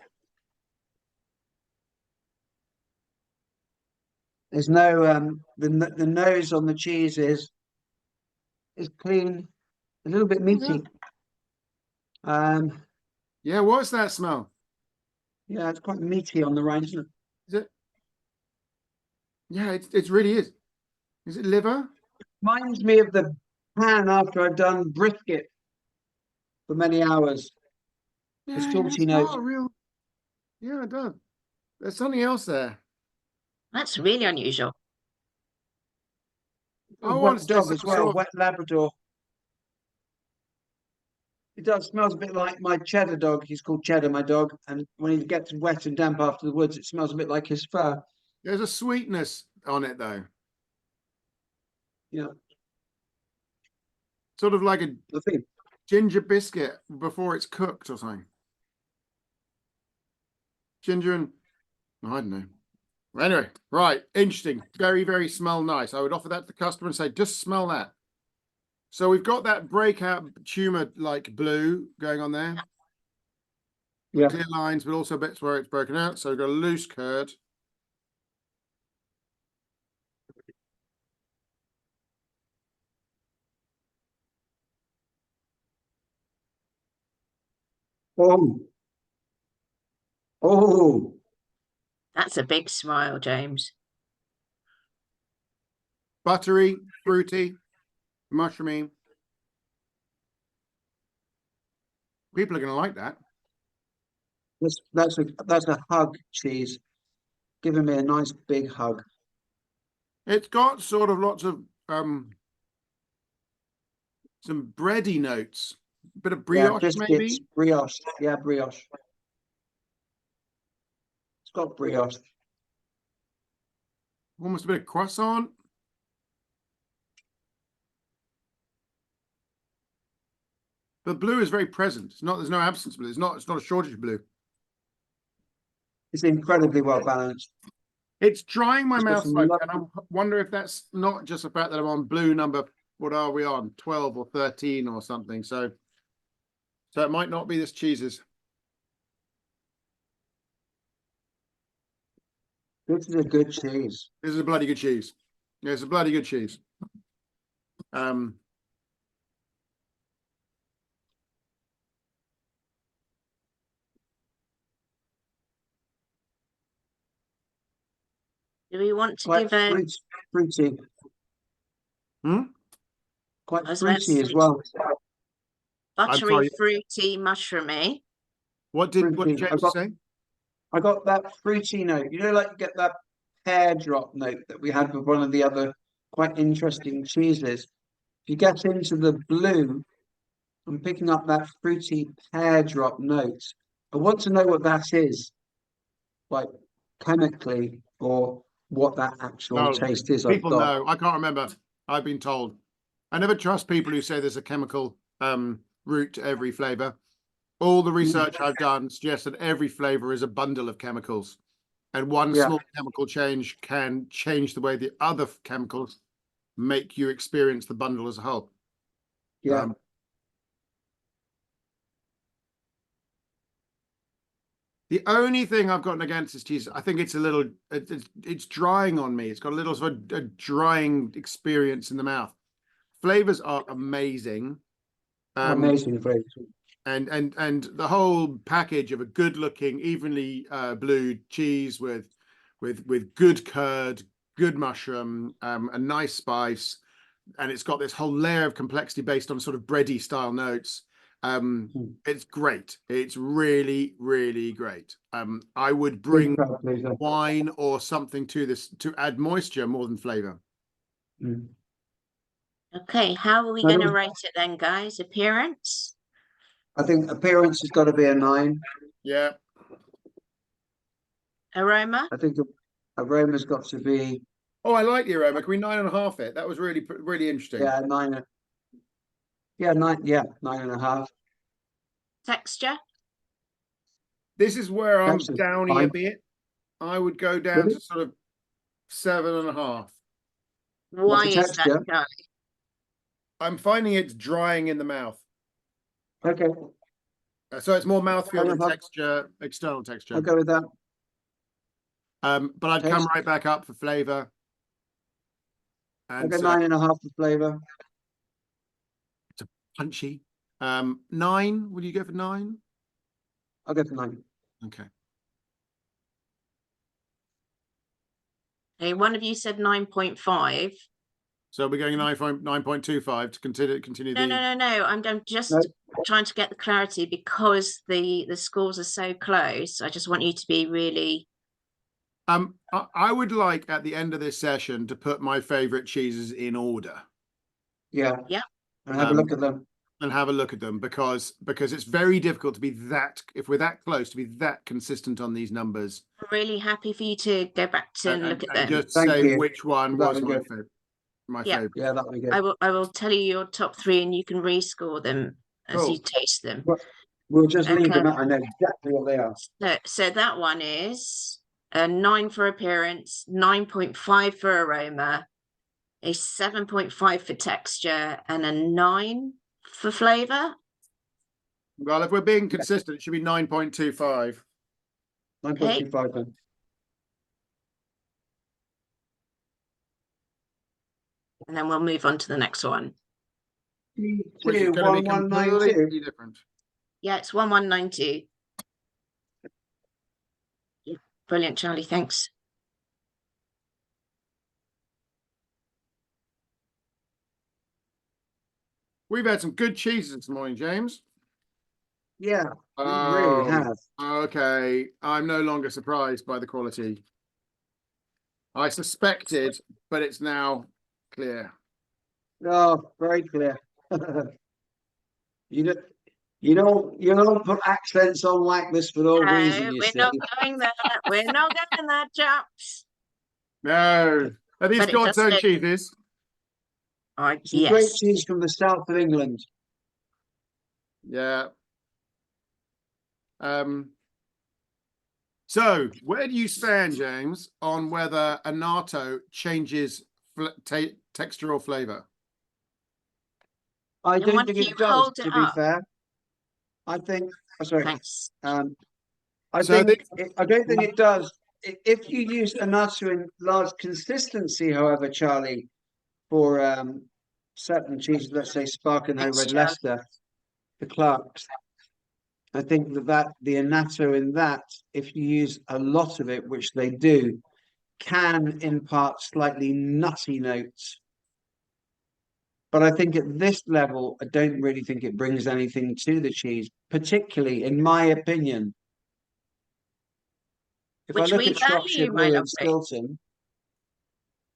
There's no the nose on the cheese is clean, a little bit meaty.
Yeah, what's that smell?
Yeah, it's quite meaty on the rind, isn't it?
Is it? Yeah, it really is. Is it liver?
Reminds me of the pan after I've done brisket for many hours.
Yeah,
the salty note.
real. Yeah, it does. There's something else there.
That's really unusual.
A wet dog as well, wet Labrador. It does, smells a bit like my cheddar dog. He's called Cheddar, my dog. And when he gets wet and damp after the woods, it smells a bit like his fur.
There's a sweetness on it, though.
Yeah.
Sort of like a
I think
ginger biscuit before it's cooked or something. Ginger and I don't know. Anyway, right, interesting. Very, very smell nice. I would offer that to the customer and say, just smell that. So we've got that breakout tumor like blue going on there.
yeah.
Clear lines, but also bits where it's broken out. So we've got a loose curd.
Oh, oh,
That's a big smile, James.
Buttery, fruity, mushroomy. People are going to like that.
that's a hug cheese, giving me a nice big hug.
It's got sort of lots of some bready notes, a bit of
Yeah,
brioche
biscuits,
maybe.
brioche. Yeah, brioche. It's got brioche.
Almost a bit of croissant. The blue is very present. It's not. There's no absence of blue. It's not a shortage of blue.
It's incredibly well balanced.
It's drying my
It's got
mouth
some
slightly,
lovely.
and I wonder if that's not just the fact that I'm on blue number. What are we on? 12 or 13 or something. So it might not be this cheeses.
This is a good cheese.
This is a bloody good cheese. Yeah, it's a bloody good cheese.
Do we want to
Quite
give a,
fruity.
Hmm?
Quite
I was about to
fruity as
say,
well.
I'm
buttery,
sorry.
fruity, mushroomy?
What did
Fruity.
James say?
I got that fruity note. You know, like you get that pear drop note that we had with one of the other quite interesting cheeses. If you get into the blue, I'm picking up that fruity pear drop note. I want to know what that is, like chemically, or what that actual
No,
taste is I've
people
got.
know. I can't remember. I've been told. I never trust people who say there's a chemical route to every flavor. All the research I've done suggests that every flavor is a bundle of chemicals, and one
Yeah,
small chemical change can change the way the other chemicals make you experience the bundle as a whole.
yeah.
The only thing I've gotten against this cheese, I think it's a little, it's drying on me. It's got a little sort of a drying experience in the mouth. Flavors are amazing.
Amazing flavor.
And the whole package of a good looking, evenly blued cheese with good curd, good mushroom, a nice spice, and it's got this whole layer of complexity based on sort of bready style notes. It's great. It's really, really great. I would
Big
bring
crowd pleaser.
wine or something to this to add moisture more than flavor.
Mm.
Okay, how are we
I
going to
don't-
rate it then, guys? Appearance?
I think appearance has got to be a 9.
Yeah.
Aroma?
I think the aroma's got to be,
Oh, I like the aroma. Can we 9.5 it? That was really interesting.
yeah, 9. Yeah, 9. Yeah, 9.5.
Texture?
This is where I'm
Texture's
downy a
fine.
bit. I would go down
Really?
to sort of 7.5.
What's
Why
the
is that,
texture?
guy?
I'm finding it's drying in the mouth.
Okay,
So it's more mouthfeel than
9.5.
texture, external
I'll
texture.
go with that.
But I'd come
Taste.
right back up for flavor.
I'll
And
go
so
9.5 for flavor.
it's a punchy. 9, would you go for 9?
I'll go for 9.
Okay.
Okay, one of you said 9.5.
So we're going 9.25 to continue
No,
the.
no, no, no. I'm
No,
just trying to get the clarity because the scores are so close. I just want you to be really.
I would like at the end of this session to put my favorite cheeses in order.
yeah,
Yeah.
and have a look at them.
And have a look at them because it's very difficult to be that, if we're that close, to be that consistent on these numbers
Really happy for you to go back to and look at
and
them.
just
Thank
say
you.
which one
That
was
was
my
good.
favorite. my
Yeah.
favorite.
Yeah, that'll be good.
I will tell you your top three, and you can rescore them as you
Cool.
taste them.
We'll just leave
Okay.
them out. I know exactly what they are.
So that one is a 9 for appearance, 9.5 for aroma, a 7.5 for texture, and a 9 for flavor.
Well, if we're being consistent, it should be 9.25.
9.25 then.
And then we'll move on to the next one.
Which is going to be
21192.
completely different.
Yeah, it's 1192. Yeah, brilliant, Charlie. Thanks.
We've had some good cheeses this morning, James.
Yeah, we really have.
Okay, I'm no longer surprised by the quality. I suspected, but it's now clear.
Oh, very clear. You don't, you don't put accents on like this for no reason, you
We're
see.
not going there. We're not going there, chaps.
No, are these
But it
God's
does
own
look-
cheeses?
Some great
Yes.
cheese from the south of England.
Yeah. So where do you stand, James, on whether a natto changes texture or flavor?
I
And
don't
why
think
don't
it
you
does,
hold
to
it
be
up?
fair. I think, oh, sorry.
Thanks.
I
So
think I don't think it does. If you use a natto in large consistency, however, Charlie, for certain cheeses, let's say Sparkenhole
Thanks,
Red
Charlie.
Leicester, the Clarks, I think that the annatto in that, if you use a lot of it, which they do, can impart slightly nutty notes. But I think at this level, I don't really think it brings anything to the cheese, particularly in my opinion. If I
Which
look
we
at Shropshire
value, my
Blue and
lovely.
Stilton,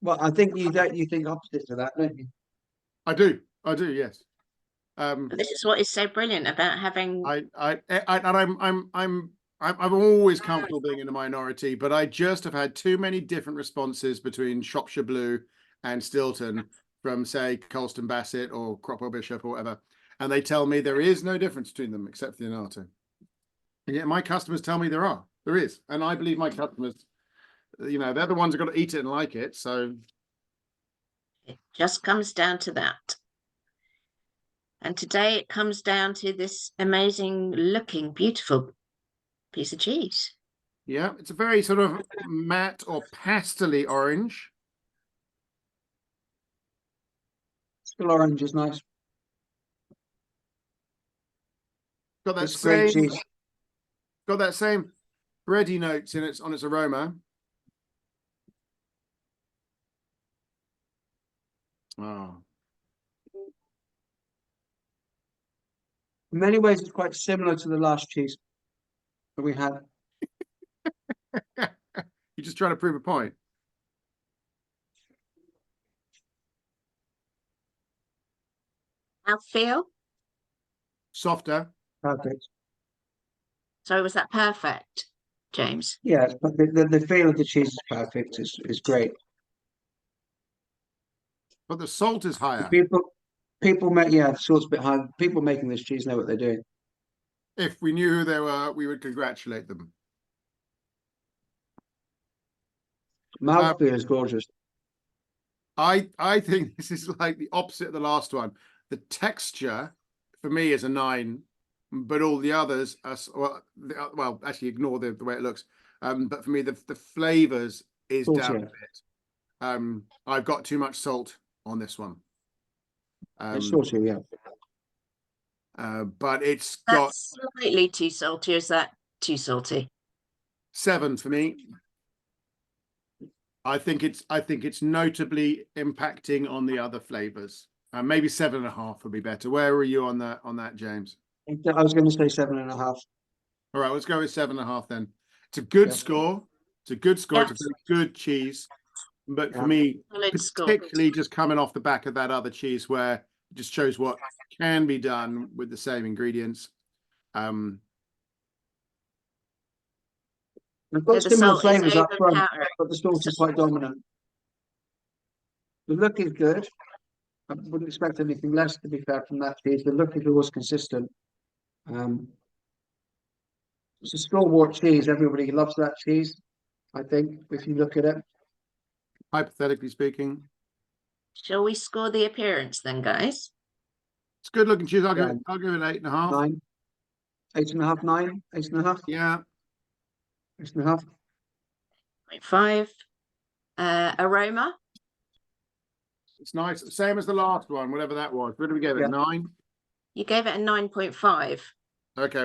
well, I think you think opposite to that, don't you?
I do, yes.
This is what is so brilliant about having.
I'm always comfortable being in a minority, but I just have had too many different responses between Shropshire Blue and Stilton from, say, Colston Bassett or Cropwell Bishop or whatever, and they tell me there is no difference between them except for the annatto. And yet my customers tell me there is, and I believe my customers, they're the ones who got to eat it and like it. So
It just comes down to that. And today it comes down to this amazing looking, beautiful piece of cheese.
yeah, it's a very sort of matte or pastel-y orange.
Still orange is nice.
Got that
It's great
same,
cheese.
got that same bready notes in on its aroma. Oh,
In many ways, it's quite similar to the last cheese that we had.
you're just trying to prove a point.
Mouthfeel?
Softer.
Perfect.
Sorry, was that perfect, James?
Yeah, but the feel of the cheese is perfect. It's great.
But the salt is higher.
People make the salt's a bit high. People making this cheese know what they're doing.
If we knew who they were, we would congratulate them.
Mouthfeel is gorgeous.
I think this is like the opposite of the last one. The texture for me is a 9, but all the others are well actually ignore the way it looks. But for me the flavors is down a bit. I've got too much salt on this one.
It's salty, yeah.
But it's got
That's slightly too salty. Or is that too salty?
7 for me. I think it's notably impacting on the other flavors. Maybe 7.5 would be better. Where are you on that, James?
I was going to say 7.5.
All right, let's go with 7.5 then. It's a good
Yeah.
score. It's a good score.
Yeah.
It's a very good cheese. But for
Yeah.
me,
Solid score.
particularly just coming off the back of that other cheese where it just shows what can be done with the same ingredients.
They've got
So the
similar
salt is
flavors up front,
overpowering.
but the salt is quite dominant. The look is good. I wouldn't expect anything less, to be fair, from that cheese. The look is always consistent. Um, it's a stalwart cheese. Everybody loves that cheese, I think, if you look at it.
Hypothetically speaking,
Shall we score the appearance then, guys?
it's good looking cheese.
Yeah.
I'll give it 8.5.
9, 8.5, 9, 8.5,
Yeah,
8.5.
0.5. Aroma?
it's nice. Same as the last one, whatever that was. What did we give it?
Yeah.
9.
You gave it a 9.5.
Okay,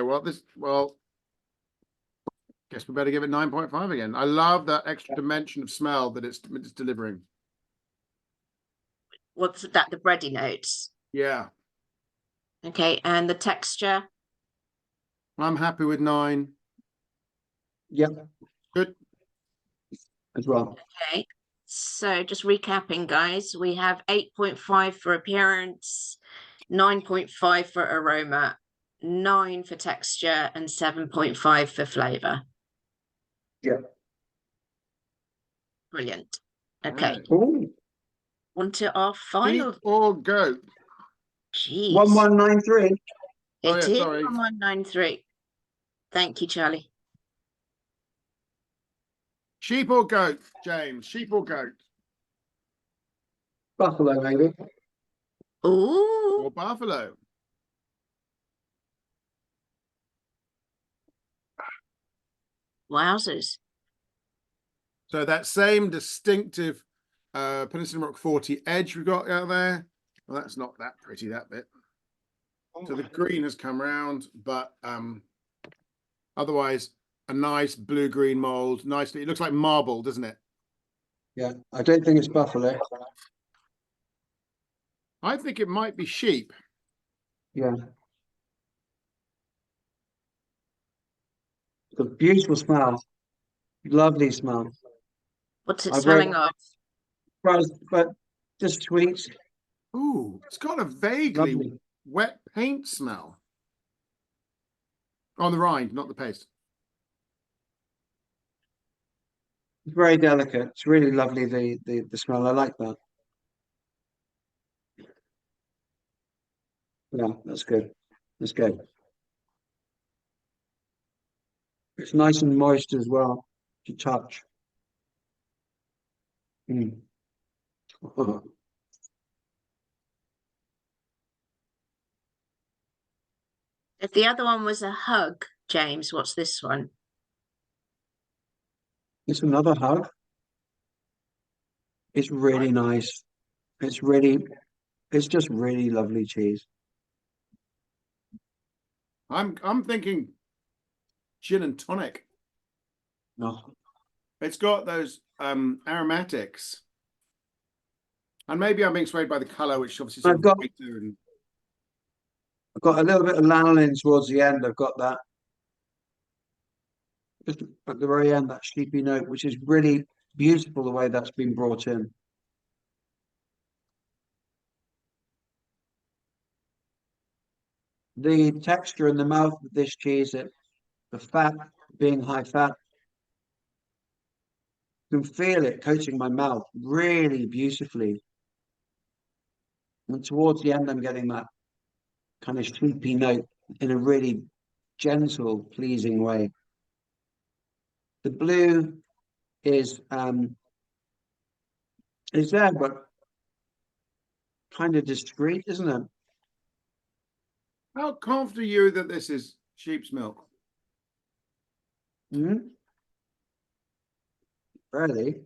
guess we better give it 9.5 again. I love that extra dimension of smell that it's delivering.
What's that? The bready notes.
Yeah,
Okay, and the texture?
I'm happy with 9.
Yeah,
Good.
as well.
Okay, so just recapping, guys, we have 8.5 for appearance, 9.5 for aroma, 9 for texture, and 7.5 for flavor.
Yeah.
Brilliant. Okay,
Right.
Ooh,
on to our final.
Sheep or goat?
Jeez,
1193.
Oh,
it
yeah,
is
sorry.
1193. Thank you, Charlie.
Sheep or goat, James? Sheep or goat?
Buffalo, maybe.
Ooh,
Or buffalo?
wowzers.
So that same distinctive Peninsula Rock 40 edge we've got out there. Well, that's not that pretty, that bit. So the green has come round, but otherwise a nice blue-green mold. Nicely, it looks like marble, doesn't it?
Yeah, I don't think it's buffalo.
I think it might be sheep.
Yeah. It's a beautiful smell. Lovely smell.
What's it
I
smelling
wrote
of?
surprised, but just sweet.
Ooh, it's got a vaguely
Lovely.
wet paint smell. On the rind, not the paste.
It's very delicate. It's really lovely, the smell. I like that. Yeah, that's good. That's good. It's nice and moist as well to touch. Mm.
If the other one was a hug, James, what's this one?
It's another hug. It's really nice. It's just really lovely cheese.
I'm thinking gin and tonic.
Oh,
It's got those aromatics. And maybe I'm being swayed by the color, which obviously is
I've got
whiter and
a little bit of lanolin towards the end. I've got that. Just at the very end, that sleepy note, which is really beautiful the way that's been brought in. The texture in the mouth of this cheese, the fat being high fat, you can feel it coating my mouth really beautifully. And towards the end, I'm getting that kind of sleepy note in a really gentle, pleasing way. The blue is there, but kind of discreet, isn't it?
how confident are you that this is sheep's milk?
Mm-hmm. Really?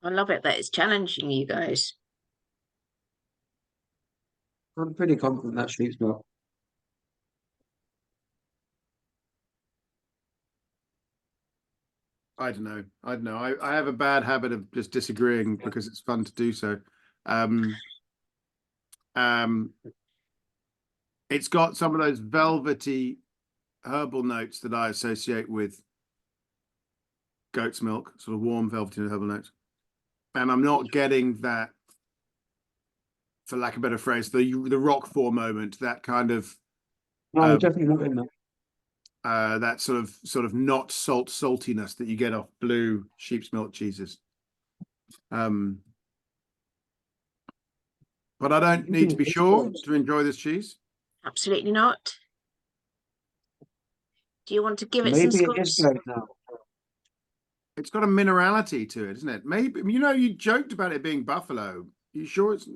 I love it that it's challenging you guys.
I'm pretty confident that sheep's milk.
I don't know. I don't know. I have a bad habit of just disagreeing because it's fun to do so. Um, it's got some of those velvety herbal notes that I associate with goat's milk, sort of warm, velvety herbal notes. And I'm not getting that, for lack of a better phrase, the Roquefort moment, that kind of
No, definitely not in that.
that sort of not saltiness that you get off blue sheep's milk cheeses. But I don't need to be sure to enjoy this cheese.
Absolutely not. Do you want to give it some
Maybe it is
scores?
goat now.
It's got a minerality to it, isn't it? Maybe, you know, you joked about it being buffalo. You sure it's...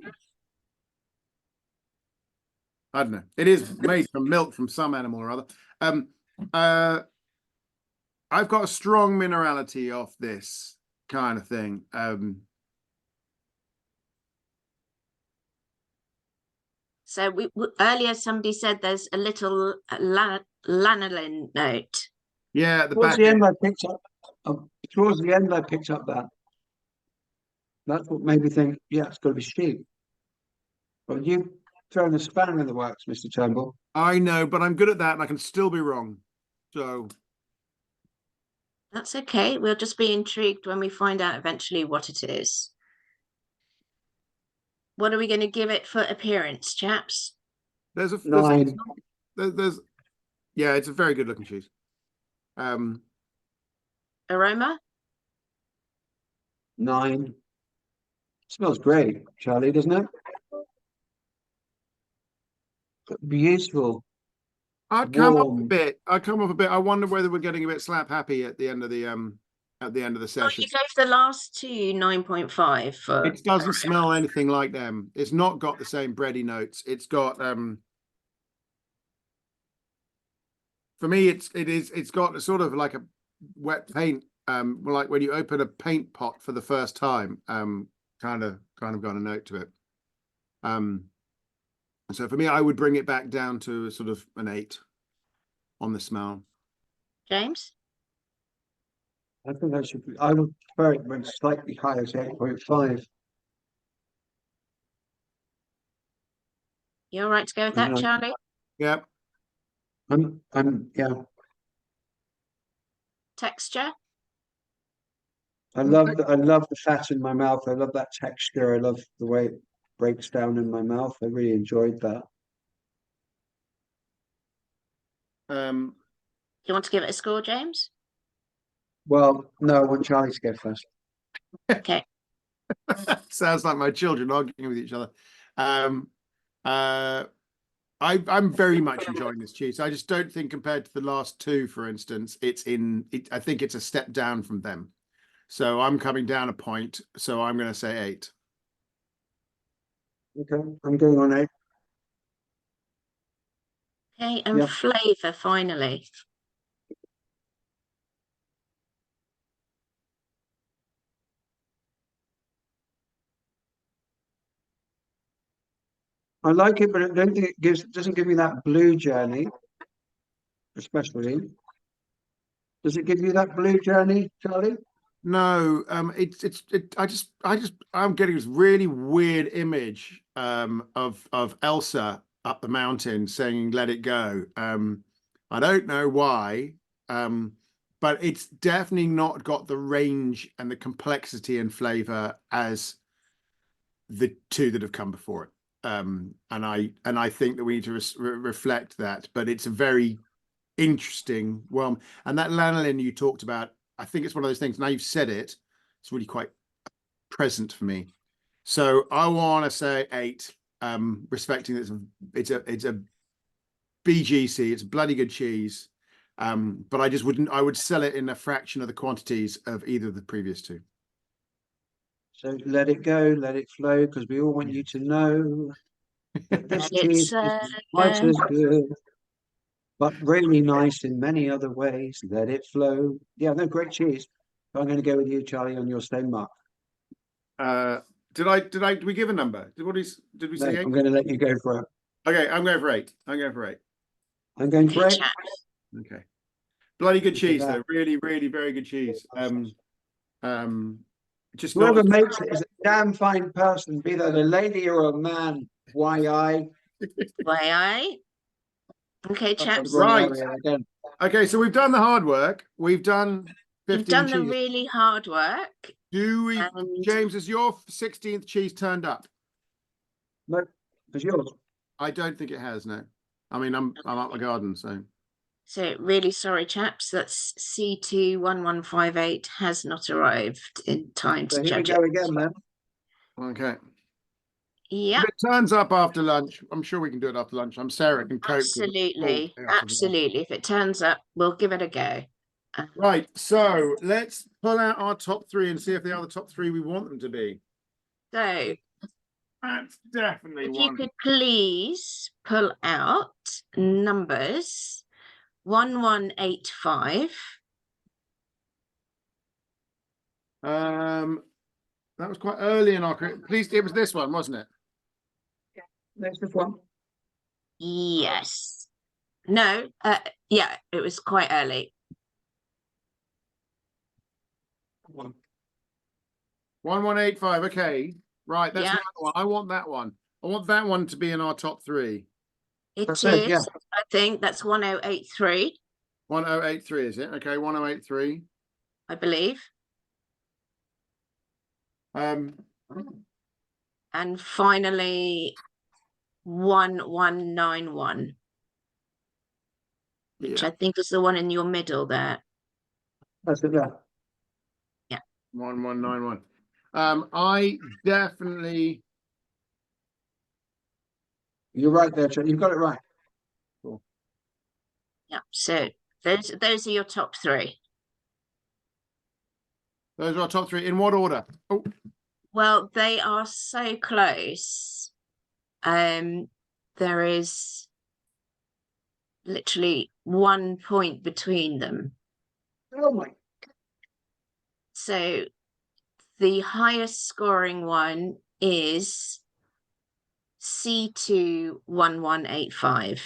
I don't know. It is made from milk from some animal or other. I've got a strong minerality off this kind of thing.
So earlier somebody said there's a little lanolin note.
Yeah, at the
Towards
back
the
end.
end, I picked up. Towards the end, I picked up that. That's what made me think, yeah, it's got to be sheep. But you thrown a spanner in the works, Mr. Turnbull.
I know, but I'm good at that and I can still be wrong. So
That's okay. We'll just be intrigued when we find out eventually what it is. What are we going to give it for appearance, chaps?
there's
Nine.
Yeah, it's a very good looking cheese.
Aroma?
9. Smells great, Charlie, doesn't it? Beautiful.
I'd come off a
Warm.
bit. I'd come off a bit. I wonder whether we're getting a bit slap happy at the end of the
Well,
session.
you gave the last two 9.5 for
It doesn't smell anything like them. It's not got the same bready notes. It's got for me it's got a sort of like a wet paint, like when you open a paint pot for the first time, kind of got a note to it. So for me, I would bring it back down to sort of an 8 on the smell.
James?
I think that should be. I would prefer it when slightly higher, to 8.5.
You all right to go with that, Charlie?
Yeah.
Yeah.
Texture?
I love the fat in my mouth. I love that texture. I love the way it breaks down in my mouth. I really enjoyed that.
Do you want to give it a score, James?
Well, no, I want Charlie to go first.
Okay.
Sounds like my children arguing with each other. I'm very much enjoying this cheese. I just don't think compared to the last two, for instance, I think it's a step down from them. So I'm coming down a point. So I'm going to say 8.
Okay, I'm going on 8.
Okay, and
Yeah.
flavour finally.
I like it, but I don't think it doesn't give me that blue journey, especially. Does it give you that blue journey, Charlie?
No, I'm getting this really weird image of Elsa up the mountain singing "Let It Go." I don't know why, but it's definitely not got the range and the complexity and flavor as the two that have come before it. And I think that we need to reflect that. But it's a very interesting and that lanolin you talked about, I think it's one of those things, now you've said it, it's really quite present for me. So I want to say 8, respecting that it's a BGC, it's a bloody good cheese, but I would sell it in a fraction of the quantities of either of the previous two.
So let it go, let it flow, because we all want you to know that this cheese is twice as good, but really nice in many other ways. Let it flow. Yeah, no, great cheese. I'm going to go with you, Charlie, on your same mark.
Did we give a number? Did we say 8?
I'm going to let you go for it.
Okay, I'm going for 8. I'm going for 8.
I'm going for 8.
Okay. Bloody good cheese, though. Really, really very good cheese. Just
whoever makes it is a damn fine person, be that a lady or a man. Why I?
Okay, chaps.
Right. Okay, so we've done the hard work. We've done 15
You've done
cheeses.
the really hard work.
James, has your 16th cheese turned up?
No, it's yours.
I don't think it has, no. I mean, I'm up my garden, so.
So really sorry, chaps. That's C21158 has not arrived in time to
So here we
judge it.
go again, then.
Okay.
Yeah,
If it turns up after lunch, I'm sure we can do it after lunch. I'm Sarah can cope with the full
absolutely,
chaos of lunch.
absolutely. If it turns up, we'll give it a go.
Right, so let's pull out our top three and see if they are the top three we want them to be.
So
That's definitely
if you
one.
could please pull out numbers 1185.
That was quite early in our career. Please, it was this one, wasn't it?
Next this one.
Yes. No, yeah, it was quite early.
1185. Okay, right. That's
Yeah.
another one. I want that one. I want that one to be in our top three.
It
That's
is.
it, yeah.
I think that's 1083,
1083, is it? Okay, 1083.
I believe.
Um,
And finally 1191, which
yeah,
I think is the one in your middle there.
That's it there.
1191. I definitely.
You're right there, Trent. You've got it right.
Yeah. So those are your top three.
Those are our top three. In what order? Oh,
Well, they are so close. There is literally 1 point between them.
Oh my.
So the highest scoring one is C21185,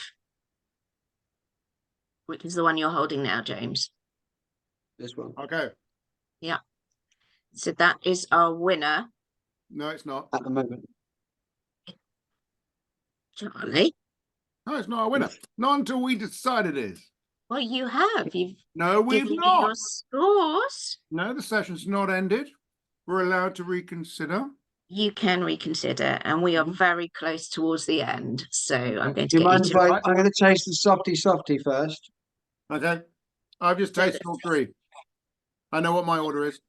which is the one you're holding now, James.
This one.
okay.
Yeah. So that is our winner,
No, it's not.
At the moment.
Charlie.
No, it's not a winner. Not until we decide it is.
Well, you have. You've
No, we've
given me
not.
your scores.
No, the session's not ended. We're allowed to reconsider.
You can reconsider, and we are
Mhm.
very close towards the end. So I'm going
Do
to
you
get
mind
you
if
to.
I'm going to taste the softy first?
Okay. I've just
So
tasted all three. I know what my order is.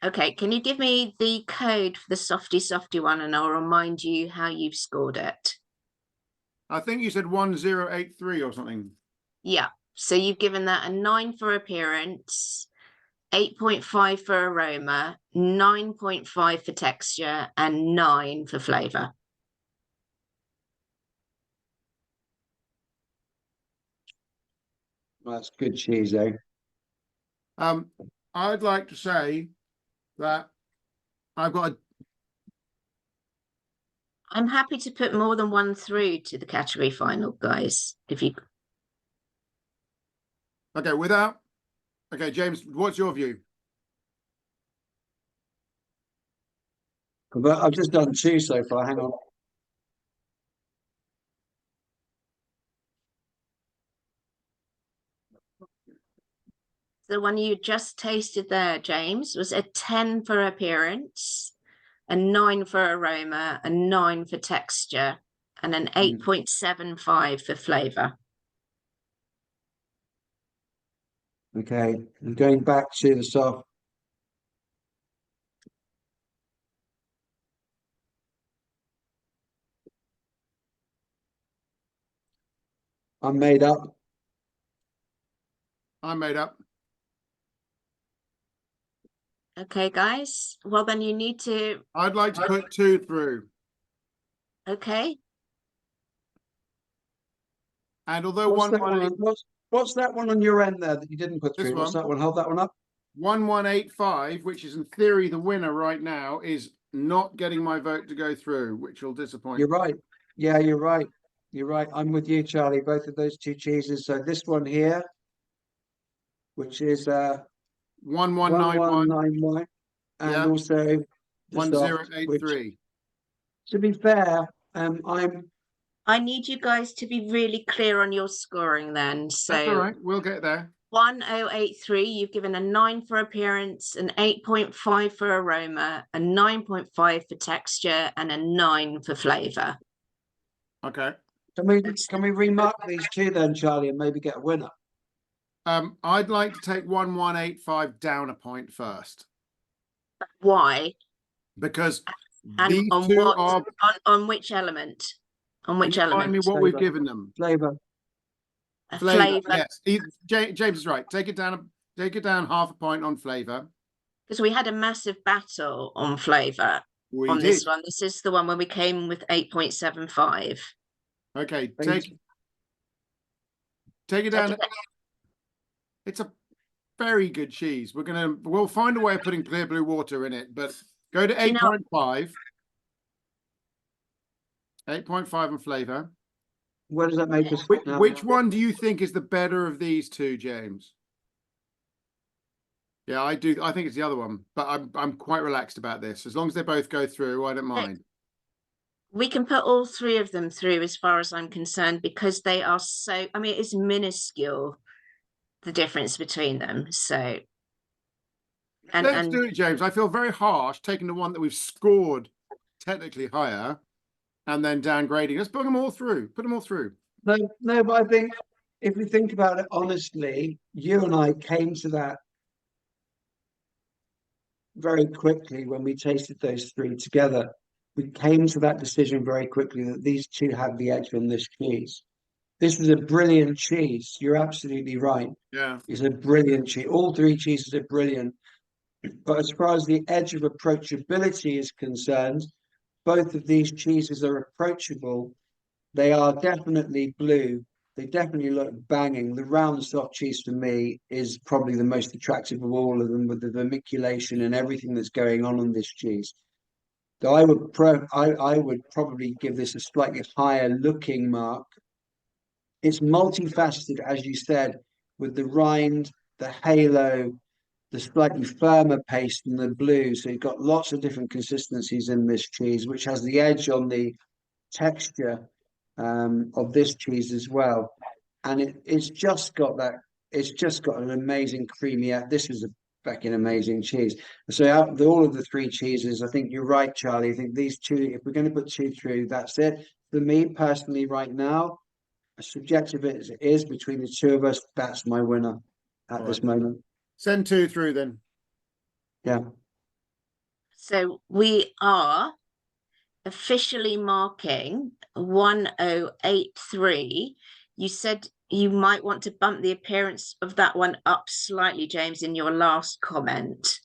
Okay, can you give me the code for the softy one, and I'll remind you how you've scored it.
I think you said 1083 or something.
Yeah, so you've given that a 9 for appearance, 8.5 for aroma, 9.5 for texture, and 9 for flavour.
That's good cheese, eh?
I'd like to say that I've got a
I'm happy to put more than one through to the category final, guys. If you
okay without. Okay, James, what's your view?
But I've just done 2 so far. Hang on.
the one you just tasted there, James, was a 10 for appearance, a 9 for aroma, a 9 for texture, and an 8.75 for flavour.
Okay. I'm going back to the soft. I'm made up.
I'm made up.
Okay, guys. Well, then you need to.
I'd like to put 2 through.
Okay.
And although
What's that one? What's that one on your end there that you didn't put
This
through? What's
one.
that one? Hold that one up.
1185, which is in theory the winner right now, is not getting my vote to go through, which will disappoint.
You're right. Yeah, you're right. You're right. I'm with you, Charlie. Both of those 2 cheeses. So this one here, which is
1191.
1191, and
Yeah.
also the soft, which,
1083.
to be fair,
I need you guys to be really clear on your scoring then.
That's all
So
right. We'll get there.
1083, you've given a 9 for appearance, an 8.5 for aroma, a 9.5 for texture, and a 9 for flavour.
Okay.
Can we remark these two then, Charlie, and maybe get a winner?
I'd like to take 1185 down a point first,
Why?
because
And
these
on
two
what?
are.
On which element? On
Can
which
you remind me
element?
what we've
Flavour.
given them?
Flavour.
A
Flavour,
flavour.
yes. James is right. Take it down. Take it down half a point on flavour.
Because we had a massive battle on flavour
We
on
did.
this one. This is the one when we came with 8.75.
Okay,
Thank
take it down. It's a very good cheese. We'll find a way of putting clear blue water in it, but go to 8.5. 8.5 on flavour.
Where does that make us now?
Which one do you think is the better of these two, James? Yeah, I do. I think it's the other one, but I'm quite relaxed about this. As long as they both go through, I don't mind.
We can put all three of them through as far as I'm concerned, because they are so, I mean, it's minuscule, the difference between them. So,
Let's do it, James. I feel very harsh taking the one that we've scored technically higher and then downgrading. Let's put them all through. Put them all through.
No, but I think if we think about it honestly, you and I came to that very quickly when we tasted those three together. We came to that decision very quickly that these two have the edge on this cheese. This is a brilliant cheese. You're absolutely right.
Yeah.
It's a brilliant cheese. All three cheeses are brilliant. But as far as the edge of approachability is concerned, both of these cheeses are approachable. They are definitely blue. They definitely look banging. The round soft cheese for me is probably the most attractive of all of them, with the vermiculation and everything that's going on this cheese. So I would probably give this a slightly higher looking mark. It's multifaceted, as you said, with the rind, the halo, the slightly firmer paste, and the blue. So you've got lots of different consistencies in this cheese, which has the edge on the texture of this cheese as well. And it's just got that. It's just got an amazing creamy. This is a fucking amazing cheese. So out of all of the three cheeses, I think you're right, Charlie. I think these two, if we're going to put two through, that's it. For me personally, right now, as subjective as it is between the two of us, that's my winner at this moment.
Send two through then.
Yeah.
So we are officially marking 1083. You said you might want to bump the appearance of that one up slightly, James, in your last comment.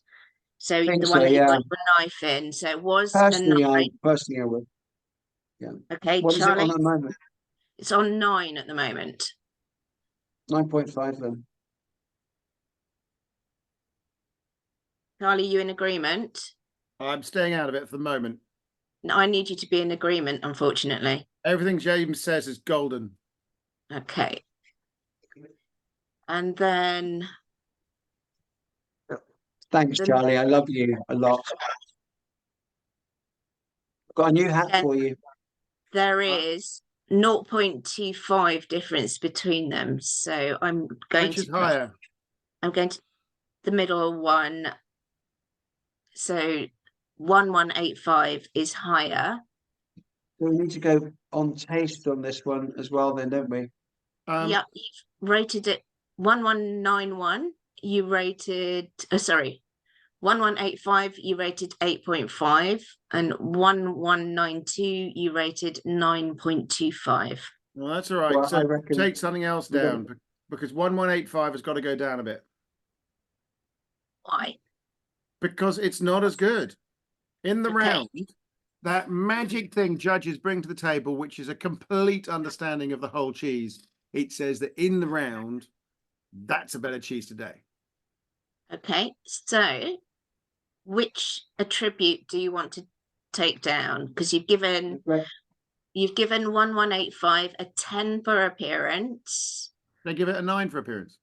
So the one that you got the knife in. So it was
personally,
a 9.
Personally, I would. Yeah.
Okay,
what
Charlie.
Is it on at the moment?
It's on 9 at the moment.
9.5 then.
Charlie, you in agreement?
I'm staying out of it for the moment.
No, I need you to be in agreement, unfortunately.
Everything James says is golden.
Okay. And then...
Thanks, Charlie. I love you a lot. I've got a new hat for you.
There is 0.25 difference between them. So I'm going
Which is higher?
I'm going to the middle one. So 1185 is higher.
So we need to go on taste on this one as well then, don't we?
Yeah, you've rated it 1191. You rated, sorry, 1185, you rated 8.5, and 1192, you rated 9.25.
Well, that's all right.
Well,
so
I reckon
take something else down, because 1185 has got to go down a bit.
Why?
Because it's not as good. In the round, that magic thing judges bring to the table, which is a complete understanding of the whole cheese. It says that in the round, that's a better cheese today.
Okay, so which attribute do you want to take down? Because you've given 1185 a 10 for appearance.
They give it a 9 for appearance.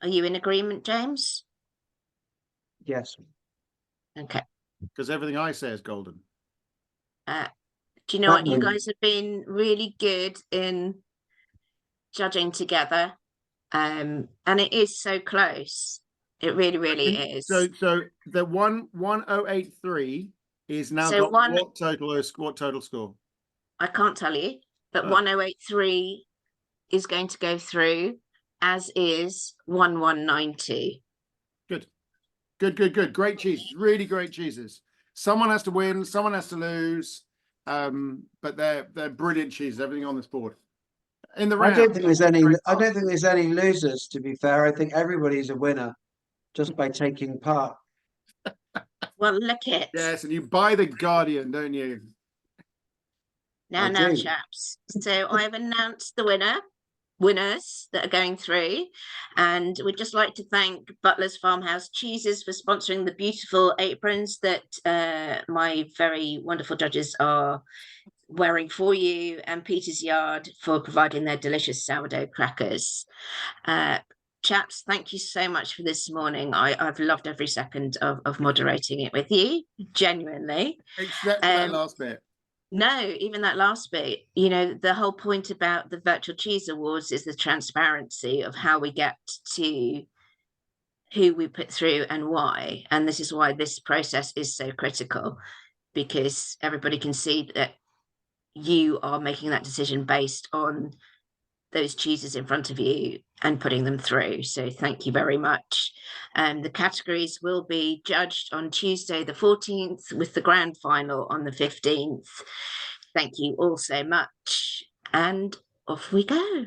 Are you in agreement, James?
Yes.
Okay.
Because everything I say is golden.
Do you know what? You guys have been really good in judging together. And it is so close. It really, really is.
So the 1083 is now got what total score?
I can't tell you, but
Oh.
1083 is going to go through, as is 1192.
Good. Great cheese. Really great cheeses. Someone has to win, someone has to lose. But they're brilliant cheeses, everything on this board. In the
I
round.
don't think there's any. I don't think there's any losers. To be fair, I think everybody's a winner just by taking part.
Well, look it.
Yes, and you buy the Guardian, don't you?
Now,
I
now,
do.
chaps. So I've announced the winners that are going through, and we'd just like to thank Butler's Farmhouse Cheeses for sponsoring the beautiful aprons that my very wonderful judges are wearing for you, and Peter's Yard for providing their delicious sourdough crackers. Chaps, thank you so much for this morning. I've loved every second of moderating it with you, genuinely.
Except for that last bit.
No, even that last bit, you know, the whole point about the Virtual Cheese Awards is the transparency of how we get to who we put through and why. And this is why this process is so critical, because everybody can see that you are making that decision based on those cheeses in front of you and putting them through. So thank you very much. The categories will be judged on Tuesday the 14th with the grand final on the 15th. Thank you all so much, and off we go.